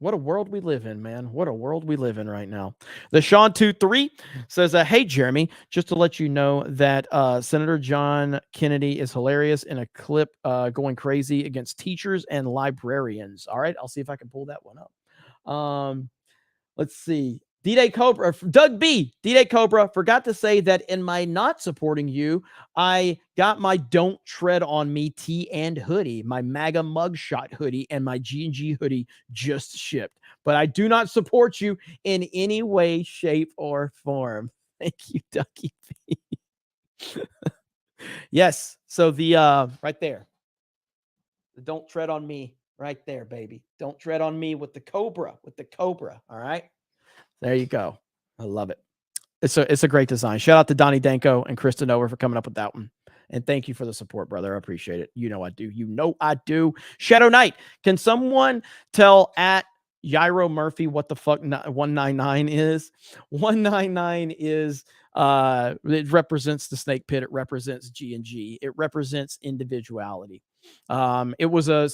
[SPEAKER 13] What a world we live in, man. What a world we live in right now. The Sean23 says, hey, Jeremy, just to let you know that Senator John Kennedy is hilarious in a clip going crazy against teachers and librarians. All right, I'll see if I can pull that one up. Let's see. D-Day Cobra, Doug B, D-Day Cobra, forgot to say that in my not supporting you, I got my Don't Tread on Me tee and hoodie, my MAGA mugshot hoodie, and my G&G hoodie just shipped. But I do not support you in any way, shape, or form. Thank you, Ducky B. Yes, so the right there, the Don't Tread on Me, right there, baby. Don't tread on me with the Cobra, all right? There you go. I love it. It's a great design. Shout out to Donnie Danko and Kristen Over for coming up with that one. And thank you for the support, brother. I appreciate it. You know I do. You know I do. Shadow Knight, can someone tell at Yairo Murphy, what the fuck 199 is? 199 is it represents the snake pit. It represents G&G. It represents individuality. It was a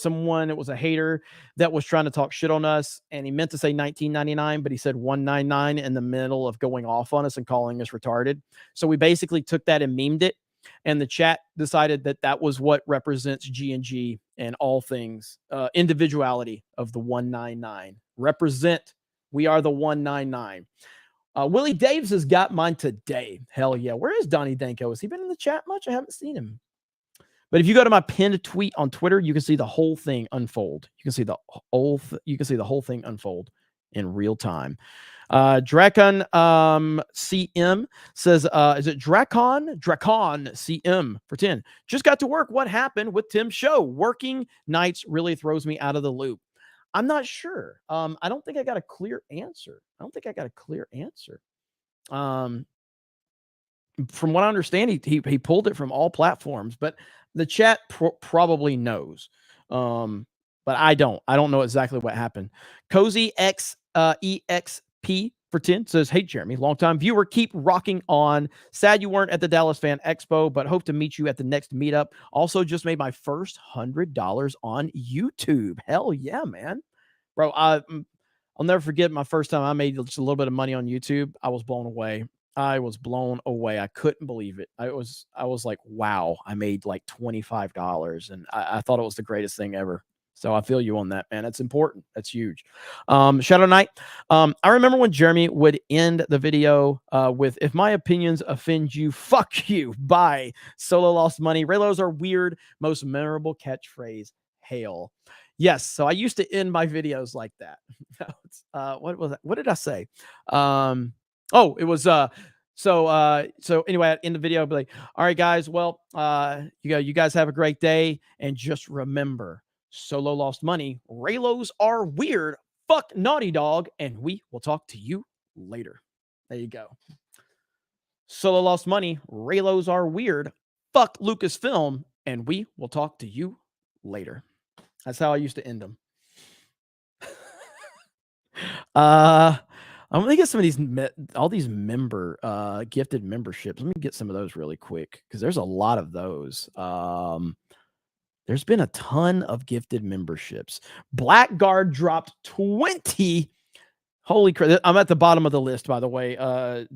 [SPEAKER 13] hater that was trying to talk shit on us, and he meant to say 1999, but he said 199 in the middle of going off on us and calling us retarded. So we basically took that and memed it, and the chat decided that that was what represents G&G and all things individuality of the 199. Represent, we are the 199. Willie Daves has got mine today. Hell yeah. Where is Donnie Danko? Has he been in the chat much? I haven't seen him. But if you go to my pinned tweet on Twitter, you can see the whole thing unfold. You can see the whole thing unfold in real time. Drakon CM says, is it Drakon CM for 10? Just got to work. What happened with Tim's show? Working nights really throws me out of the loop. I'm not sure. I don't think I got a clear answer. From what I understand, he pulled it from all platforms, but the chat probably knows. But I don't know exactly what happened. Cozy X EXP for 10 says, hey, Jeremy, longtime viewer, keep rocking on. Sad you weren't at the Dallas Fan Expo, but hope to meet you at the next meetup. Also, just made my first $100 on YouTube. Hell yeah, man. Bro, I'll never forget my first time I made just a little bit of money on YouTube. I was blown away. I couldn't believe it. I was like, wow, I made like $25, and I thought it was the greatest thing ever. So I feel you on that, man. That's important. That's huge. Shadow Knight. I remember when Jeremy would end the video with, if my opinions offend you, fuck you. Bye. Solo lost money. Raylos are weird. Most memorable catchphrase. Hail. Yes. So I used to end my videos like that. What was that? What did I say? It was so anyway, in the video, I'll be like, all right, guys, well, you guys have a great day, and just remember, Solo lost money. Raylos are weird. Fuck Naughty Dog, and we will talk to you later. There you go. Solo lost money. Raylos are weird. Fuck Lucasfilm, and we will talk to you later. That's how I used to end them. I'm gonna get some of these all these member gifted memberships. Let me get some of those really quick, because there's a lot of those. There's been a ton of gifted memberships. Blackguard dropped 20. Holy crap. I'm at the bottom of the list, by the way,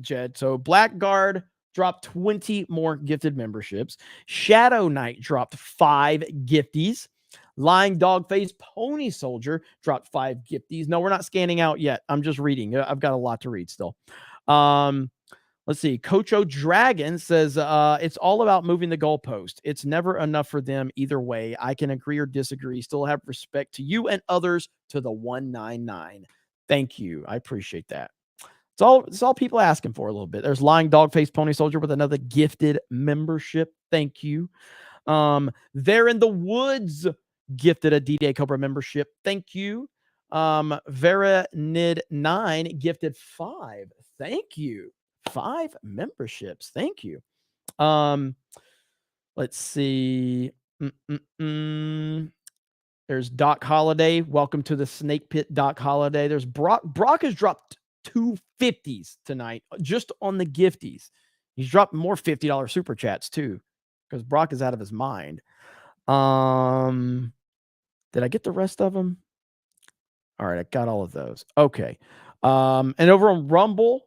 [SPEAKER 13] Jed. So Blackguard dropped 20 more gifted memberships. Shadow Knight dropped 5 gifties. Lying Dogface Pony Soldier dropped 5 gifties. No, we're not scanning out yet. I'm just reading. I've got a lot to read still. Let's see. Cocho Dragon says, it's all about moving the goalpost. It's never enough for them either way. I can agree or disagree. Still have respect to you and others to the 199. Thank you. I appreciate that. It's all people asking for a little bit. There's Lying Dogface Pony Soldier with another gifted membership. Thank you. They're in the Woods gifted a D-Day Cobra membership. Thank you. Vera Nid 9 gifted 5. Thank you. 5 memberships. Thank you. Let's see. There's Doc Holiday. Welcome to the Snake Pit, Doc Holiday. There's Brock. Brock has dropped 2 50s tonight just on the gifties. He's dropped more $50 super chats too, because Brock is out of his mind. Did I get the rest of them? All right, I got all of those. Okay. And over on Rumble,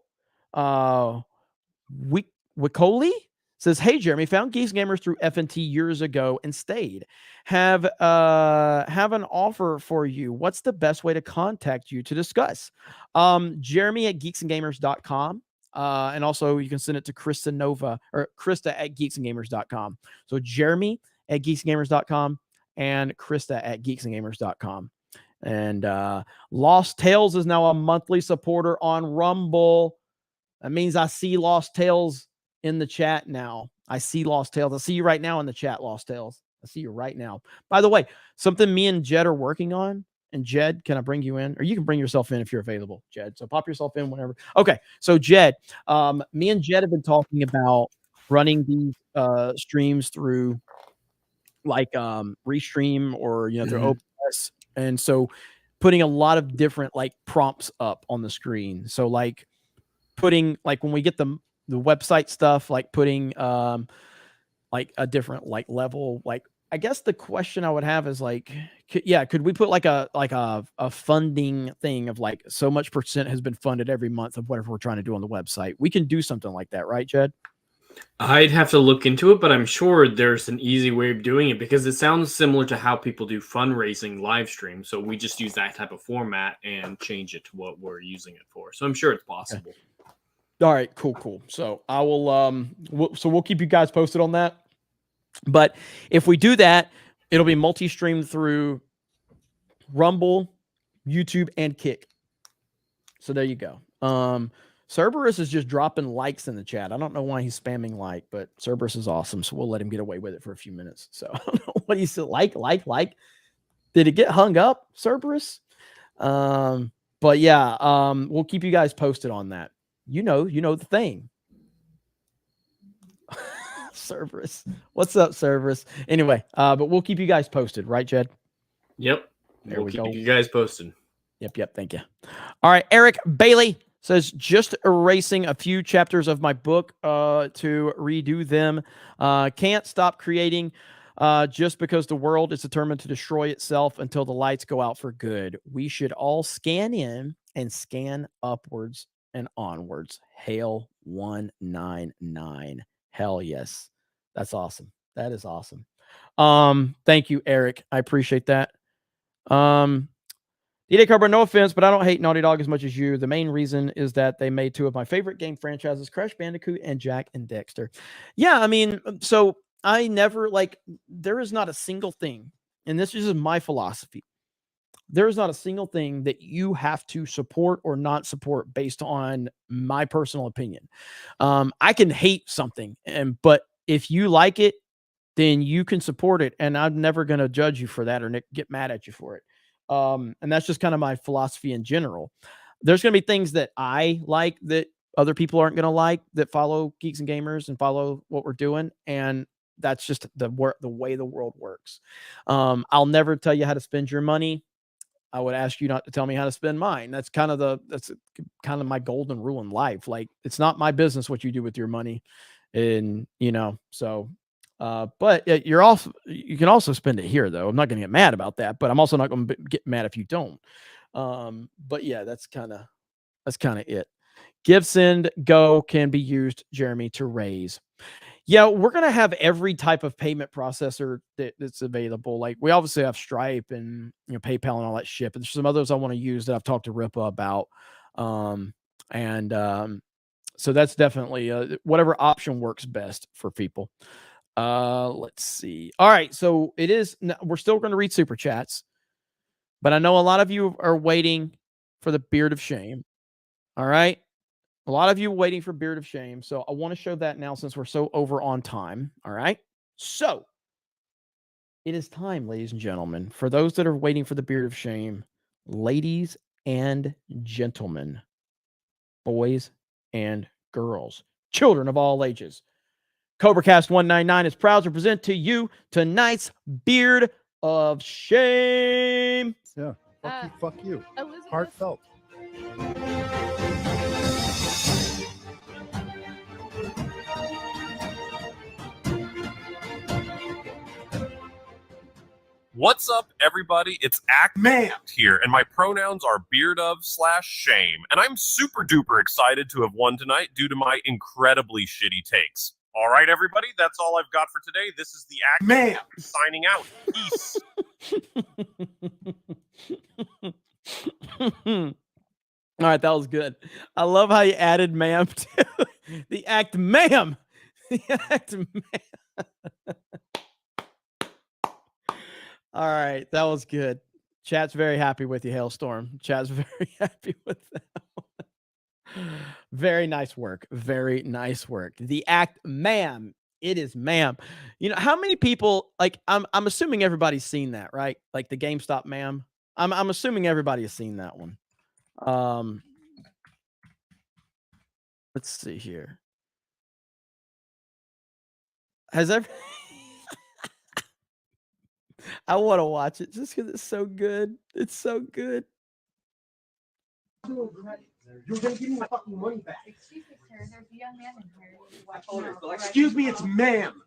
[SPEAKER 13] Wicoli says, hey, Jeremy, found Geeks Gamers through FNT years ago and stayed. Have an offer for you. What's the best way to contact you to discuss? Jeremy at geeksandgamers.com. And also you can send it to Krista Nova or Krista at geeksandgamers.com. So Jeremy at geeksandgamers.com and Krista at geeksandgamers.com. And Lost Tales is now a monthly supporter on Rumble. That means I see Lost Tales in the chat now. I see Lost Tales. I see you right now in the chat, Lost Tales. I see you right now. By the way, something me and Jed are working on. And Jed, can I bring you in? Or you can bring yourself in if you're available, Jed. So pop yourself in whenever. Okay. So Jed, me and Jed have been talking about running these streams through like Restream or through OBS. And so putting a lot of different like prompts up on the screen. So like putting like when we get the website stuff, like putting like a different like level. Like I guess the question I would have is like, could we put like a funding thing of like so much % has been funded every month of whatever we're trying to do on the website? We can do something like that, right, Jed?
[SPEAKER 10] I'd have to look into it, but I'm sure there's an easy way of doing it because it sounds similar to how people do fundraising live stream. So we just use that type of format and change it to what we're using it for. So I'm sure it's possible.
[SPEAKER 13] All right, cool. So I will we'll keep you guys posted on that. But if we do that, it'll be multi-streamed through Rumble, YouTube, and Kick. So there you go. Cerberus is just dropping likes in the chat. I don't know why he's spamming like, but Cerberus is awesome, so we'll let him get away with it for a few minutes. So I don't know what he said. Like. Did it get hung up, Cerberus? But yeah, we'll keep you guys posted on that. You know the thing. Cerberus. What's up, Cerberus? Anyway, but we'll keep you guys posted, right, Jed?
[SPEAKER 10] Yep.
[SPEAKER 13] There we
[SPEAKER 10] keep
[SPEAKER 13] go.
[SPEAKER 10] you guys posted.
[SPEAKER 13] Yep. Thank you. All right, Eric Bailey says, just erasing a few chapters of my book to redo them. Can't stop creating just because the world is determined to destroy itself until the lights go out for good. We should all scan in and scan upwards and onwards. Hail 199. Hell yes. That's awesome. That is awesome. Thank you, Eric. I appreciate that. D-Day Cobra, no offense, but I don't hate Naughty Dog as much as you. The main reason is that they made two of my favorite game franchises, Crash Bandicoot and Jak and Daxter. Yeah, I mean, so I never, like, there is not a single thing, and this is my philosophy. There is not a single thing that you have to support or not support based on my personal opinion. I can hate something, but if you like it, then you can support it, and I'm never going to judge you for that or get mad at you for it. And that's just kind of my philosophy in general. There's going to be things that I like that other people aren't going to like that follow Geeks and Gamers and follow what we're doing. And that's just the way the world works. I'll never tell you how to spend your money. I would ask you not to tell me how to spend mine. That's kind of my golden rule in life. Like, it's not my business what you do with your money. And, so but you can also spend it here, though. I'm not going to get mad about that, but I'm also not going to get mad if you don't. But yeah, that's kind of it. Give, send, go can be used, Jeremy, to raise. Yeah, we're going to have every type of payment processor that's available. Like, we obviously have Stripe and PayPal and all that shit, but there's some others I want to use that I've talked to Ripa about. So that's definitely whatever option works best for people. Let's see. All right, so we're still going to read super chats, but I know a lot of you are waiting for the Beard of Shame. All right, a lot of you waiting for Beard of Shame, so I want to show that now since we're so over on time. All right, so it is time, ladies and gentlemen, for those that are waiting for the Beard of Shame, ladies and gentlemen, boys and girls, children of all ages. CobraCast 199 is proud to present to you tonight's Beard of Shame.
[SPEAKER 6] Yeah. Fuck you. Heartfelt.
[SPEAKER 12] What's up, everybody? It's Man here, and my pronouns are beard of/shame. And I'm super duper excited to have won tonight due to my incredibly shitty takes. All right, everybody, that's all I've got for today. This is the Man signing out. Peace.
[SPEAKER 13] All right, that was good. I love how you added ma'am to the act, ma'am. The act, ma'am. All right, that was good. Chat's very happy with you, Hailstorm. Chat's very happy with that one. Very nice work. Very nice work. The act, ma'am. It is ma'am. How many people, like, I'm assuming everybody's seen that, right? Like the GameStop ma'am. I'm assuming everybody has seen that one. Let's see here. Has I want to watch it just because it's so good. It's so good.
[SPEAKER 7] You're gonna give me my fucking money back.
[SPEAKER 16] Excuse me, sir. There's a young man in here.
[SPEAKER 7] Excuse me, it's ma'am.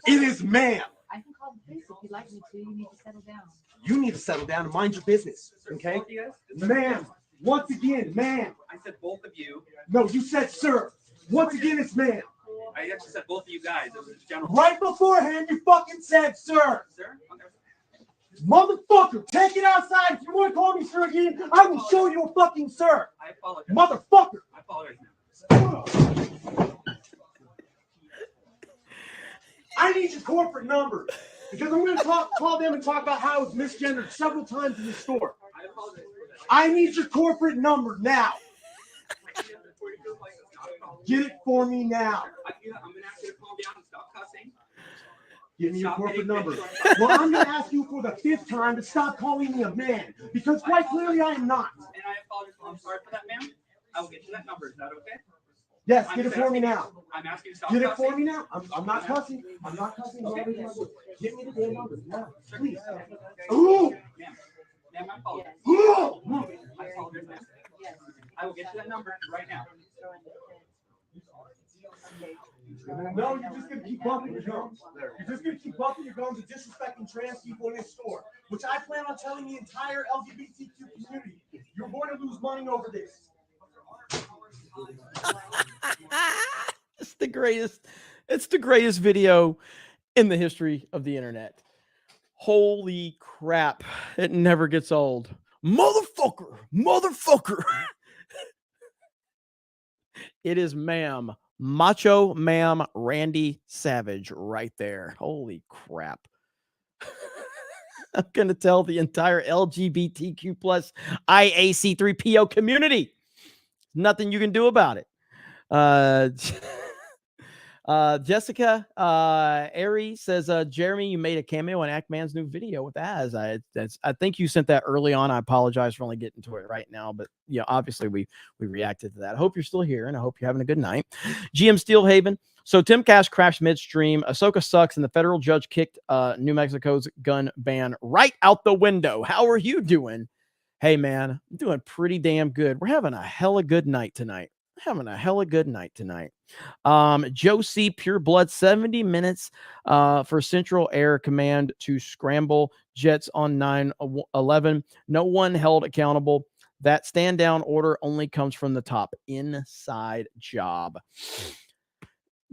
[SPEAKER 7] It is ma'am.
[SPEAKER 16] I can call the police if you'd like me to. You need to settle down.
[SPEAKER 7] You need to settle down and mind your business, okay? Ma'am, once again, ma'am.
[SPEAKER 17] I said both of you.
[SPEAKER 7] No, you said sir. Once again, it's ma'am.
[SPEAKER 17] I actually said both of you guys. It was general.
[SPEAKER 7] Right beforehand, you fucking said sir.
[SPEAKER 17] Sir? Okay.
[SPEAKER 7] Motherfucker, take it outside. If you want to call me sir again, I will show you a fucking sir.
[SPEAKER 17] I apologize.
[SPEAKER 7] Motherfucker.
[SPEAKER 17] I apologize now.
[SPEAKER 7] I need your corporate number because I'm going to call them and talk about how it's misgendered several times in the store.
[SPEAKER 17] I apologize for that.
[SPEAKER 7] I need your corporate number now. Get it for me now.
[SPEAKER 17] I'm going to ask you to calm down and stop cussing.
[SPEAKER 7] Give me your corporate number. Well, I'm going to ask you for the 5th time to stop calling me a man because quite clearly I am not.
[SPEAKER 17] And I apologize. I'm sorry for that, ma'am. I will get you that number. Is that okay?
[SPEAKER 7] Yes, get it for me now.
[SPEAKER 17] I'm asking you to stop
[SPEAKER 7] Get it
[SPEAKER 17] cussing.
[SPEAKER 7] for me now. I'm not cussing. I'm not cussing.
[SPEAKER 17] Okay.
[SPEAKER 7] Give me the damn number now, please.
[SPEAKER 17] Ooh. Ma'am, I apologize.
[SPEAKER 7] Ooh.
[SPEAKER 17] I apologize, ma'am. I will get you that number right now.
[SPEAKER 7] No, you're just going to keep bumping your gums. You're just going to keep bumping your gums and disrespecting trans people in this store, which I plan on telling the entire LGBTQ community. You're going to lose money over this.
[SPEAKER 13] It's the greatest. It's the greatest video in the history of the internet. Holy crap. It never gets old. Motherfucker. Motherfucker. It is ma'am. Macho ma'am Randy Savage right there. Holy crap. I'm going to tell the entire LGBTQ plus IAC3PO community. Nothing you can do about it. Jessica Airy says, Jeremy, you made a cameo in Ackman's new video with Az. I think you sent that early on. I apologize for only getting to it right now, but yeah, obviously we reacted to that. I hope you're still here and I hope you're having a good night. GM Steelhaven. So Tim Cash crashed midstream. Ahsoka sucks and the federal judge kicked New Mexico's gun ban right out the window. How are you doing? Hey man, I'm doing pretty damn good. We're having a hella good night tonight. Joe C. Pure Blood, 70 minutes for Central Air Command to scramble jets on 9/11. No one held accountable. That stand down order only comes from the top. Inside job.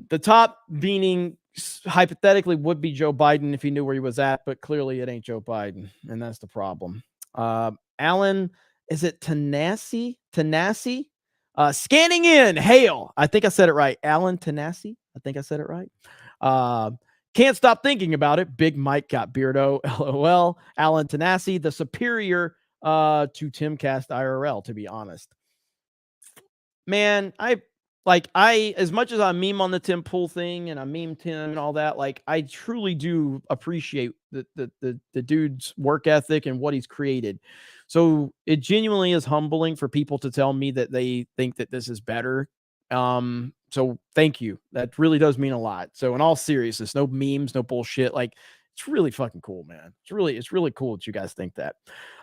[SPEAKER 13] The top meaning hypothetically would be Joe Biden if he knew where he was at, but clearly it ain't Joe Biden, and that's the problem. Alan, is it Tanasi? Scanning in. Hail. I think I said it right. Alan Tanasi. I think I said it right. Can't stop thinking about it. Big Mike got beardo. LOL. Alan Tanasi, the superior to Timcast IRL, to be honest. Man, I as much as I meme on the Tim Pool thing and I meme Tim and all that, like I truly do appreciate the dude's work ethic and what he's created. So it genuinely is humbling for people to tell me that they think that this is better. So thank you. That really does mean a lot. So in all seriousness, no memes, no bullshit. Like it's really fucking cool, man. It's really cool that you guys think that.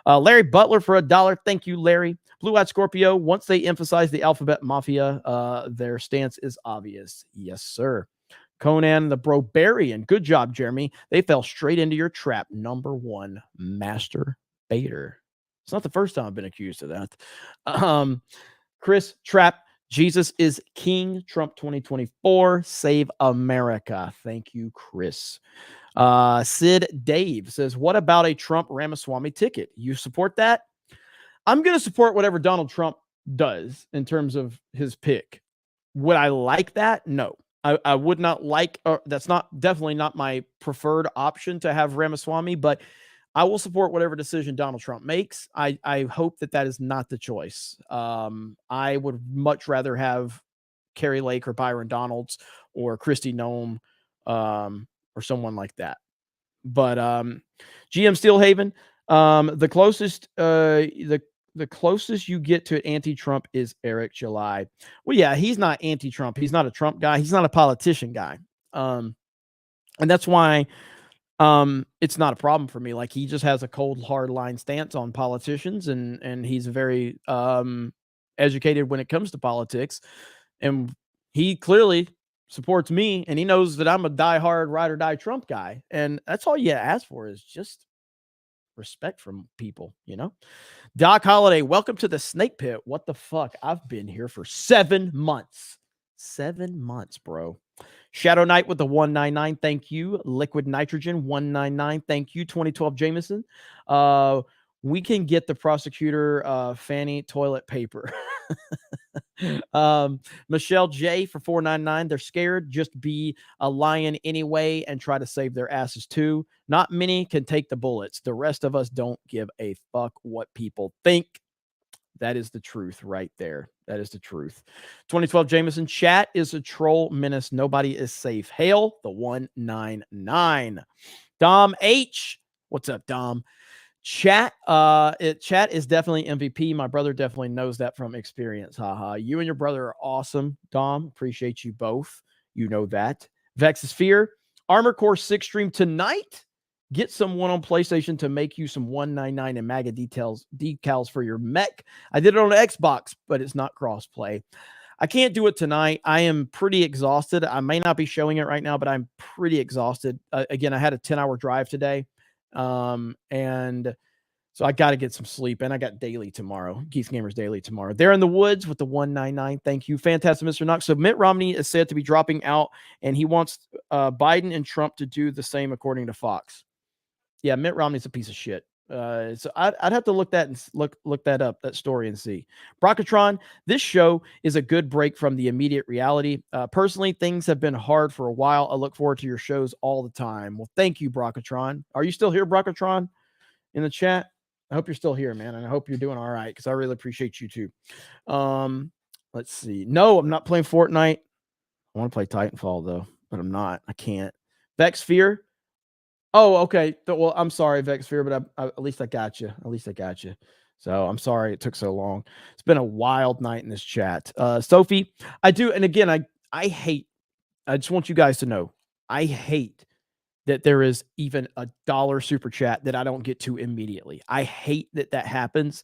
[SPEAKER 13] Larry Butler for $1. Thank you, Larry. Blue Eyed Scorpio. Once they emphasize the alphabet mafia, their stance is obvious. Yes, sir. Conan the Brobarian. Good job, Jeremy. They fell straight into your trap. Number 1, Master Bader. It's not the first time I've been accused of that. Chris Trapp. Jesus is King. Trump 2024. Save America. Thank you, Chris. Sid Dave says, what about a Trump Ramaswamy ticket? You support that? I'm going to support whatever Donald Trump does in terms of his pick. Would I like that? No, I would not like, or that's definitely not my preferred option to have Ramaswamy, but I will support whatever decision Donald Trump makes. I hope that is not the choice. I would much rather have Carrie Lake or Byron Donalds or Kristi Noem, or someone like that. But GM Steelhaven, the closest you get to anti-Trump is Eric July. Well, yeah, he's not anti-Trump. He's not a Trump guy. He's not a politician guy. And that's why it's not a problem for me. Like, he just has a cold, hard line stance on politicians, and he's very educated when it comes to politics. And he clearly supports me, and he knows that I'm a diehard ride or die Trump guy. And that's all you ask for, is just respect from people, you know? Doc Holiday, welcome to the Snake Pit. What the fuck? I've been here for 7 months. 7 months, bro. Shadow Knight with the 199. Thank you. Liquid Nitrogen 199. Thank you. 2012 Jameson. We can get the prosecutor fanny toilet paper. Michelle J for 499. They're scared. Just be a lion anyway and try to save their asses too. Not many can take the bullets. The rest of us don't give a fuck what people think. That is the truth right there. That is the truth. 2012 Jameson, chat is a troll menace. Nobody is safe. Hail the 199. Dom H. What's up, Dom? Chat is definitely MVP. My brother definitely knows that from experience. Haha. You and your brother are awesome, Dom. Appreciate you both. You know that. Vex's Fear. Armor Core 6 stream tonight. Get someone on PlayStation to make you some 199 and MAGA decals for your mech. I did it on Xbox, but it's not crossplay. I can't do it tonight. I am pretty exhausted. I may not be showing it right now, but I'm pretty exhausted. Again, I had a 10-hour drive today. And so I got to get some sleep, and I got daily tomorrow. Geese Gamers Daily tomorrow. They're in the woods with the 199. Thank you. Fantastic, Mr. Knox. So Mitt Romney is said to be dropping out, and he wants Biden and Trump to do the same, according to Fox. Yeah, Mitt Romney's a piece of shit. So I'd have to look that up, that story, and see. Brockatron, this show is a good break from the immediate reality. Personally, things have been hard for a while. I look forward to your shows all the time. Well, thank you, Brockatron. Are you still here, Brockatron, in the chat? I hope you're still here, man, and I hope you're doing all right, because I really appreciate you too. Let's see. No, I'm not playing Fortnite. I want to play Titanfall though, but I'm not. I can't. Vex Fear. Oh, okay. Well, I'm sorry, Vex Fear, but at least I got you. At least I got you. So I'm sorry it took so long. It's been a wild night in this chat. Sophie, I do. And again, I hate, I just want you guys to know, I hate that there is even $1 super chat that I don't get to immediately. I hate that happens.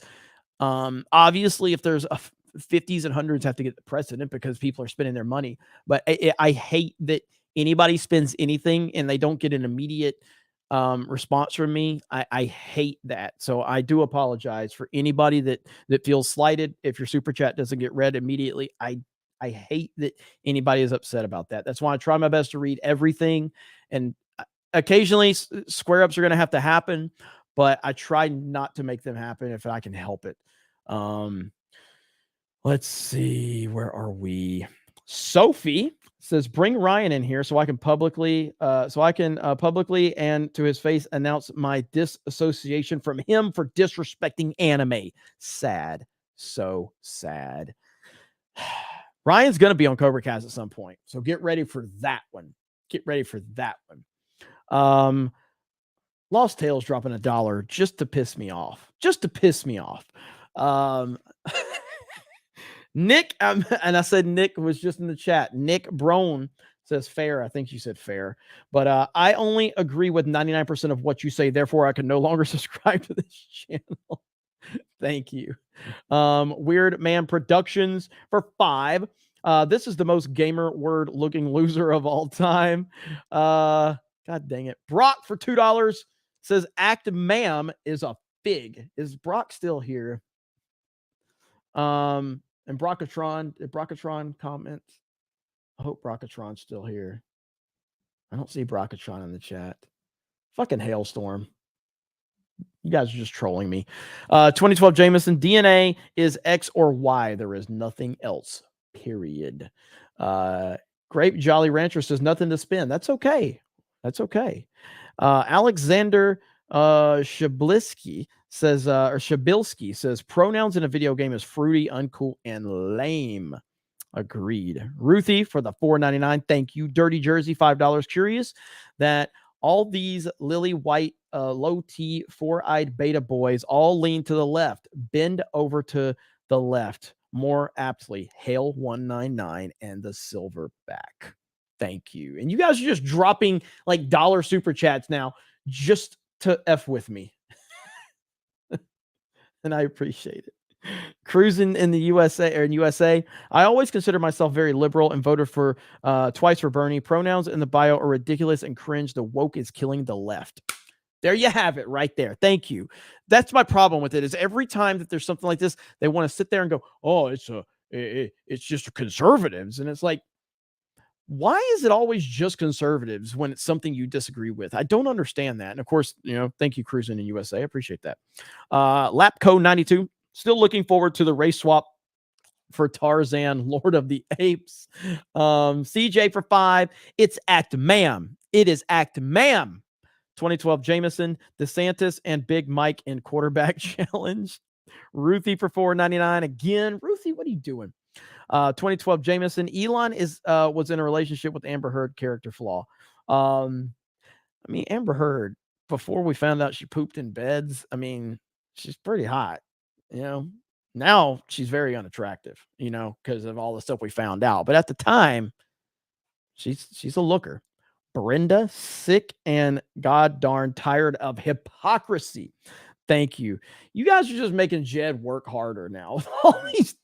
[SPEAKER 13] Obviously, if there's a 50s and 100s have to get the precedent because people are spending their money. But I hate that anybody spends anything and they don't get an immediate response from me. I hate that. So I do apologize for anybody that feels slighted if your super chat doesn't get read immediately. I hate that anybody is upset about that. That's why I try my best to read everything. And occasionally square ups are going to have to happen, but I try not to make them happen if I can help it. Let's see. Where are we? Sophie says, bring Ryan in here so I can publicly and to his face announce my disassociation from him for disrespecting anime. Sad. So sad. Ryan's going to be on CobraCast at some point. So get ready for that one. Get ready for that one. Lost Tales dropping $1 just to piss me off. Just to piss me off. Nick, and I said Nick was just in the chat. Nick Brown says fair. I think you said fair. But I only agree with 99% of what you say. Therefore, I can no longer subscribe to this channel. Thank you. Weird Man Productions for 5. This is the most gamer word looking loser of all time. God dang it. Brock for $2 says Act Ma'am is a fig. Is Brock still here? And Brockatron, did Brockatron comment? I hope Brockatron's still here. I don't see Brockatron in the chat. Fucking hailstorm. You guys are just trolling me. 2012 Jameson, DNA is X or Y. There is nothing else. Period. Grape Jolly Rancher says nothing to spin. That's okay. That's okay. Alexander Shabilsky says pronouns in a video game is fruity, uncool, and lame. Agreed. Ruthie for the $4.99. Thank you. Dirty Jersey, $5. Curious that all these lily white, low T, 4-eyed beta boys all lean to the left. Bend over to the left more aptly. Hail 199 and the silverback. Thank you. And you guys are just dropping like dollar super chats now just to F with me. And I appreciate it. Cruising in the USA or in USA. I always consider myself very liberal and voted for twice for Bernie. Pronouns in the bio are ridiculous and cringe. The woke is killing the left. There you have it right there. Thank you. That's my problem with it is every time that there's something like this, they want to sit there and go, oh, it's just conservatives. And it's like, why is it always just conservatives when it's something you disagree with? I don't understand that. And of course, thank you, Cruising in USA. I appreciate that. Lapco 92, still looking forward to the race swap for Tarzan, Lord of the Apes. CJ for 5. It's Act Ma'am. It is Act Ma'am. 2012 Jameson, DeSantis, and Big Mike in quarterback challenge. Ruthie for $4.99. Again, Ruthie, what are you doing? 2012 Jameson. Elon was in a relationship with Amber Heard, character flaw. Amber Heard, before we found out she pooped in beds, she's pretty hot. Now she's very unattractive, because of all the stuff we found out. But at the time, she's a looker. Brenda, sick and god darn tired of hypocrisy. Thank you. You guys are just making Jed work harder now. All these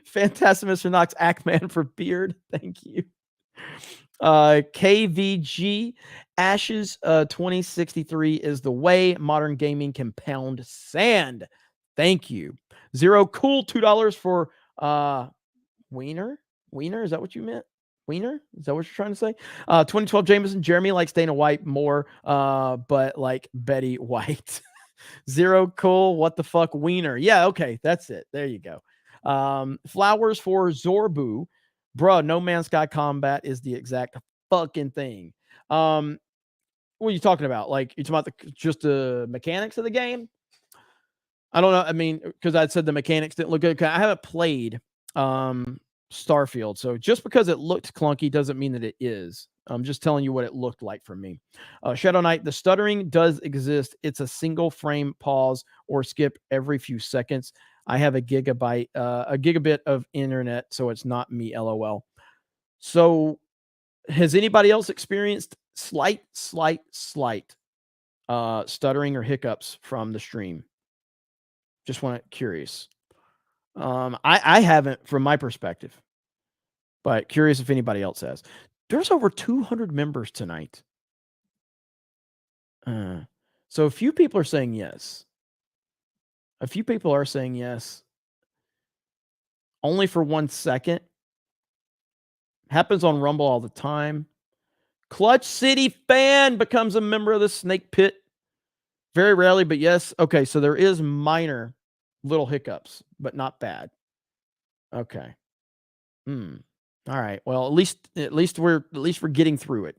[SPEAKER 13] Fantastic Mr. Knox, Ackman for beard. Thank you. KVG Ashes 2063 is the way modern gaming can pound sand. Thank you. Zero Cool $2 for Wiener. Is that what you meant? Wiener? Is that what you're trying to say? 2012 Jameson. Jeremy likes Dana White more, but like Betty White. Zero Cool. What the fuck? Wiener. Yeah, okay. That's it. There you go. Flowers for Zorbu. Bruh, No Man's Sky combat is the exact fucking thing. What are you talking about? Like, you're talking about just the mechanics of the game? I don't know. Because I said the mechanics didn't look good. I haven't played Starfield. So just because it looked clunky doesn't mean that it is. I'm just telling you what it looked like for me. Shadow Knight, the stuttering does exist. It's a single frame pause or skip every few seconds. I have a gigabit of internet, so it's not me, LOL. So has anybody else experienced slight stuttering or hiccups from the stream? Just curious. I haven't from my perspective, but curious if anybody else has. There's over 200 members tonight. So a few people are saying yes. A few people are saying yes. Only for 1 second. Happens on Rumble all the time. Clutch City fan becomes a member of the Snake Pit. Very rarely, but yes. Okay, so there is minor little hiccups, but not bad. Okay. All right. Well, at least we're getting through it.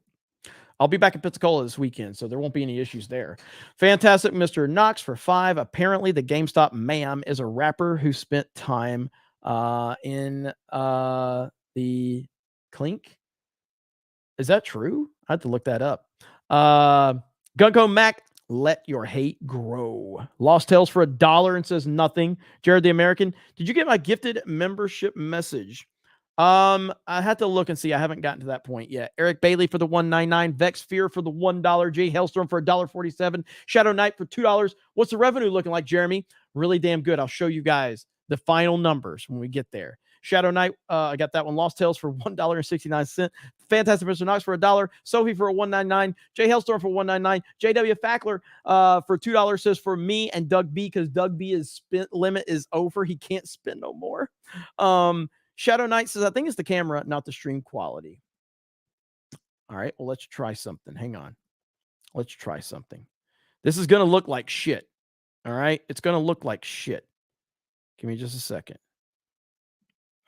[SPEAKER 13] I'll be back in Pensacola this weekend, so there won't be any issues there. Fantastic Mr. Knox for 5. Apparently, the GameStop ma'am is a rapper who spent time in the Clink. Is that true? I have to look that up. Gunko Mac, let your hate grow. Lost Tales for $1 and says nothing. Jared the American, did you get my gifted membership message? I had to look and see. I haven't gotten to that point yet. Eric Bailey for the $1.99. Vex Fear for the $1. Jay Hellstorm for $1.47. Shadow Knight for $2. What's the revenue looking like, Jeremy? Really damn good. I'll show you guys the final numbers when we get there. Shadow Knight, I got that one. Lost Tales for $1.69. Fantastic Mr. Knox for $1. Sophie for a $1.99. Jay Hellstorm for $1.99. JW Fackler for $2 says for me and Doug B, because Doug B's spent limit is over. He can't spend no more. Shadow Knight says, I think it's the camera, not the stream quality. All right, well, let's try something. Hang on. Let's try something. This is going to look like shit. All right, it's going to look like shit. Give me just a second.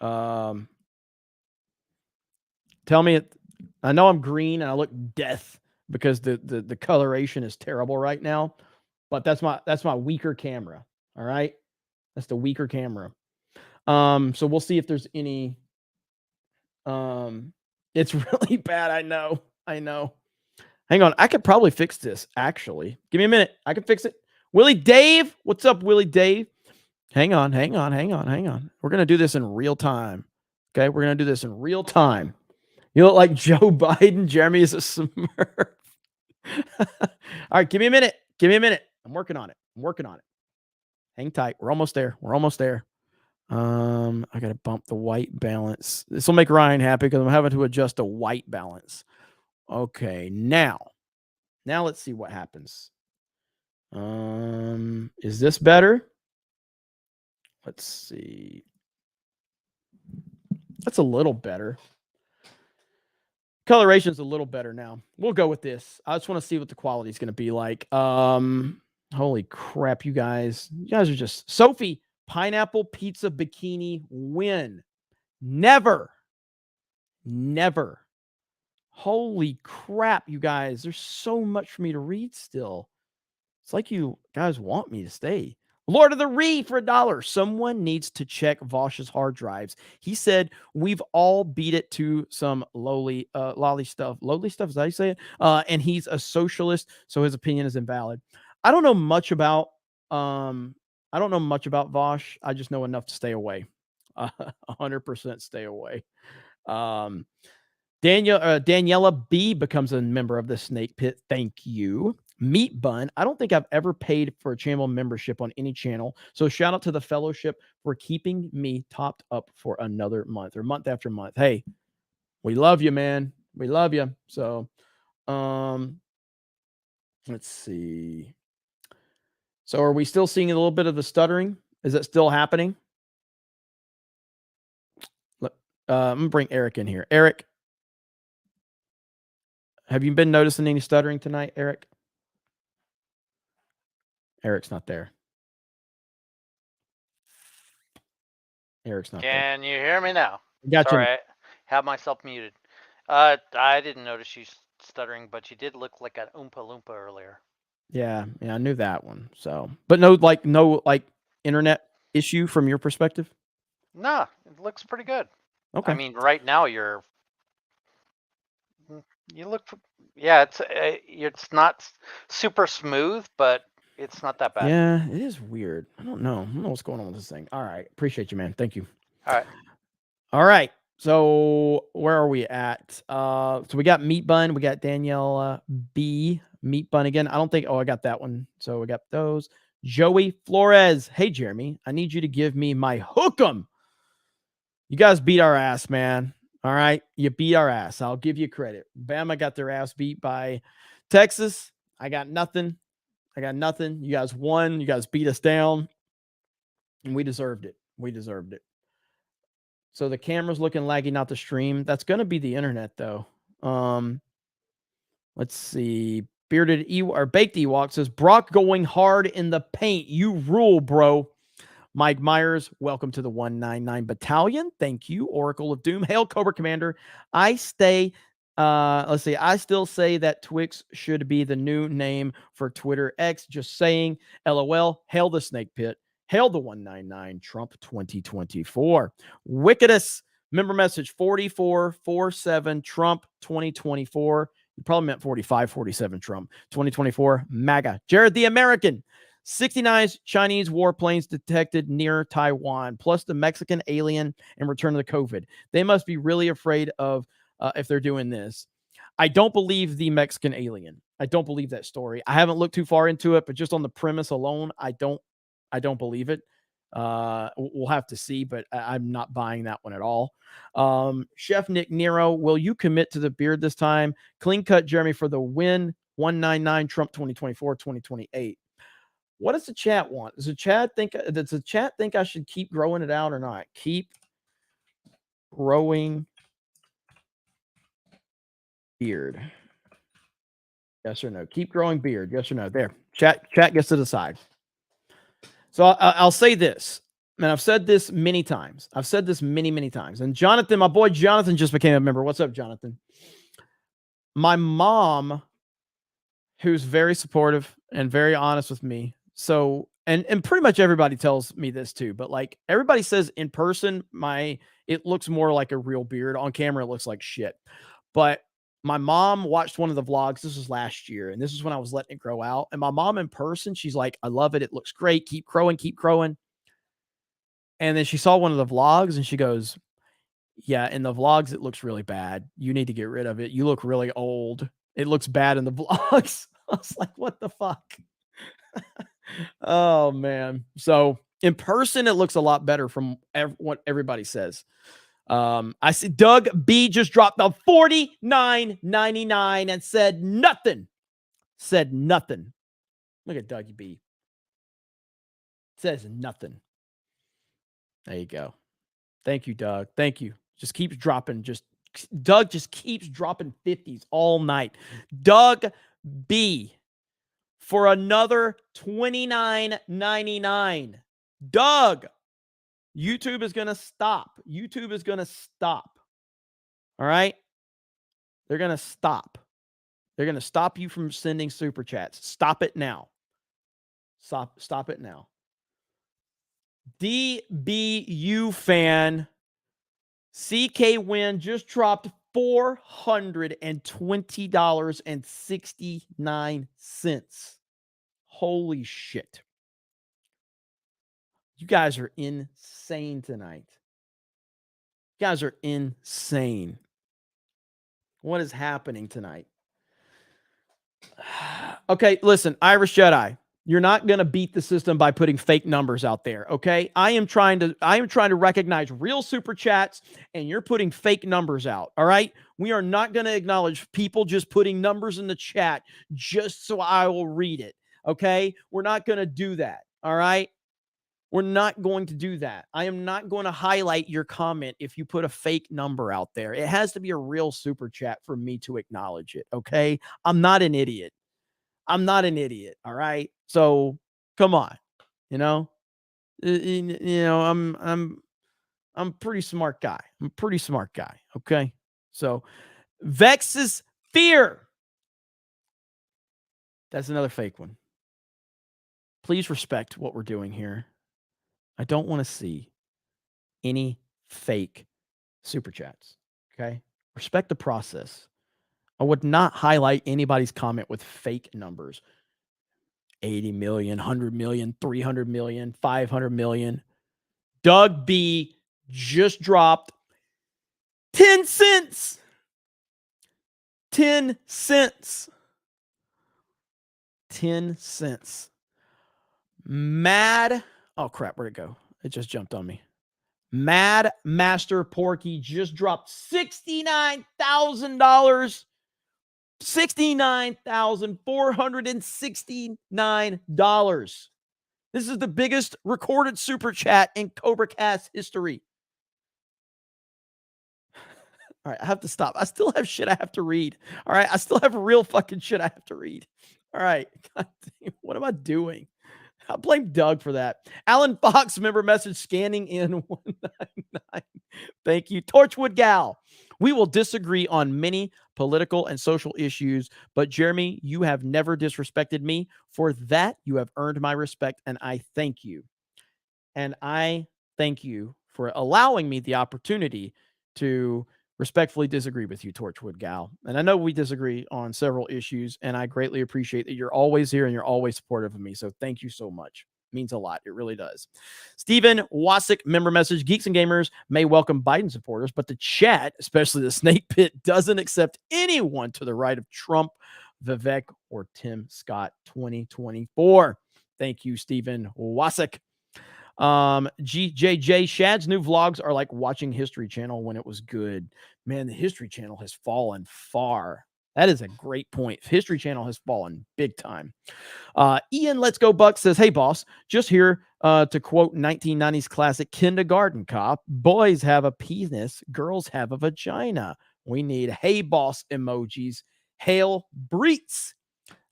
[SPEAKER 13] Tell me it. I know I'm green and I look death because the coloration is terrible right now, but that's my weaker camera. All right, that's the weaker camera. So we'll see if there's any. It's really bad. I know. Hang on. I could probably fix this, actually. Give me a minute. I can fix it. Willie Dave. What's up, Willie Dave? Hang on. We're going to do this in real time. Okay, we're gonna do this in real time. You look like Joe Biden. Jeremy is a Smurf. All right, give me a minute. Give me a minute. I'm working on it. I'm working on it. Hang tight. We're almost there. We're almost there. I gotta bump the white balance. This will make Ryan happy because I'm having to adjust the white balance. Okay, now let's see what happens. Is this better? Let's see. That's a little better. Coloration's a little better now. We'll go with this. I just want to see what the quality is going to be like. Holy crap, you guys. You guys are just Sophie, pineapple pizza bikini win. Never. Holy crap, you guys. There's so much for me to read still. It's like you guys want me to stay. Lord of the Ree for $1. Someone needs to check Vosh's hard drives. He said we've all beat it to some lowly stuff. Lowly stuff, is that how you say it? And he's a socialist, so his opinion is invalid. I don't know much about Vosh. I just know enough to stay away. 100% stay away. Daniela B becomes a member of the Snake Pit. Thank you. Meat Bun. I don't think I've ever paid for a channel membership on any channel. So shout out to the fellowship for keeping me topped up for another month or month after month. Hey, we love you, man. We love you. So, let's see. So are we still seeing a little bit of the stuttering? Is it still happening? I'm going to bring Eric in here. Eric, have you been noticing any stuttering tonight, Eric? Eric's not there. Eric's not there.
[SPEAKER 19] Can you hear me now?
[SPEAKER 13] Gotcha.
[SPEAKER 19] Sorry, I have myself muted. I didn't notice you stuttering, but you did look like an Oompa Loompa earlier.
[SPEAKER 13] Yeah, I knew that one. So, but no internet issue from your perspective?
[SPEAKER 19] Nah, it looks pretty good.
[SPEAKER 13] Okay.
[SPEAKER 19] I mean, right now you look, yeah, it's not super smooth, but it's not that bad.
[SPEAKER 13] Yeah, it is weird. I don't know what's going on with this thing. All right. Appreciate you, man. Thank you. All right. So where are we at? So we got Meat Bun. We got Danielle B. Meat Bun again. I got that one. So we got those. Joey Flores. Hey, Jeremy, I need you to give me my hook'em. You guys beat our ass, man. All right. You beat our ass. I'll give you credit. Bama got their ass beat by Texas. I got nothing. You guys won. You guys beat us down. And we deserved it. So the camera's looking laggy, not the stream. That's going to be the internet, though. Let's see. Bearded or Baked Ewok says, Brock going hard in the paint. You rule, bro. Mike Myers, welcome to the 199 Battalion. Thank you. Oracle of Doom. Hail, Cobra Commander. I still say that Twix should be the new name for Twitter X. Just saying. LOL. Hail the Snake Pit. Hail the 199 Trump 2024. Wickedus. Member message 4447 Trump 2024. You probably meant 4547 Trump 2024. MAGA. Jared the American. 69 Chinese warplanes detected near Taiwan, plus the Mexican alien and return of the COVID. They must be really afraid of if they're doing this. I don't believe the Mexican alien. I don't believe that story. I haven't looked too far into it, but just on the premise alone, I don't believe it. We'll have to see, but I'm not buying that one at all. Chef Nick Nero, will you commit to the beard this time? Clean cut Jeremy for the win. 199 Trump 2024-2028. What does the chat want? Does the chat think I should keep growing it out or not? Keep growing beard. Yes or no? Keep growing beard. Yes or no? There. Chat gets to decide. So I'll say this, and I've said this many times. I've said this many times. And Jonathan, my boy Jonathan, just became a member. What's up, Jonathan? My mom, who's very supportive and very honest with me. So, and pretty much everybody tells me this too, but like everybody says in person, it looks more like a real beard. On camera, it looks like shit. But my mom watched one of the vlogs. This was last year, and this is when I was letting it grow out. And my mom in person, she's like, I love it. It looks great. Keep growing, keep growing. And then she saw one of the vlogs and she goes, Yeah, in the vlogs, it looks really bad. You need to get rid of it. You look really old. It looks bad in the vlogs. I was like, what the fuck? Oh, man. So in person, it looks a lot better from what everybody says. I see Doug B just dropped the $49.99 and said nothing. Said nothing. Look at Dougie B. Says nothing. There you go. Thank you, Doug. Thank you. Just keeps dropping. Doug just keeps dropping 50s all night. Doug B for another $29.99. Doug, YouTube is going to stop. YouTube is going to stop. All right? They're going to stop. They're going to stop you from sending super chats. Stop it now. Stop it now. DBU fan CK Win just dropped $420.69. Holy shit. You guys are insane tonight. You guys are insane. What is happening tonight? Okay, listen, Irish Jedi. You're not going to beat the system by putting fake numbers out there, okay? I am trying to recognize real super chats, and you're putting fake numbers out, all right? We are not going to acknowledge people just putting numbers in the chat just so I will read it, okay? We're not going to do that, all right? We're not going to do that. I am not going to highlight your comment if you put a fake number out there. It has to be a real super chat for me to acknowledge it, okay? I'm not an idiot. I'm not an idiot, all right? So come on, I'm a pretty smart guy. I'm a pretty smart guy, okay? So Vex's Fear. That's another fake one. Please respect what we're doing here. I don't want to see any fake super chats, okay? Respect the process. I would not highlight anybody's comment with fake numbers. 80 million, 100 million, 300 million, 500 million. Doug B just dropped 10 cents. 10 cents. 10 cents. Mad. Oh, crap. Where'd it go? It just jumped on me. Mad Master Porky just dropped $69,000. $69,469. This is the biggest recorded super chat in CobraCast history. All right, I have to stop. I still have shit I have to read. All right, I still have real fucking shit I have to read. All right, God damn, what am I doing? I blame Doug for that. Alan Fox member message scanning in 199. Thank you. Torchwood Gal. We will disagree on many political and social issues, but Jeremy, you have never disrespected me. For that, you have earned my respect, and I thank you. And I thank you for allowing me the opportunity to respectfully disagree with you, Torchwood Gal. And I know we disagree on several issues, and I greatly appreciate that you're always here and you're always supportive of me. So thank you so much. It means a lot. It really does. Stephen Wasick member message. Geeks and gamers may welcome Biden supporters, but the chat, especially the Snake Pit, doesn't accept anyone to the right of Trump, Vivek, or Tim Scott 2024. Thank you, Stephen Wasick. GJJ Shad's new vlogs are like watching History Channel when it was good. Man, the History Channel has fallen far. That is a great point. History Channel has fallen big time. Ian Let's Go Buck says, hey, boss, just here to quote 1990s classic Kindergarten Cop, boys have a penis, girls have a vagina. We need hey, boss emojis. Hail Breets.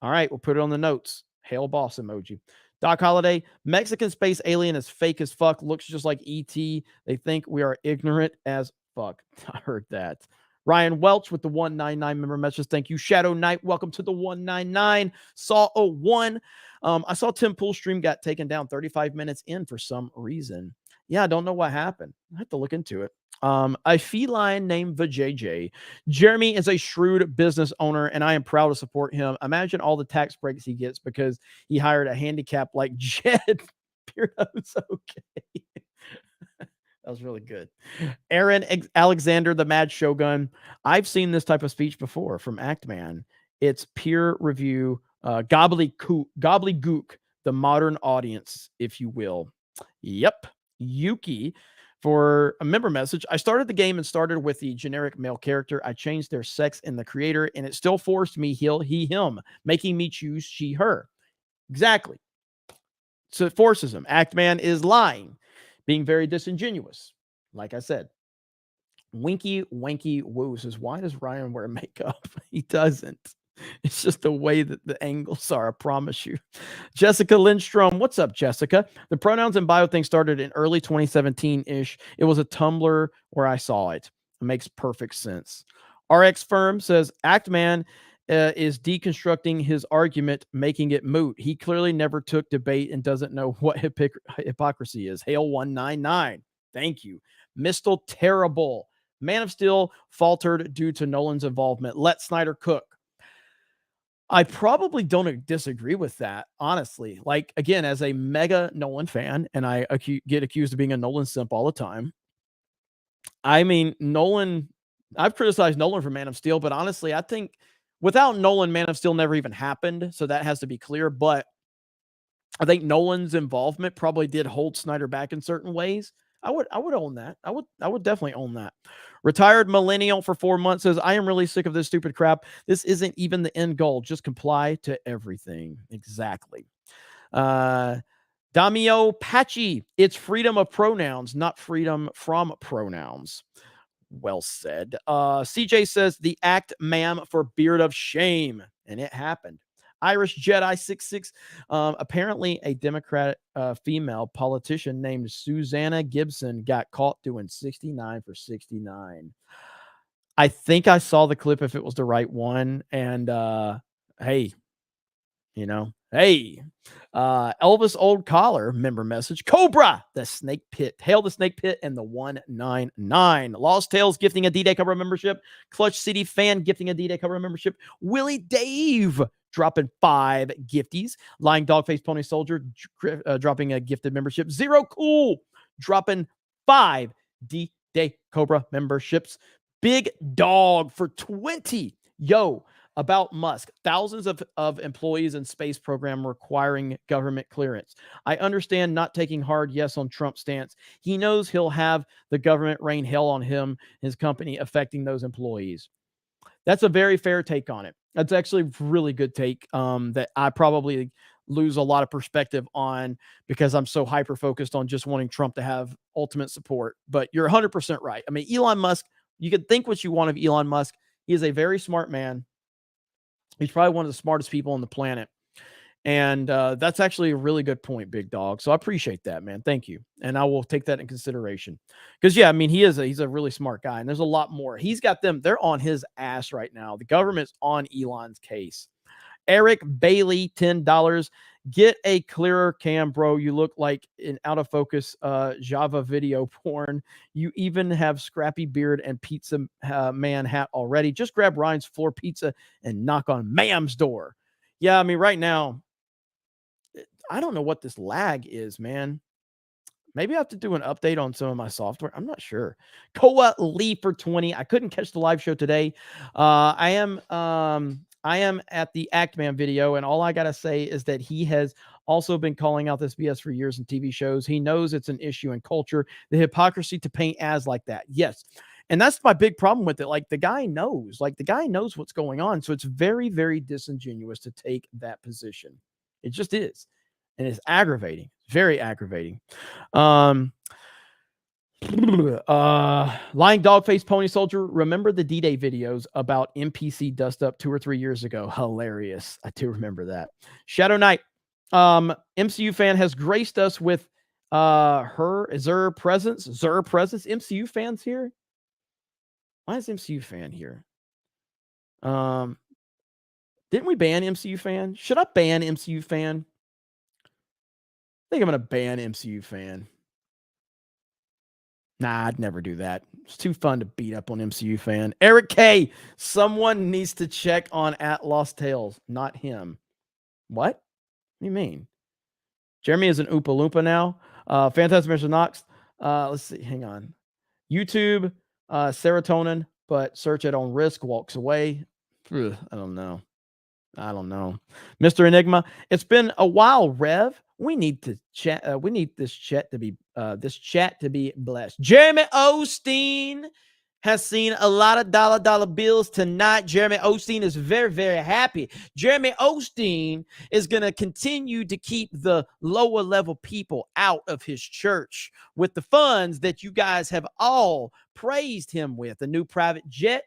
[SPEAKER 13] All right, we'll put it on the notes. Hail boss emoji. Doc Holliday, Mexican space alien is fake as fuck, looks just like E.T. They think we are ignorant as fuck. I heard that. Ryan Welch with the 199 member message. Thank you. Shadow Knight, welcome to the 199. Saw 01. I saw Tim Pool's stream got taken down 35 minutes in for some reason. Yeah, I don't know what happened. I have to look into it. A feline named Vajayjay. Jeremy is a shrewd business owner, and I am proud to support him. Imagine all the tax breaks he gets because he hired a handicap like Jed. Beardo's okay. That was really good. Aaron Alexander, the Mad Shogun. I've seen this type of speech before from Actman. It's peer review, gobbledygook, the modern audience, if you will. Yep. Yuki, for a member message. I started the game and started with the generic male character. I changed their sex in the creator, and it still forced me he, him, making me choose she, her. Exactly. So it forces him. Actman is lying, being very disingenuous. Like I said, Winky Wanky Woo says, why does Ryan wear makeup? He doesn't. It's just the way that the angles are, I promise you. Jessica Lindstrom, what's up, Jessica? The pronouns and bio thing started in early 2017-ish. It was a Tumblr where I saw it. It makes perfect sense. RX Firm says, Actman is deconstructing his argument, making it moot. He clearly never took debate and doesn't know what hypocrisy is. Hail 199. Thank you. Mistle Terrible. Man of Steel faltered due to Nolan's involvement. Let Snyder cook. I probably don't disagree with that, honestly. Like, again, as a mega Nolan fan, and I get accused of being a Nolan simp all the time. I mean, Nolan, I've criticized Nolan for Man of Steel, but honestly, I think without Nolan, Man of Steel never even happened. So that has to be clear. But I think Nolan's involvement probably did hold Snyder back in certain ways. I would own that. I would definitely own that. Retired millennial for 4 months says, I am really sick of this stupid crap. This isn't even the end goal. Just comply to everything. Exactly. Damio Patchy, it's freedom of pronouns, not freedom from pronouns. Well said. CJ says, the act, ma'am, for beard of shame. And it happened. Irish Jedi 66. Apparently, a Democrat female politician named Susanna Gibson got caught doing 69 for 69. I think I saw the clip if it was the right one. And hey, Elvis Old Collar member message. Cobra, the Snake Pit. Hail the Snake Pit and the 199. Lost Tales gifting a D-Day Cobra membership. Clutch City Fan gifting a D-Day Cobra membership. Willie Dave dropping 5 gifties. Lying Dogface Pony Soldier dropping a gifted membership. Zero Cool dropping 5 D-Day Cobra memberships. Big Dog for 20. Yo, about Musk, thousands of employees in space program requiring government clearance. I understand not taking hard yes on Trump's stance. He knows he'll have the government rain hell on him, his company, affecting those employees. That's a very fair take on it. That's actually a really good take that I probably lose a lot of perspective on because I'm so hyper-focused on just wanting Trump to have ultimate support. But you're 100% right. I mean, Elon Musk, you can think what you want of Elon Musk. He is a very smart man. He's probably one of the smartest people on the planet. And that's actually a really good point, Big Dog. So I appreciate that, man. Thank you. And I will take that in consideration. Because, yeah, I mean, he's a really smart guy. And there's a lot more. He's got them. They're on his ass right now. The government's on Elon's case. Eric Bailey, $10. Get a clearer cam, bro. You look like an out of focus Java video porn. You even have scrappy beard and pizza man hat already. Just grab Ryan's floor pizza and knock on ma'am's door. Yeah, I mean, right now, I don't know what this lag is, man. Maybe I have to do an update on some of my software. I'm not sure. Koa Lee for 20. I couldn't catch the live show today. I am at the Actman video, and all I got to say is that he has also been calling out this BS for years in TV shows. He knows it's an issue in culture, the hypocrisy to paint as like that. Yes. And that's my big problem with it. Like the guy knows what's going on. So it's very, very disingenuous to take that position. It just is. And it's aggravating, very aggravating. Lying Dogface Pony Soldier, remember the D-Day videos about NPC dust up 2 or 3 years ago? Hilarious. I do remember that. Shadow Knight, MCU fan has graced us with her presence. MCU fans here? Why is MCU fan here? Didn't we ban MCU fan? Should I ban MCU fan? I think I'm going to ban MCU fan. Nah, I'd never do that. It's too fun to beat up on MCU fan. Eric K. Someone needs to check on at Lost Tales, not him. What? What do you mean? Jeremy is an Oompa Loompa now. Phantasm Mr. Knox. Let's see. Hang on. YouTube, serotonin, but search it on risk, walks away. Ugh, I don't know. Mr. Enigma, it's been a while, Rev. We need to chat. We need this chat to be blessed. Jeremy Osteen has seen a lot of dollar bills tonight. Jeremy Osteen is very, very happy. Jeremy Osteen is going to continue to keep the lower level people out of his church with the funds that you guys have all praised him with. A new private jet,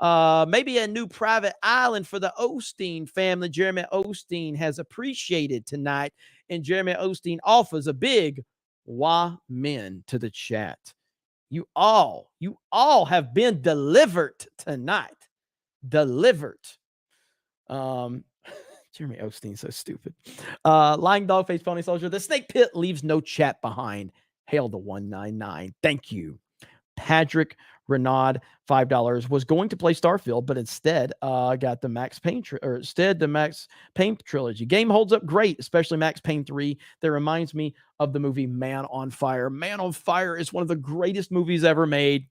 [SPEAKER 13] maybe a new private island for the Osteen family. Jeremy Osteen has appreciated tonight, and Jeremy Osteen offers a big wah-men to the chat. You all have been delivered tonight. Delivered. Jeremy Osteen, so stupid. Lying dog face pony soldier. The snake pit leaves no chat behind. Hail the 199. Thank you. Patrick Renaud, $5, was going to play Starfield, but instead got the Max Payne trilogy. Game holds up great, especially Max Payne 3. That reminds me of the movie Man on Fire. Man on Fire is one of the greatest movies ever made.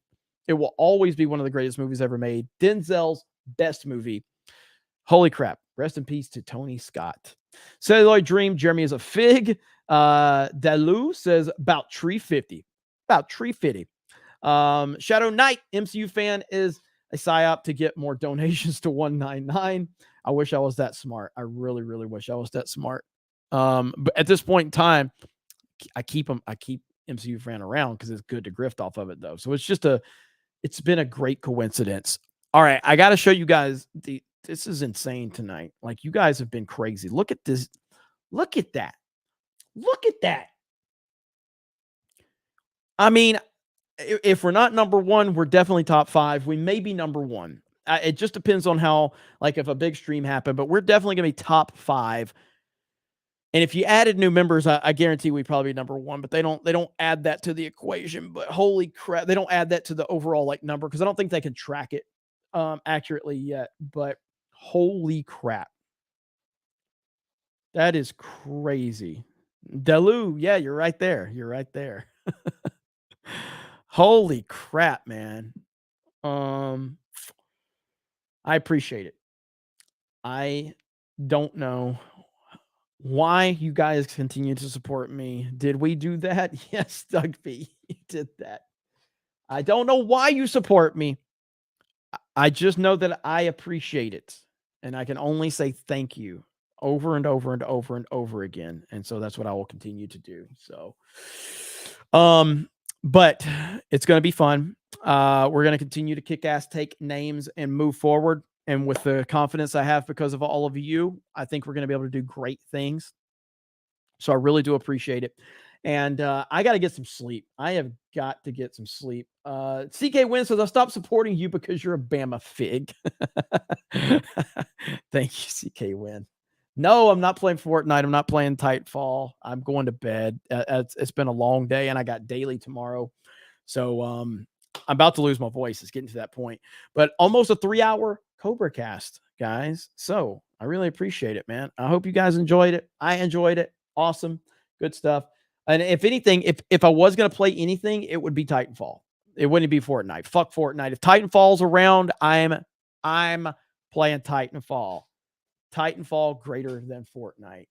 [SPEAKER 13] It will always be one of the greatest movies ever made. Denzel's best movie. Holy crap. Rest in peace to Tony Scott. Celluloid Dream, Jeremy is a fig. Dalu says about 350. About 350. Shadow Knight, MCU fan, is a psyop to get more donations to 199. I wish I was that smart. I really, really wish I was that smart. But at this point in time, I keep MCU fan around because it's good to grift off of it, though. So it's been a great coincidence. All right, I got to show you guys this is insane tonight. Like, you guys have been crazy. Look at this. Look at that. Look at that. I mean, if we're not number one, we're definitely top 5. We may be number 1. It just depends on how, like, if a big stream happened, but we're definitely going to be top 5. And if you added new members, I guarantee we'd probably be number 1, but they don't add that to the equation. But holy crap, they don't add that to the overall, like, number, because I don't think they can track it accurately yet. But holy crap. That is crazy. Delu, yeah, you're right there. You're right there. Holy crap, man. I appreciate it. I don't know why you guys continue to support me. Did we do that? Yes, Doug B. You did that. I don't know why you support me. I just know that I appreciate it. And I can only say thank you over and over and over and over again. And so that's what I will continue to do. So, but it's going to be fun. We're going to continue to kick ass, take names, and move forward. And with the confidence I have because of all of you, I think we're going to be able to do great things. So I really do appreciate it. And I got to get some sleep. I have got to get some sleep. CK Win says, I'll stop supporting you because you're a Bama fig. Thank you, CK Win. No, I'm not playing Fortnite. I'm not playing Titanfall. I'm going to bed. It's been a long day, and I got daily tomorrow. So I'm about to lose my voice. It's getting to that point. But almost a 3-hour CobraCast, guys. So I really appreciate it, man. I hope you guys enjoyed it. I enjoyed it. Awesome. Good stuff. And if anything, if I was going to play anything, it would be Titanfall. It wouldn't be Fortnite. Fuck Fortnite. If Titanfall's around, I'm playing Titanfall. Titanfall greater than Fortnite.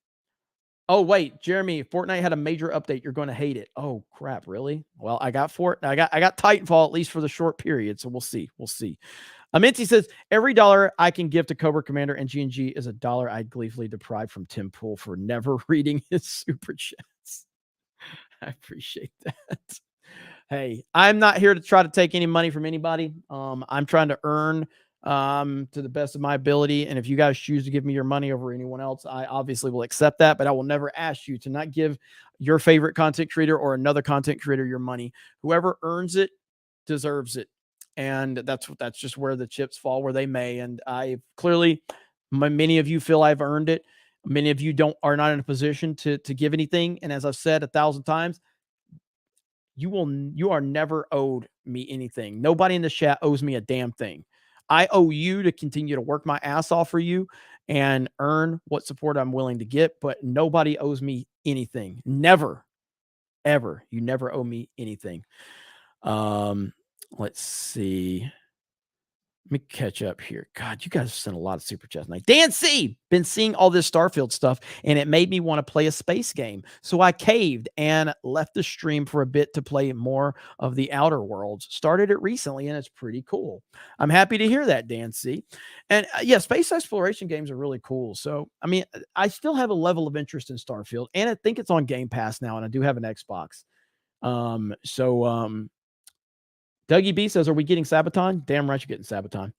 [SPEAKER 13] Oh, wait, Jeremy, Fortnite had a major update. You're going to hate it. Oh, crap, really? Well, I got Titanfall at least for the short period, so we'll see. We'll see. Aminti says, every dollar I can give to Cobra Commander and G&G is a dollar I'd gleefully deprive from Tim Pool for never reading his super chats. I appreciate that. Hey, I'm not here to try to take any money from anybody. I'm trying to earn to the best of my ability. And if you guys choose to give me your money over anyone else, I obviously will accept that, but I will never ask you to not give your favorite content creator or another content creator your money. Whoever earns it deserves it. And that's just where the chips fall where they may. And I clearly, many of you feel I've earned it. Many of you are not in a position to give anything. And as I've said 1,000 times, you are never owed me anything. Nobody in the chat owes me a damn thing. I owe you to continue to work my ass off for you and earn what support I'm willing to get, but nobody owes me anything. Never. ever. You never owe me anything. Let's see. Let me catch up here. God, you guys have sent a lot of super chats tonight. Dan C. Been seeing all this Starfield stuff, and it made me want to play a space game. So I caved and left the stream for a bit to play more of the Outer Worlds. Started it recently, and it's pretty cool. I'm happy to hear that, Dan C. And yeah, space exploration games are really cool. So, I mean, I still have a level of interest in Starfield, and I think it's on Game Pass now, and I do have an Xbox. Dougie B says, are we getting Sabaton? Damn right you're getting Sabaton.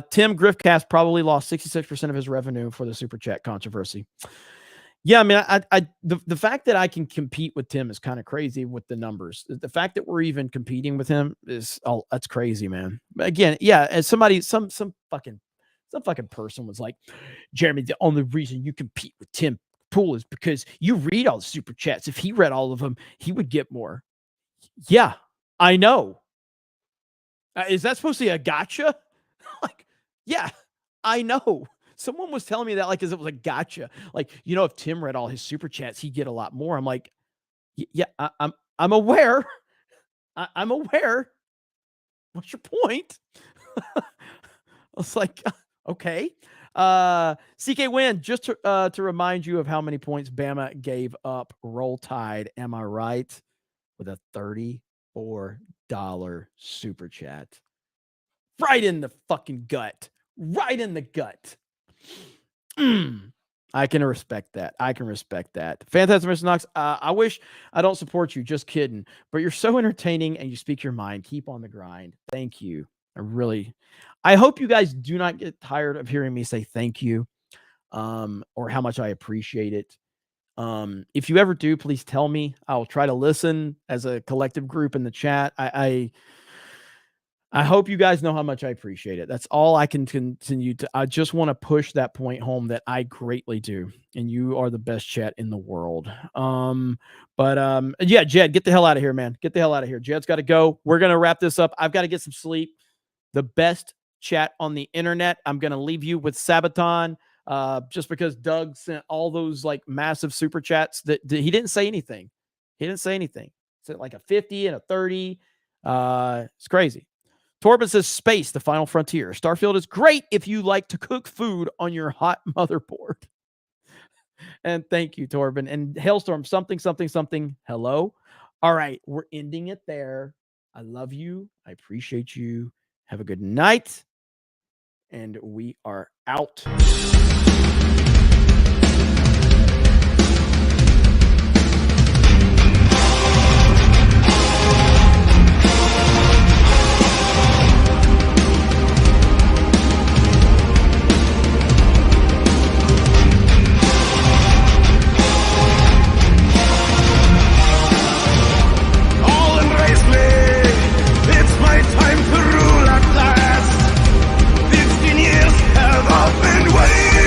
[SPEAKER 13] Tim Griffcast probably lost 66% of his revenue for the Super Chat controversy. Yeah, I mean, the fact that I can compete with Tim is kind of crazy with the numbers. The fact that we're even competing with him is, that's crazy, man. Again, yeah, as somebody, some fucking person was like, Jeremy, the only reason you compete with Tim Pool is because you read all the Super Chats. If he read all of them, he would get more. Yeah, I know. Is that supposed to be a gotcha? Like, yeah, I know. Someone was telling me that like as it was a gotcha. Like, you know, if Tim read all his super chats, he'd get a lot more. I'm like, yeah, I'm aware. I'm aware. What's your point? I was like, okay. CK Win, just to remind you of how many points Bama gave up. Roll Tide, am I right? With a $34 super chat. Right in the fucking gut. Right in the gut. I can respect that. I can respect that. Fantastic Mr. Knox, I wish I don't support you. Just kidding. But you're so entertaining and you speak your mind. Keep on the grind. Thank you. I hope you guys do not get tired of hearing me say thank you, or how much I appreciate it. If you ever do, please tell me. I'll try to listen as a collective group in the chat. I hope you guys know how much I appreciate it. That's all I can continue to. I just want to push that point home that I greatly do. And you are the best chat in the world. Yeah, Jed, get the hell out of here, man. Get the hell out of here. Jed's got to go. We're going to wrap this up. I've got to get some sleep. The best chat on the internet. I'm going to leave you with Sabaton. Just because Doug sent all those like massive super chats that he didn't say anything. He didn't say anything. Sent like a 50 and a 30. It's crazy. Torben says space, the final frontier. Starfield is great if you like to cook food on your hot motherboard. And thank you, Torben. And Hailstorm, something. Hello. All right. We're ending it there. I love you. I appreciate you. Have a good night. And we are out.
[SPEAKER 7] All embrace me. It's my time to rule at last. 15 years have I been waiting.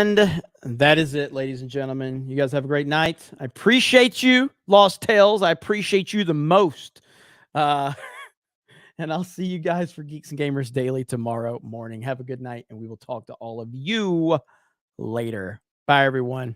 [SPEAKER 13] And that is it, ladies and gentlemen. You guys have a great night. I appreciate you, Lost Tales. I appreciate you the most. And I'll see you guys for Geeks and Gamers Daily tomorrow morning. Have a good night, and we will talk to all of you later. Bye, everyone.